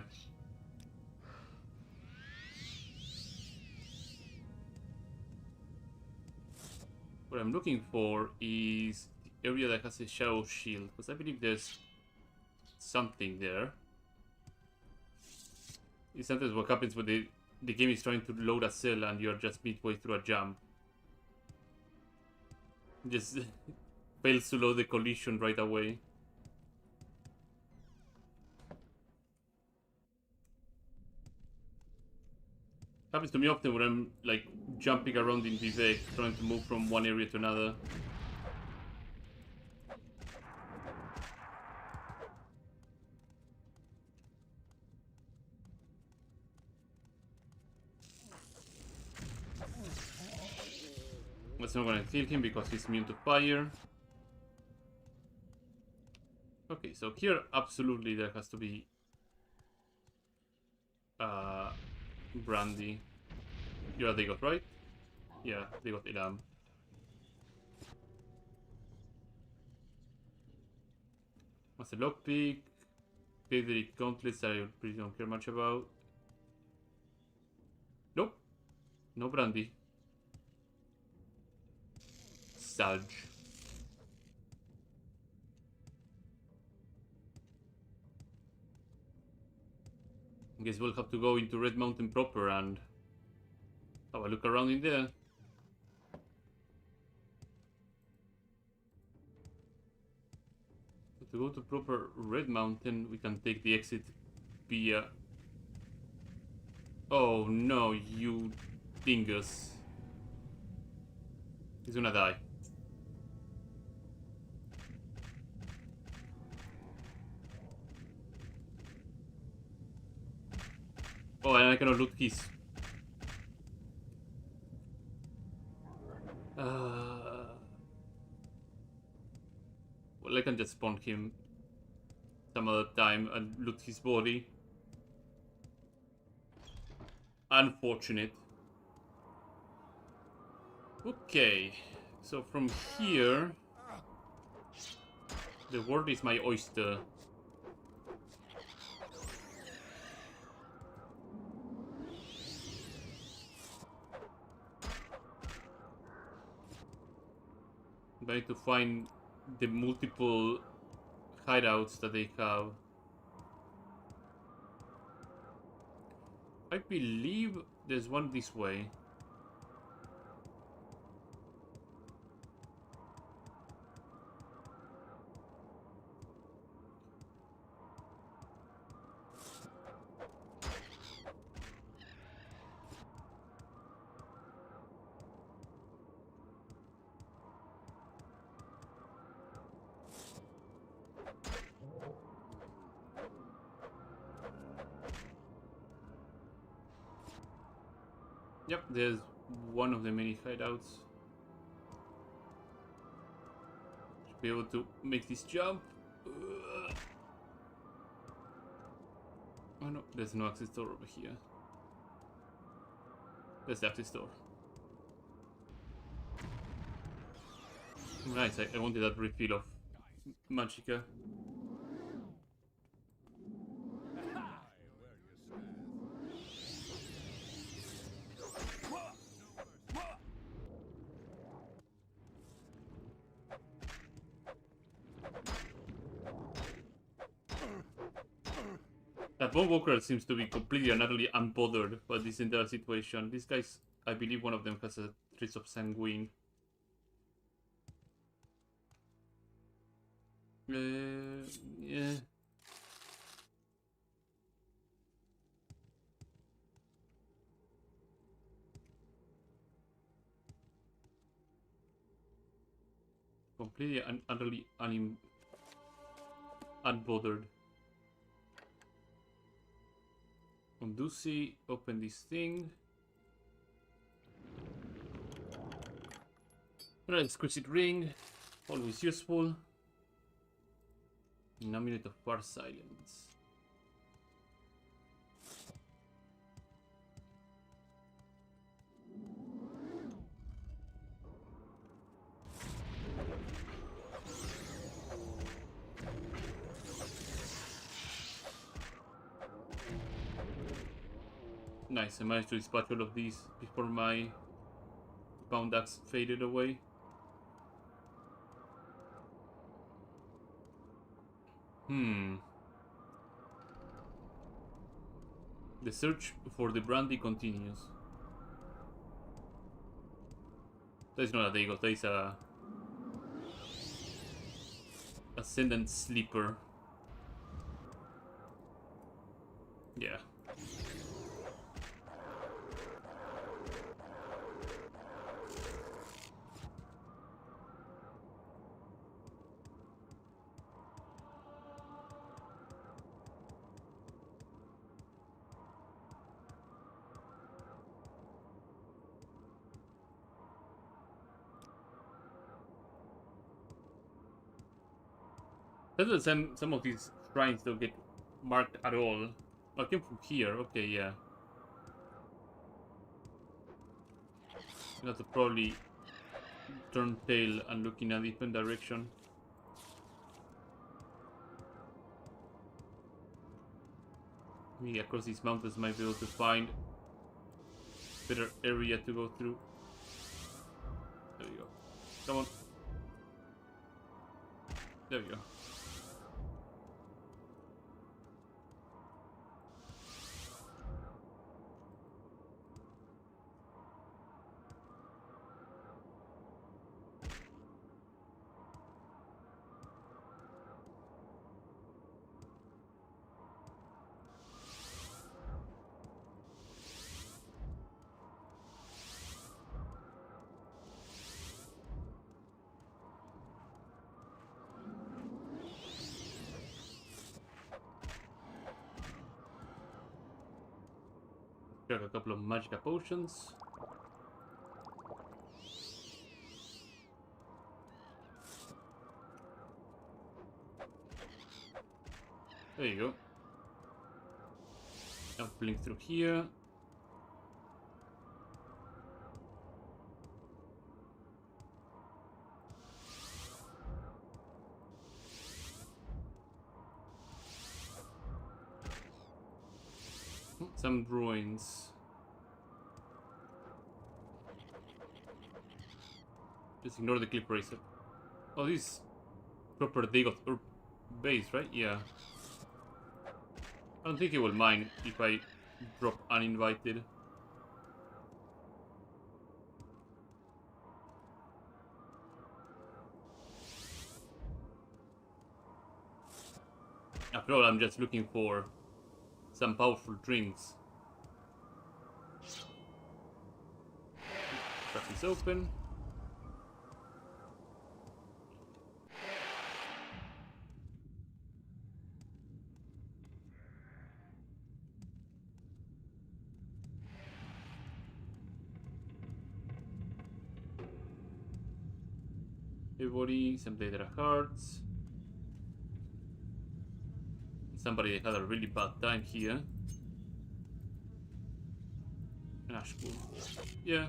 What I'm looking for is the area that has a shadow shield, because I believe there's something there. It's sometimes what happens when the game is trying to load a cell and you're just midway through a jump. Just fails to load the collision right away. Happens to me often when I'm like jumping around in Vivek, trying to move from one area to another. That's not gonna kill him because he's immune to fire. Okay, so here absolutely there has to be brandy. You're a Dagot, right? Yeah, Dagot Ilam. That's a lockpick. Daedric gauntlets I really don't care much about. Nope. No brandy. Salge. Guess we'll have to go into Red Mountain proper and have a look around in there. To go to proper Red Mountain, we can take the exit via... Oh no, you dingus. He's gonna die. Oh, and I cannot loot his... Well, I can just spawn him some other time and loot his body. Unfortunate. Okay, so from here... The world is my oyster. I need to find the multiple hideouts that they have. I believe there's one this way. Yep, there's one of the many hideouts. Should be able to make this jump. Oh no, there's no access door over here. There's the access door. Nice, I wanted that refill of Magicka. That Bone Walker seems to be completely and utterly unbothered by this entire situation. These guys, I believe one of them has a trace of sanguine. Yeah. Completely and utterly unbothered. Undusi, open this thing. Alright, exquisite ring. Always useful. An amulet of far silence. Nice, I managed to dispatch all of these before my bound axe faded away. The search for the brandy continues. That is not a Dagon, that is a Ascendant Sleeper. Yeah. That's some of these shrines don't get marked at all. I came from here, okay, yeah. I have to probably turn tail and look in a different direction. Maybe across these mountains might be able to find a better area to go through. There we go. Come on. There we go. Grab a couple of magica potions. There you go. I'll blink through here. Some ruins. Just ignore the clip racer. Oh, this is proper Dagoth or base, right? Yeah. I don't think he will mind if I drop uninvited. After all, I'm just looking for some powerful drinks. Crack this open. Everybody, some data hearts. Somebody had a really bad time here. An ash pool. Yeah.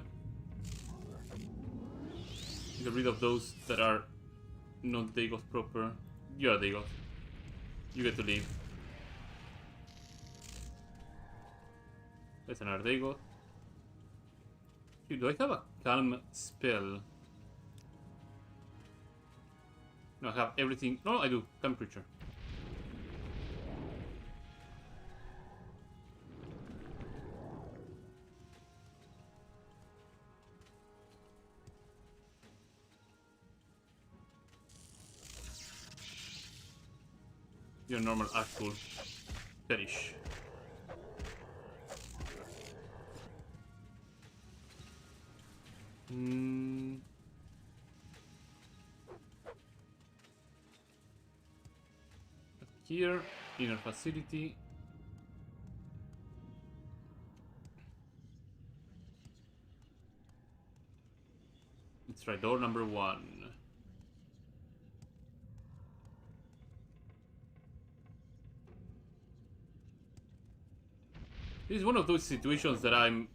Get rid of those that are not Dagoth proper. You are Dagoth. You get to leave. That's another Dagoth. Dude, do I have a calm spell? No, I have everything. No, I do. Calm creature. Your normal ash pool. Perish. Here, inner facility. Let's try door number 1. This is one of those situations that I'm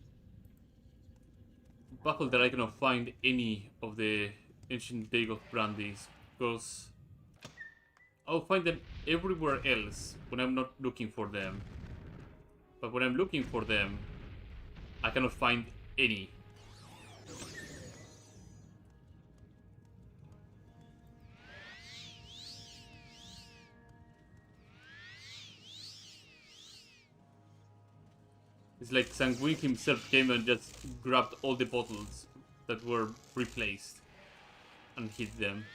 baffled that I cannot find any of the ancient Dagoth brandies, because I'll find them everywhere else when I'm not looking for them. But when I'm looking for them, I cannot find any. It's like Sanguine himself came and just grabbed all the bottles that were replaced and hit them.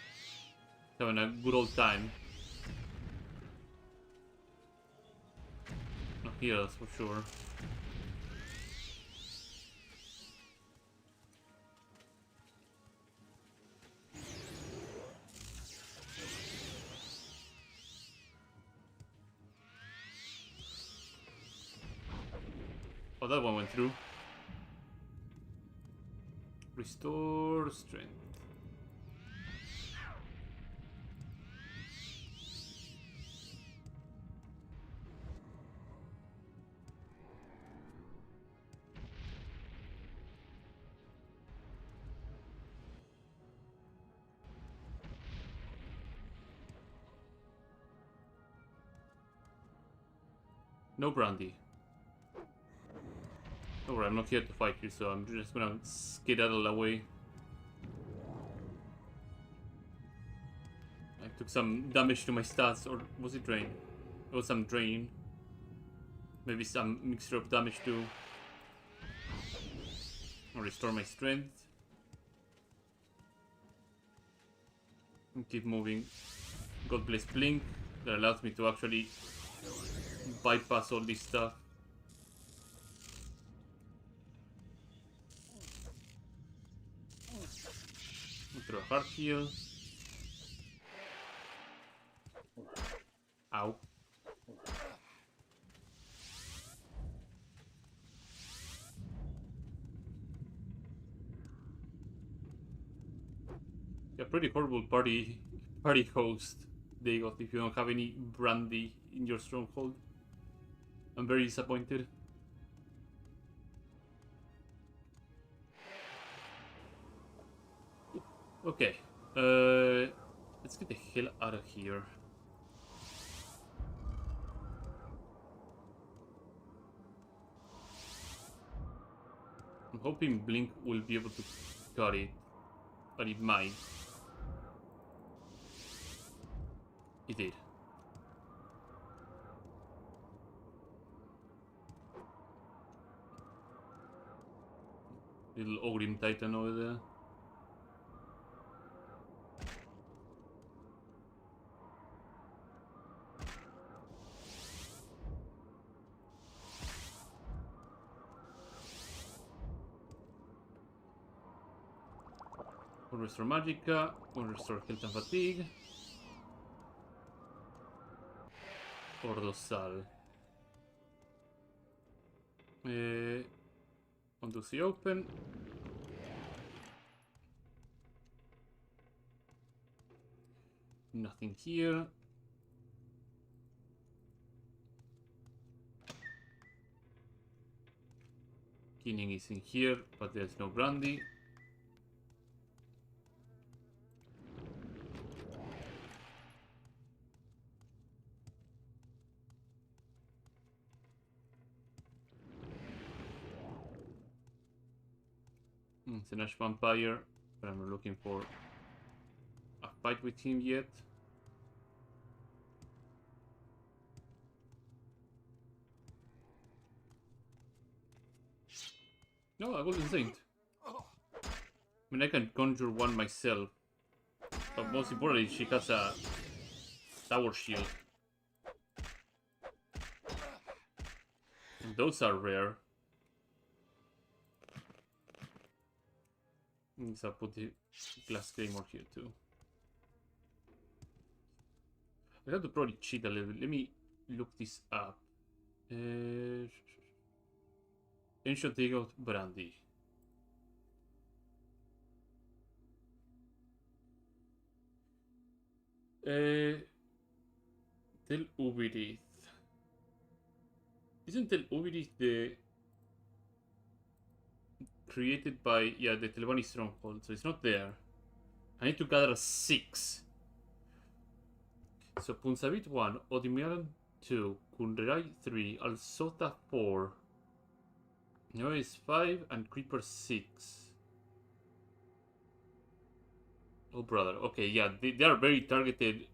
Having a good old time. Not here, that's for sure. Oh, that one went through. Restore strength. No brandy. Alright, I'm not here to fight you, so I'm just gonna skedaddle away. I took some damage to my stats, or was it drain? It was some drain. Maybe some mixture of damage too. I'll restore my strength. And keep moving. God bless Blink. That allows me to actually bypass all this stuff. Throw a heart heal. Ow. Yeah, pretty horrible party host they got if you don't have any brandy in your stronghold. I'm very disappointed. Okay, let's get the hell out of here. I'm hoping Blink will be able to cut it, but it might. It did. Little Ogrim Titan over there. One restore Magicka, one restore Health and Fatigue. Ordosal. Onto the open. Nothing here. Killing is in here, but there's no brandy. It's an Ash Vampire, but I'm not looking for a fight with him yet. No, a Golden Saint. I mean, I can conjure one myself, but most importantly, she has a Tower Shield. And those are rare. So I'll put the Glass Claymore here too. I have to probably cheat a little bit. Let me look this up. Ancient Eagle Brandy. Tel Ubirith. Isn't Tel Ubirith the created by the Telvanni stronghold? So it's not there. I need to gather 6. So Punsavit 1, Odimiran 2, Kunrai 3, Alsota 4. Noise 5 and Creeper 6. Oh, brother. Okay, yeah, they are very targeted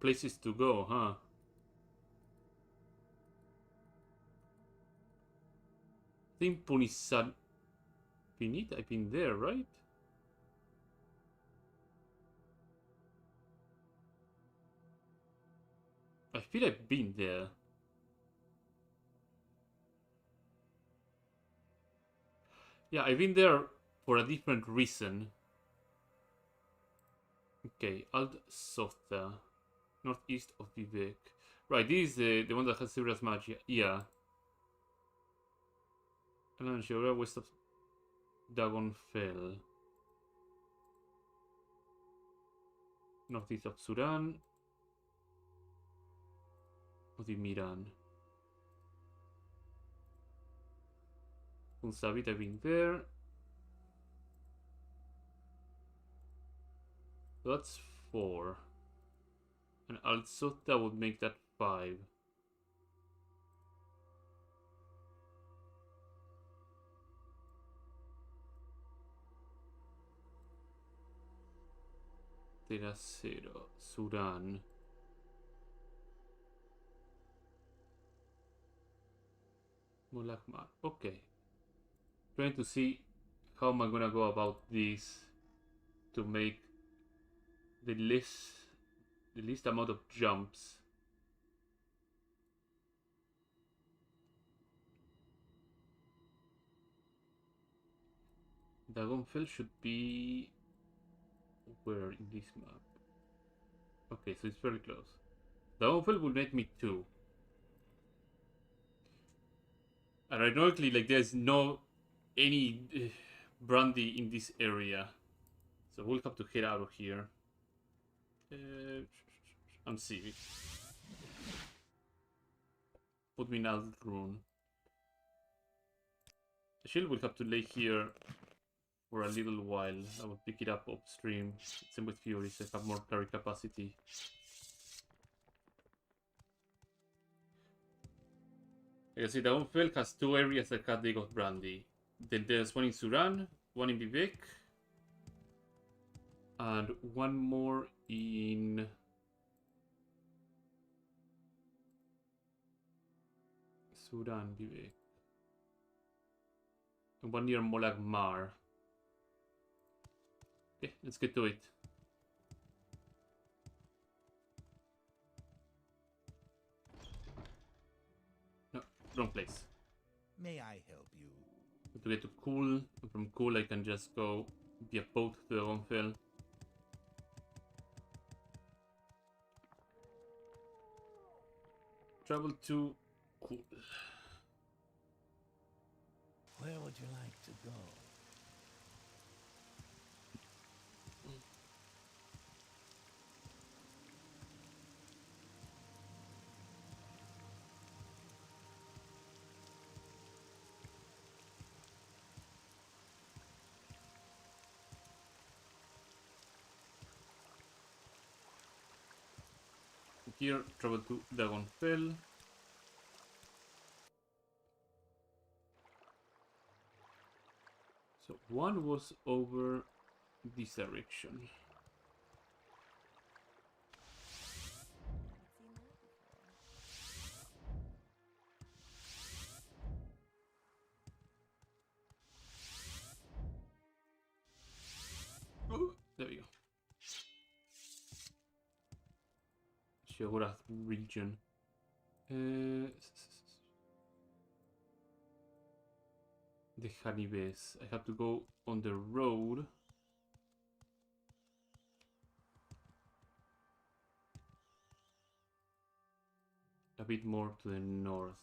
places to go, huh? I think Punisan Pinit, I've been there, right? I feel I've been there. Yeah, I've been there for a different reason. Okay, Alt Sotha, northeast of Vivek. Right, this is the one that has serious magia. Yeah. Alan Shura, west of Dagonfell. Northeast of Sudan. Odimiran. Unsabit, I've been there. That's 4. And Alt Sotha would make that 5. Teracero, Sudan. Molakmar. Okay. Trying to see how am I gonna go about this to make the least amount of jumps. Dagonfell should be where in this map? Okay, so it's very close. Dagonfell will make me 2. And ironically, like there's no any brandy in this area, so we'll have to head out of here. I'm see. Put me in out rune. The shield will have to lay here for a little while. I will pick it up upstream. Same with Furies, I have more carry capacity. Like I see, Dagonfell has 2 areas that have Dig of Brandy. Then there's one in Suran, one in Vivek, and one more in Sudan, Vivek. And one near Molagmar. Okay, let's get to it. No, wrong place. May I help you? To get to Cool, and from Cool I can just go via boat to Dagonfell. Travel to Cool. Where would you like to go? Here, travel to Dagonfell. So one was over this direction. Oh, there we go. Shogura region. The honeybees. I have to go on the road. A bit more to the north.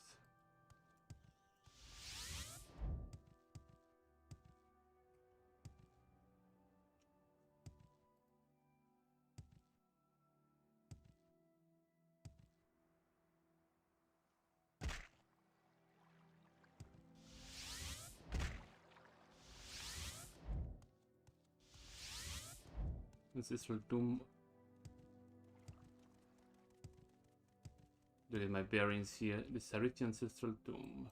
Ancestral Tomb. Look at my bearings here. The Sariti Ancestral Tomb.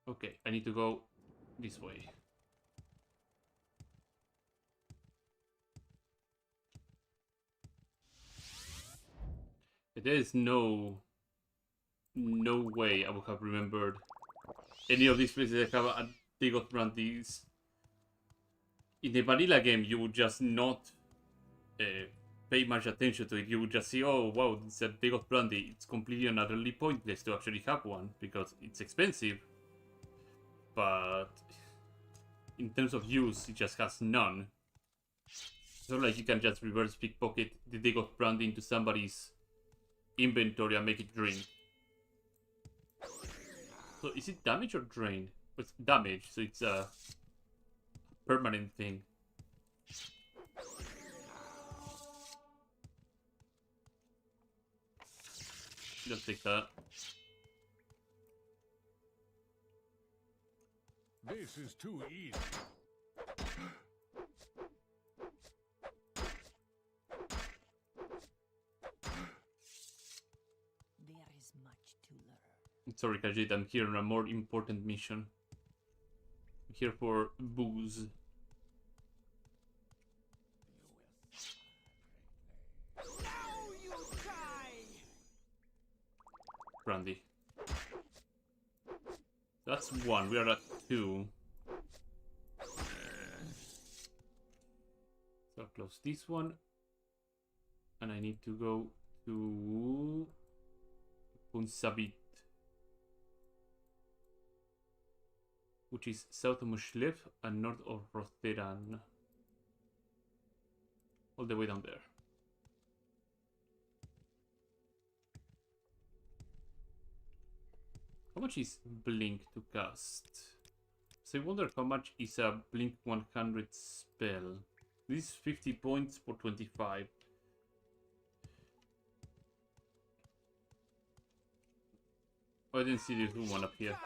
Okay, I need to go this way. There is no way I would have remembered any of these places that have a Digot Brandy's. In the vanilla game, you would just not pay much attention to it. You would just see, oh wow, it's a Digot Brandy. It's completely and utterly pointless to actually have one because it's expensive. But in terms of use, it just has none. So like you can just reverse pickpocket the Digot Brandy into somebody's inventory and make it drink. So is it damage or drain? It's damage, so it's a permanent thing. Just take that. This is too easy. There is much to learn. Sorry, Khajiit, I'm here on a more important mission. I'm here for booze. Now you die! Brandy. That's one. We are at two. So I'll close this one. And I need to go to Punsabit, which is south of Mushlev and north of Rotheran. All the way down there. How much is Blink to cast? So I wonder how much is a Blink 100 spell. This is 50 points for 25. Oh, I didn't see this one up here.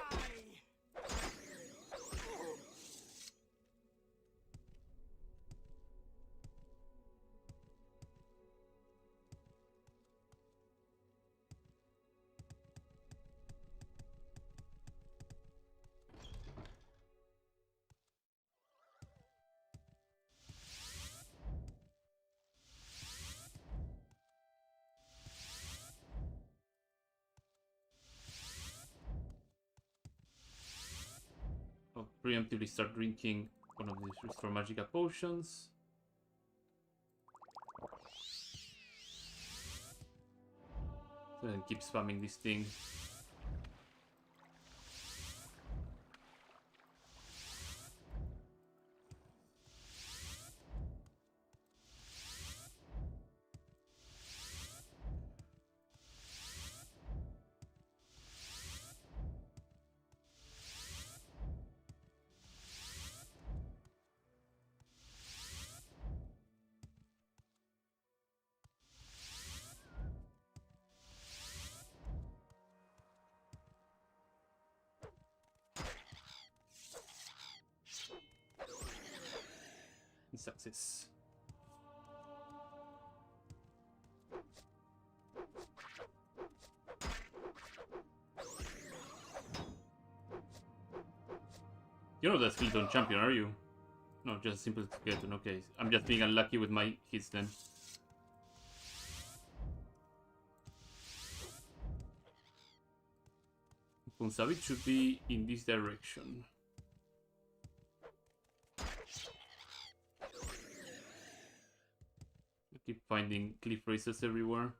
I'll preemptively start drinking one of these Restore Magica potions. Then keep spamming this thing. Success. You're not a skeleton champion, are you? No, just a simple skeleton. Okay, I'm just being unlucky with my hits then. Punsabit should be in this direction. I keep finding cliff races everywhere.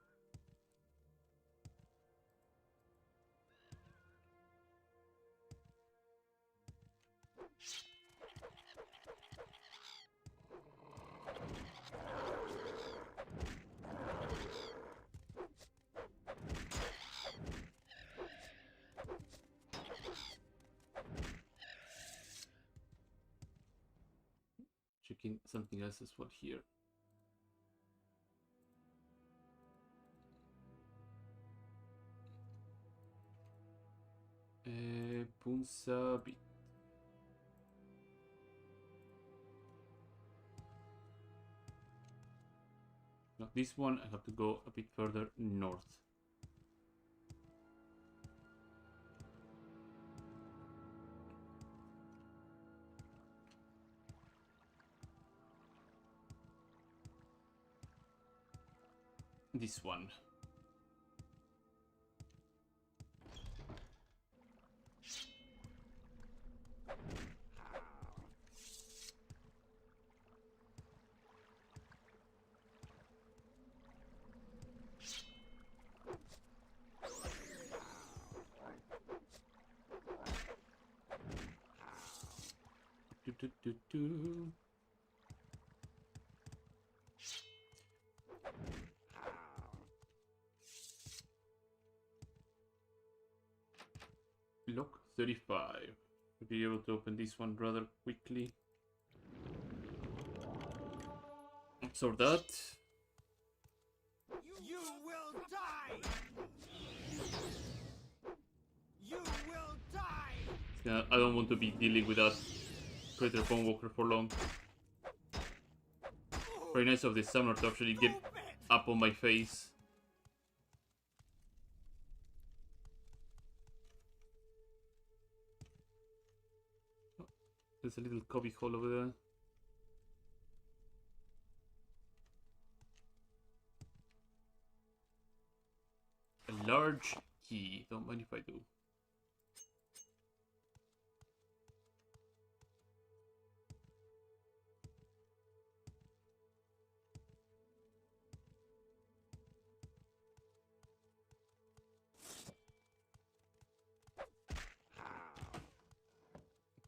Checking something else as well here. Punsabit. Not this one. I have to go a bit further north. This one. Do. Lock 35. We'll be able to open this one rather quickly. So that. You will die! You will die! Yeah, I don't want to be dealing with that Crater Bone Walker for long. Very nice of the summoner to actually get up on my face. Oh, there's a little cubby hole over there. A large key. Don't mind if I do.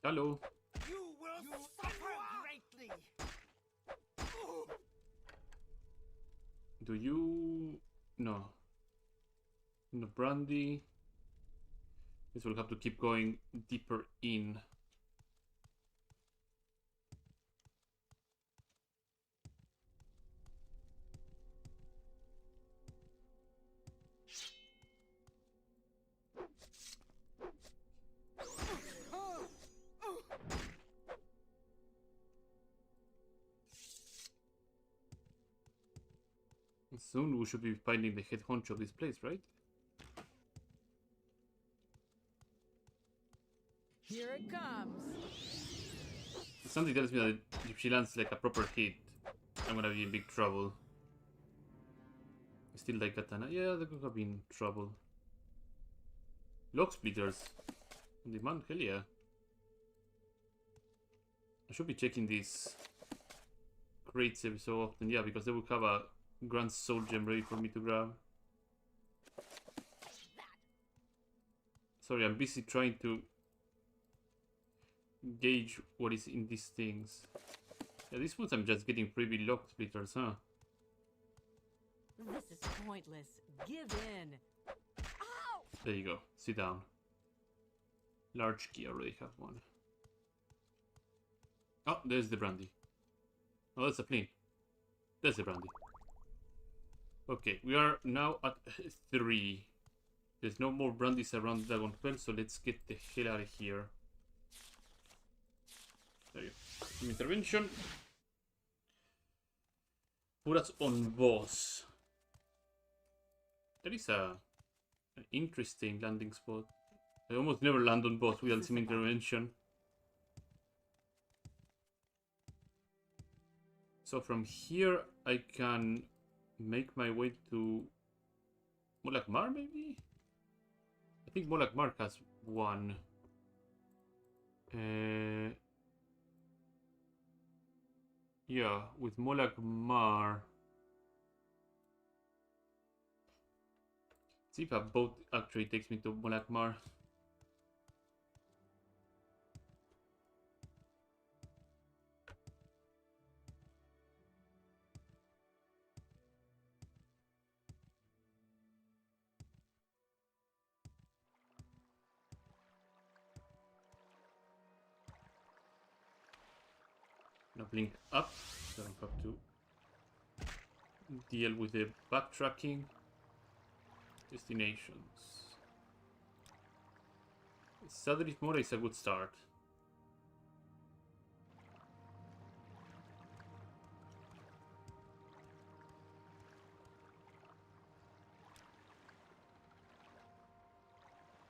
Hello. You will suffer greatly! Do you... No. No brandy. Guess we'll have to keep going deeper in. Soon we should be finding the head honcho of this place, right? Here it comes. Something tells me that if she lands like a proper hit, I'm gonna be in big trouble. Still like katana. Yeah, they're gonna be in trouble. Log splitters. On demand, hell yeah. I should be checking these crates every so often, yeah, because they will have a Grand Soul Gem ready for me to grab. Sorry, I'm busy trying to gauge what is in these things. Yeah, these ones I'm just getting freebie lock splitters, huh? This is pointless. Give in. Ow! There you go. Sit down. Large key, I already have one. Oh, there's the brandy. Oh, that's a plane. That's the brandy. Okay, we are now at 3. There's no more brandies around Dragonfell, so let's get the hell out of here. There you go. Some intervention. Put us on boss. That is an interesting landing spot. I almost never land on boss without some intervention. So from here I can make my way to Molag Mar, maybe? I think Molag Mar has one. Yeah, with Molag Mar. See if a boat actually takes me to Molag Mar. Now blink up, so I don't have to deal with the backtracking. Destinations. Sadrith Mora is a good start.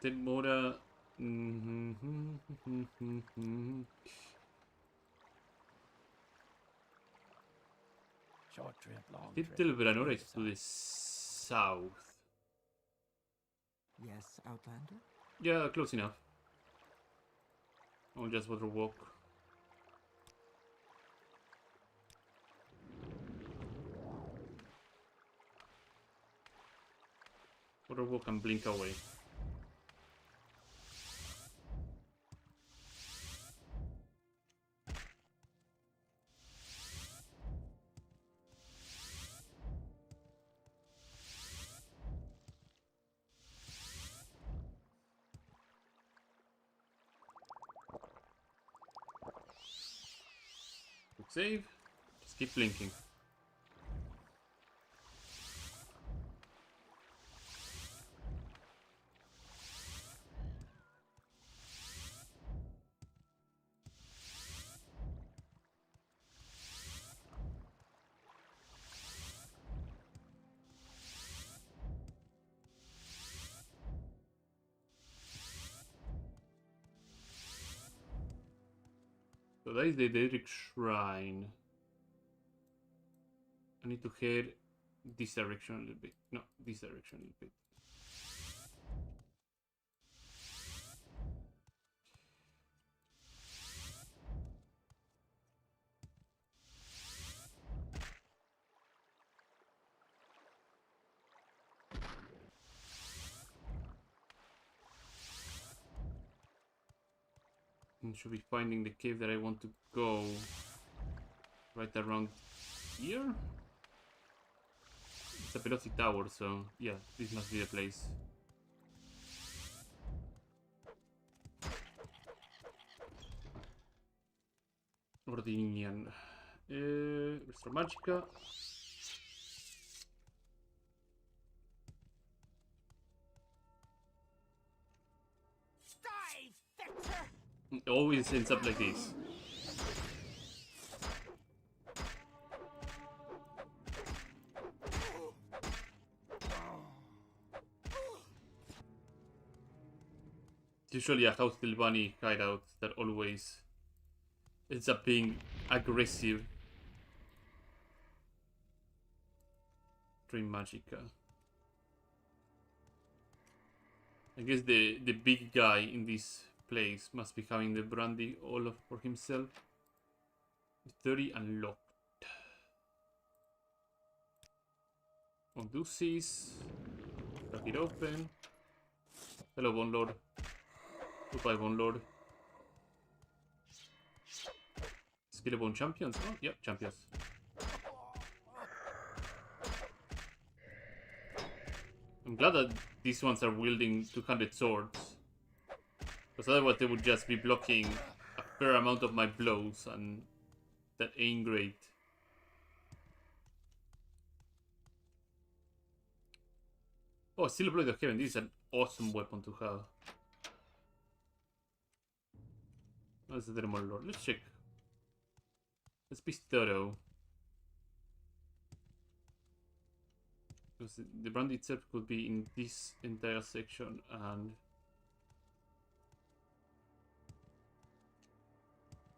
Demora. Short trip, long Did trip. Del Veranora is to Decide. the south. Yes, Outlander? Yeah, close enough. I'll just water walk. Water walk and blink away. Quick save. Just keep blinking. So that is the Daedric Shrine. I need to head this direction a little bit. No, this direction a little bit. And should be finding the cave that I want to go right around here. It's a Pelosi tower, so yeah, this must be the place. Ordinian. Restore Magica. Die, Fetcher! It always ends up like this. It's usually a House del Bunny hideout that always ends up being aggressive. Dream Magica. I guess the big guy in this place must be having the brandy all of for himself. 30 unlocked. Odysseus. Crack it open. Hello, Bone Lord. Goodbye, Bone Lord. Skillable champions? Oh, yep, champions. I'm glad that these ones are wielding 200 swords. Because otherwise they would just be blocking a fair amount of my blows, and that ain't great. Oh, Steel Blade of Heaven. This is an awesome weapon to have. What's the Thermal Lord? Let's check. Let's be thorough. Because the brand itself could be in this entire section and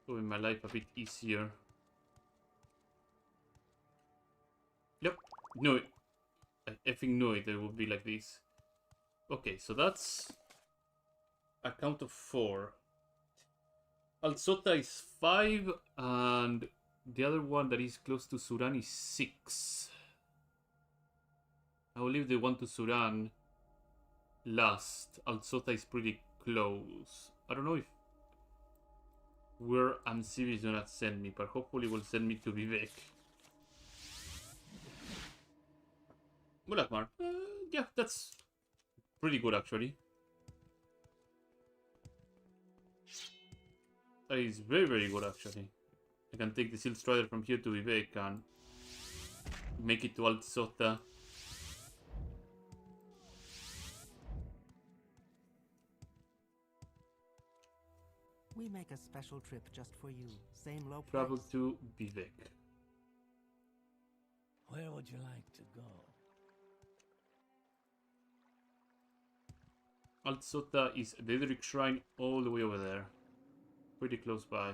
doing my life a bit easier. Yep, no, I effing knew it would be like this. Okay, so that's a count of 4. Alsota is 5, and the other one that is close to Suran is 6. I will leave the one to Suran last. Alsota is pretty close. I don't know if where Amsibi is gonna send me, but hopefully will send me to Vivek. Mulakmar. Yeah, that's pretty good actually. That is very, very good actually. I can take the Seal Strider from here to Vivek and make it to Altsota. We make a special trip just for you. Same low price. Travel to Vivek. Where would you like to go? Altsota is Daedric Shrine all the way over there. Pretty close by.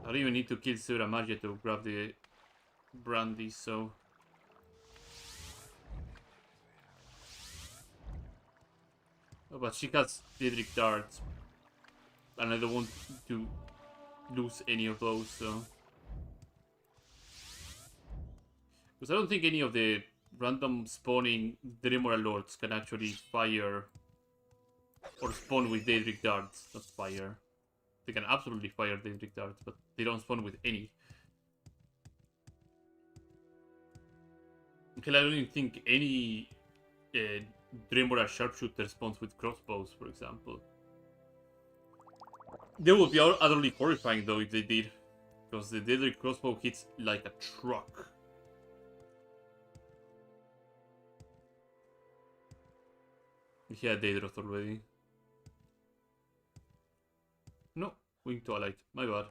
I don't even need to kill Sura Magia to grab the brandy, so... Oh, but she has Daedric Darts. And I don't want to lose any of those, so... Because I don't think any of the random spawning Dremoral Lords can actually fire or spawn with Daedric Darts, not fire. They can absolutely fire Daedric Darts, but they don't spawn with any. Hell, I don't even think any Dremoral Sharpshooter spawns with crossbows, for example. They would be utterly horrifying though if they did, because the Daedric crossbow hits like a truck. He had Daedroth already. No, Wing Twilight. My bad.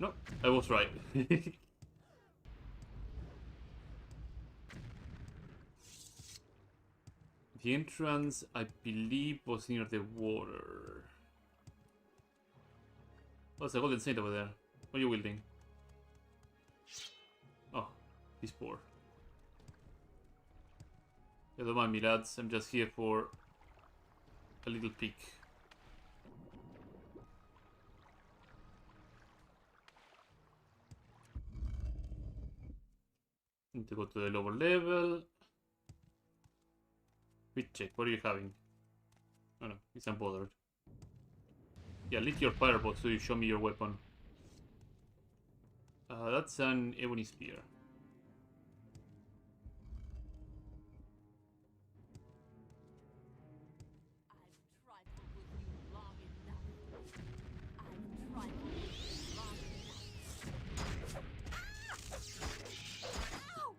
No, I was right. The entrance, I believe, was near the water. Oh, there's a golden saint over there. What are you wielding? Oh, he's poor. Yeah, don't mind me, lads. I'm just here for a little peek. Need to go to the lower level. Quick check, what are you having? Oh no, he's unbothered. Yeah, lit your firebolt so you show me your weapon. That's an ebony spear.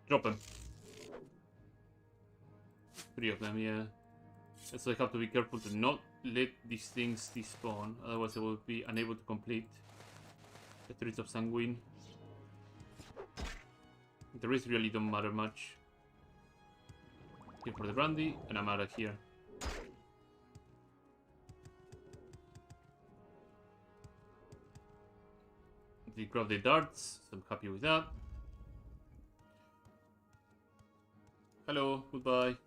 Drop him. 3 of them, yeah. So I have to be careful to not let these things despawn, otherwise I will be unable to complete the Threads of Sanguine. The rest really don't matter much. Here for the brandy, and I'm out of here. They grab the darts, so I'm happy with that. Hello, goodbye.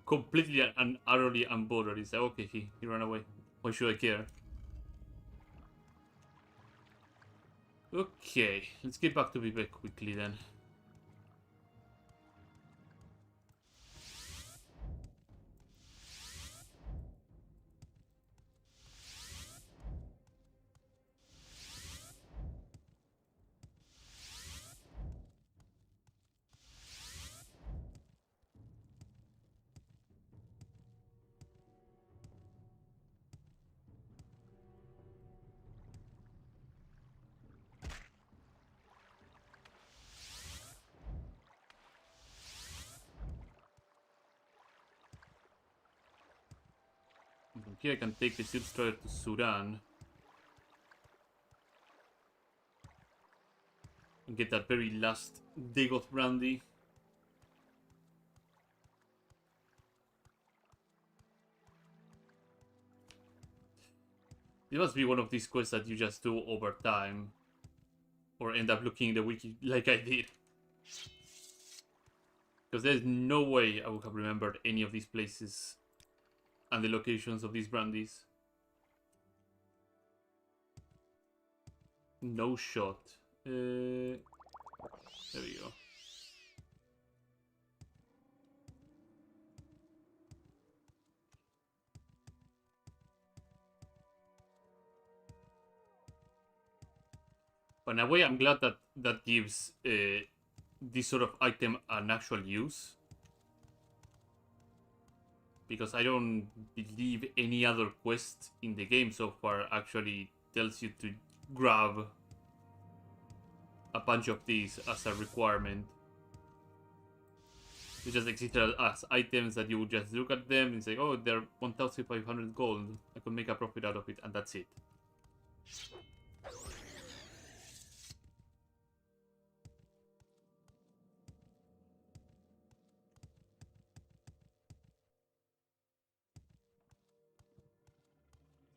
Completely and utterly unbothered. He's like, okay, he ran away. Why should I care? Okay, let's get back to Vivek quickly then. From here I can take the Shield Strider to Sudan. And get that very last Dagoth brandy. It must be one of these quests that you just do over time. Or end up looking in the wiki like I did. Because there's no way I would have remembered any of these places and the locations of these brandies. No shot. There we go. But in a way, I'm glad that that gives this sort of item an actual use. Because I don't believe any other quest in the game so far actually tells you to grab a bunch of these as a requirement. They just exist as items that you would just look at them and say, oh, they're 1,500 gold. I could make a profit out of it, and that's it.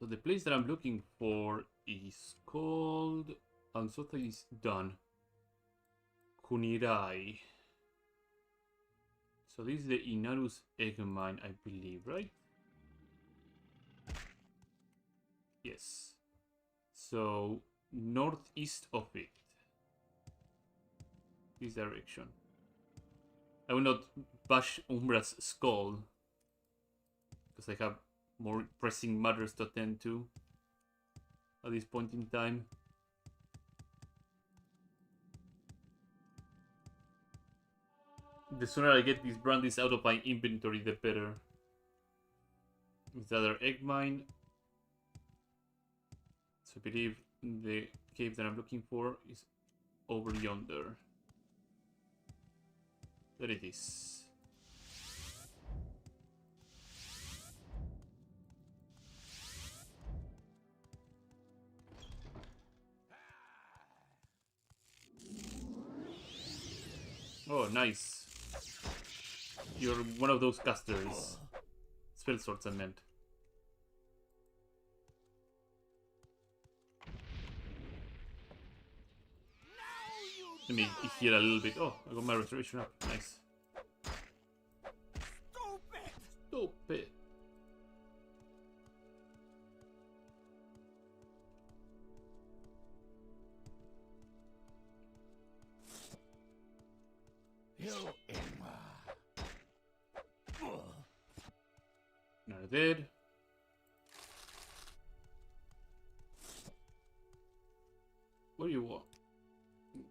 So the place that I'm looking for is called... Ansota is done. Kunirai. So this is the Inarus egg mine, I believe, right? Yes. So northeast of it. This direction. I will not bash Umbra's skull, because I have more pressing matters to attend to at this point in time. The sooner I get these brandies out of my inventory, the better. With the other egg mine. So I believe the cave that I'm looking for is over yonder. There it is. Oh, nice. You're one of those casters. Spell swords, I meant. Let me heal a little bit. Oh, I got my restoration up. Nice. Stupid! Stupid. Not dead. What do you want?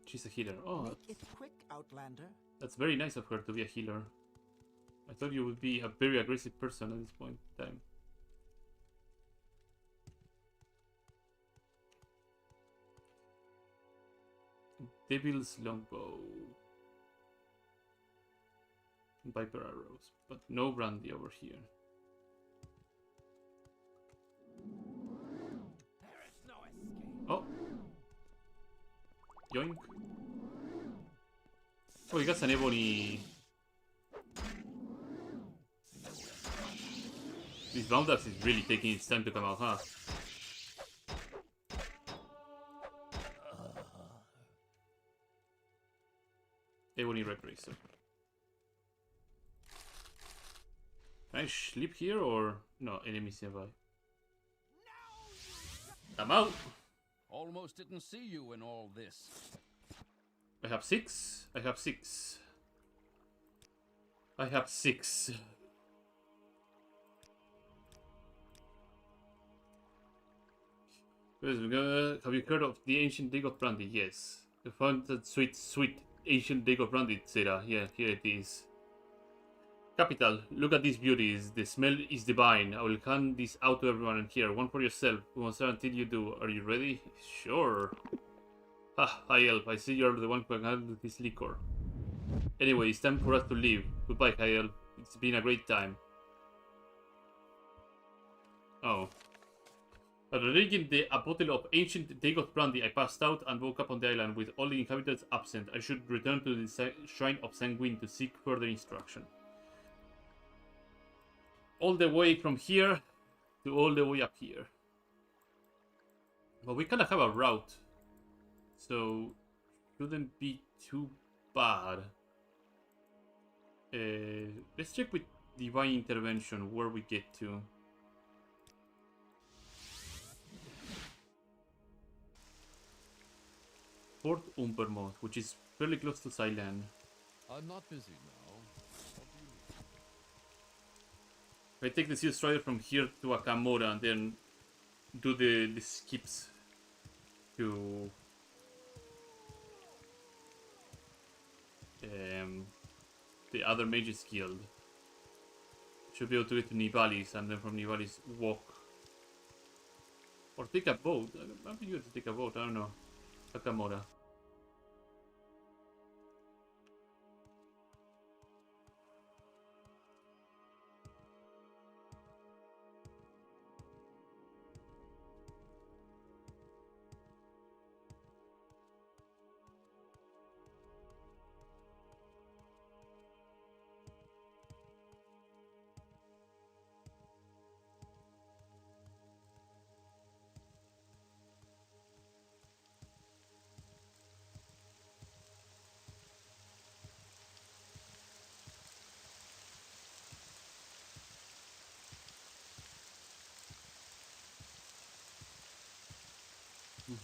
She's a healer. Oh, Make it quick, Outlander. that's very nice of her to be a healer. I thought you would be a very aggressive person at this point in time. Devil's Longbow. Viper arrows, but no brandy over here. There is no escape. Oh! Yoink! Oh, you got an ebony. This Boundax is really taking its time to come out, huh? Ebony Red Racer. Can I sleep here or no? Enemies nearby. I'm out. Almost didn't see you in all this. I have 6. I have 6. I have 6. Have you heard of the ancient dig of brandy? Yes. I found that sweet, sweet ancient dig of brandy, Sarah. Yeah, here it is. Capital, look at these beauties. The smell is divine. I will hand this out to everyone in here. One for yourself. We won't start until you do. Are you ready? Sure. Ah, hi Elf. I see you're the one who can handle this liquor. Anyway, it's time for us to leave. Goodbye, Hi Elf. It's been a great time. Oh. After drinking a bottle of ancient Dagot brandy, I passed out and woke up on the island with all the inhabitants absent. I should return to the Shrine of Sanguine to seek further instruction. All the way from here to all the way up here. But we kind of have a route, so shouldn't be too bad. Let's check with Divine Intervention where we get to. Fort Umbermoth, which is fairly close to Ceylan. I'm not busy now. If I take the Sea Strider from here to Akamora and then do the skips to the other Mages Guild, should be able to get to Nivalis and then from Nivalis walk. Or take a boat. I'd be good to take a boat, I don't know. Akamora. Then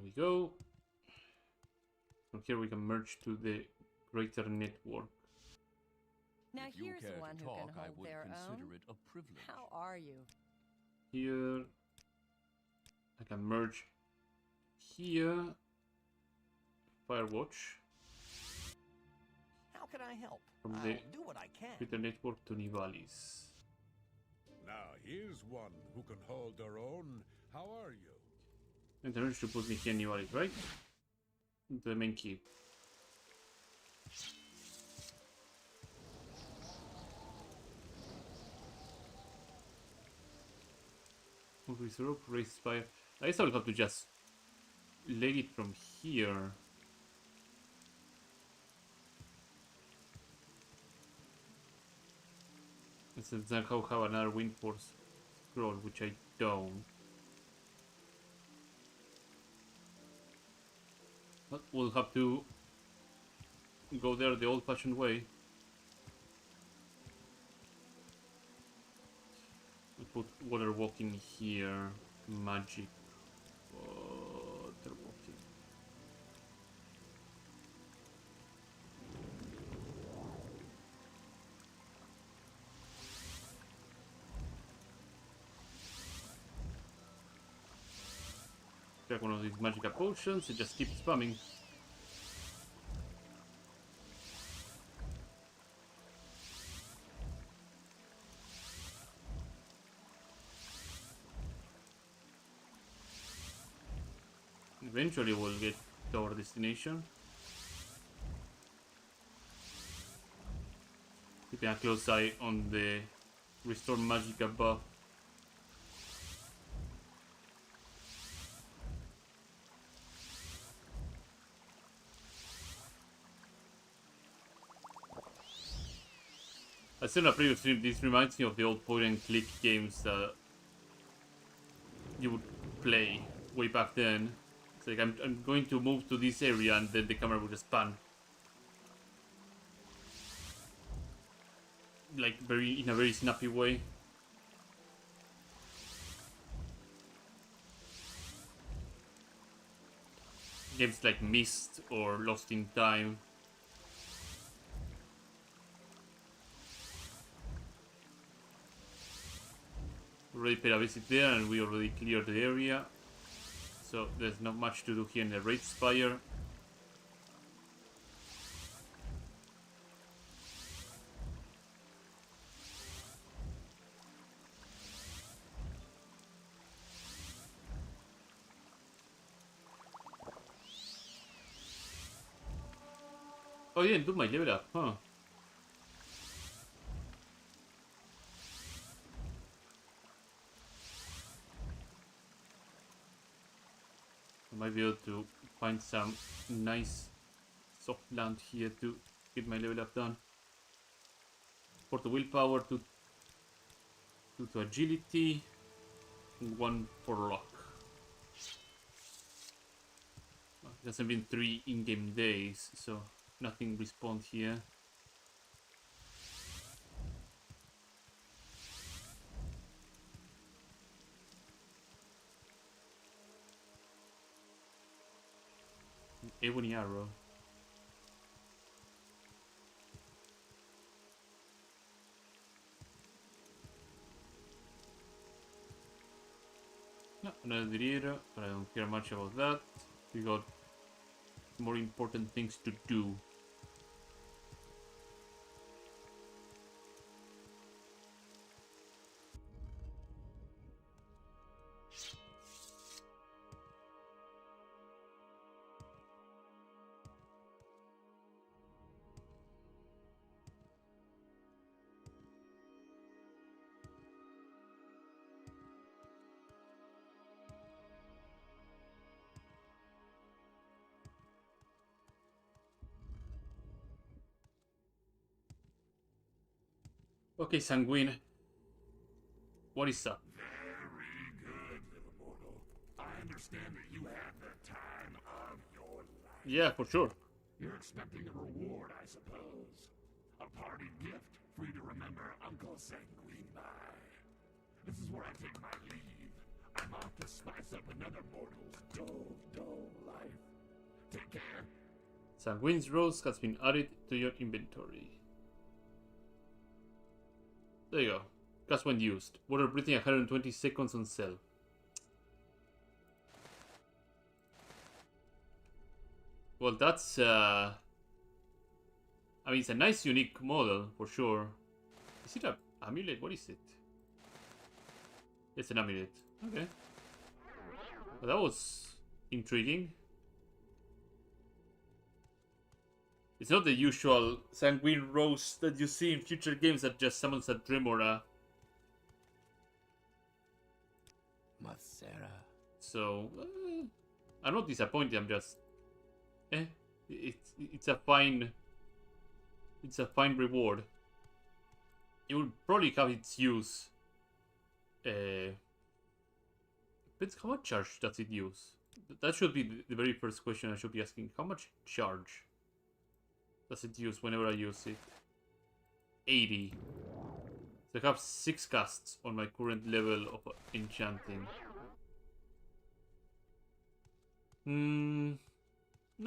we go. From here we can merge to the greater network. Now If you here's care to one who talk, can I hold would their consider own. it a privilege. How are you? Here I can merge here. Firewatch How can I help? from I'll the do what I can. greater network to Nivalis. Now here's one who can hold their own. How are you? And the to put me here in Nivalis, right? Into the main key. Increase rope, raise fire. I guess I'll have to just leg it from here. Since I have another wind force scroll, which I don't. But we'll have to go there the old-fashioned way. We put water walking here, magic, water walking. Take one of these magical potions and just keep spamming. Eventually we'll get to our destination. Keeping a close eye on the restore magic buff. I said in a previous stream, this reminds me of the old point and click games that you would play way back then. It's like I'm going to move to this area and then the camera will just pan. Like in a very snappy way. Games like Myst or Lost in Time. Already paid a visit there and we already cleared the area. So there's not much to do here in the Raid Spire. Oh, I didn't do my level up, huh? I might be able to find some nice soft land here to get my level up done. For the willpower to agility, one for luck. It hasn't been 3 in-game days, so nothing respawned here. Ebony arrow. No, another Diriera, but I don't care much about that. We got more important things to do. Okay, Sanguine. What is up? Very understand that you had the time of your life. Yeah, for sure. You're expecting a reward, I suppose. A party gift for you to remember Uncle Sanguine by. This is where I take my leave. I'm off to spice up another mortal's dull life. Take care. Sanguine's Rose has been added to your inventory. There you go. Cast when used. Water breathing 120 seconds on cell. Well, that's I mean, it's a nice, unique model for sure. Is it an amulet? What is it? It's an amulet. Okay. Well, that was intriguing. It's not the usual Sanguine Rose that you see in future games that just summons a Tremora. Macera. So, I'm not disappointed. I'm just, it's a fine reward. It will probably have its use. Depends how much charge does it use. That should be the very first question I should be asking. How much charge does it use whenever I use it? 80. So I have 6 casts on my current level of enchanting. No,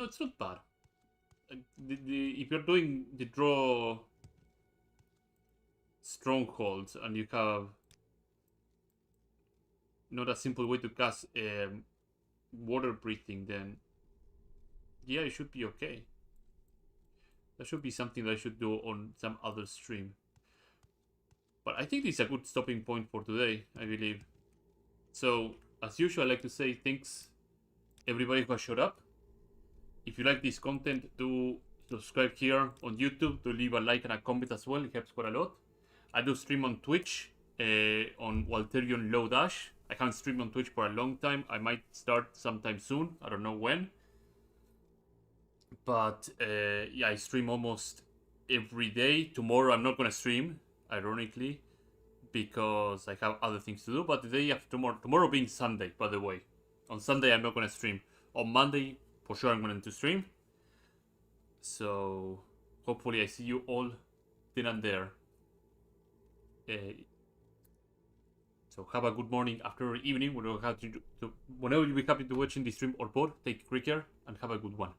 it's not bad. If you're doing the draw strongholds and you have not a simple way to cast water breathing, then yeah, it should be okay. That should be something that I should do on some other stream. But I think this is a good stopping point for today, I believe. So, as usual, I like to say thanks everybody who has showed up. If you like this content, do subscribe here on YouTube, to leave a like and a comment as well. It helps quite a lot. I do stream on Twitch on Walterion Low Dash. I haven't streamed on Twitch for a long time. I might start sometime soon. I don't know when. But yeah, I stream almost every day. Tomorrow I'm not going to stream, ironically, because I have other things to do. But the day after tomorrow being Sunday, by the way. On Sunday I'm not going to stream. On Monday, for sure I'm going to stream. So, hopefully I see you all then and there. So have a good morning, afternoon, evening, whenever you be happy to watching the stream or pod. Take great care and have a good one.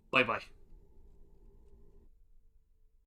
Bye bye.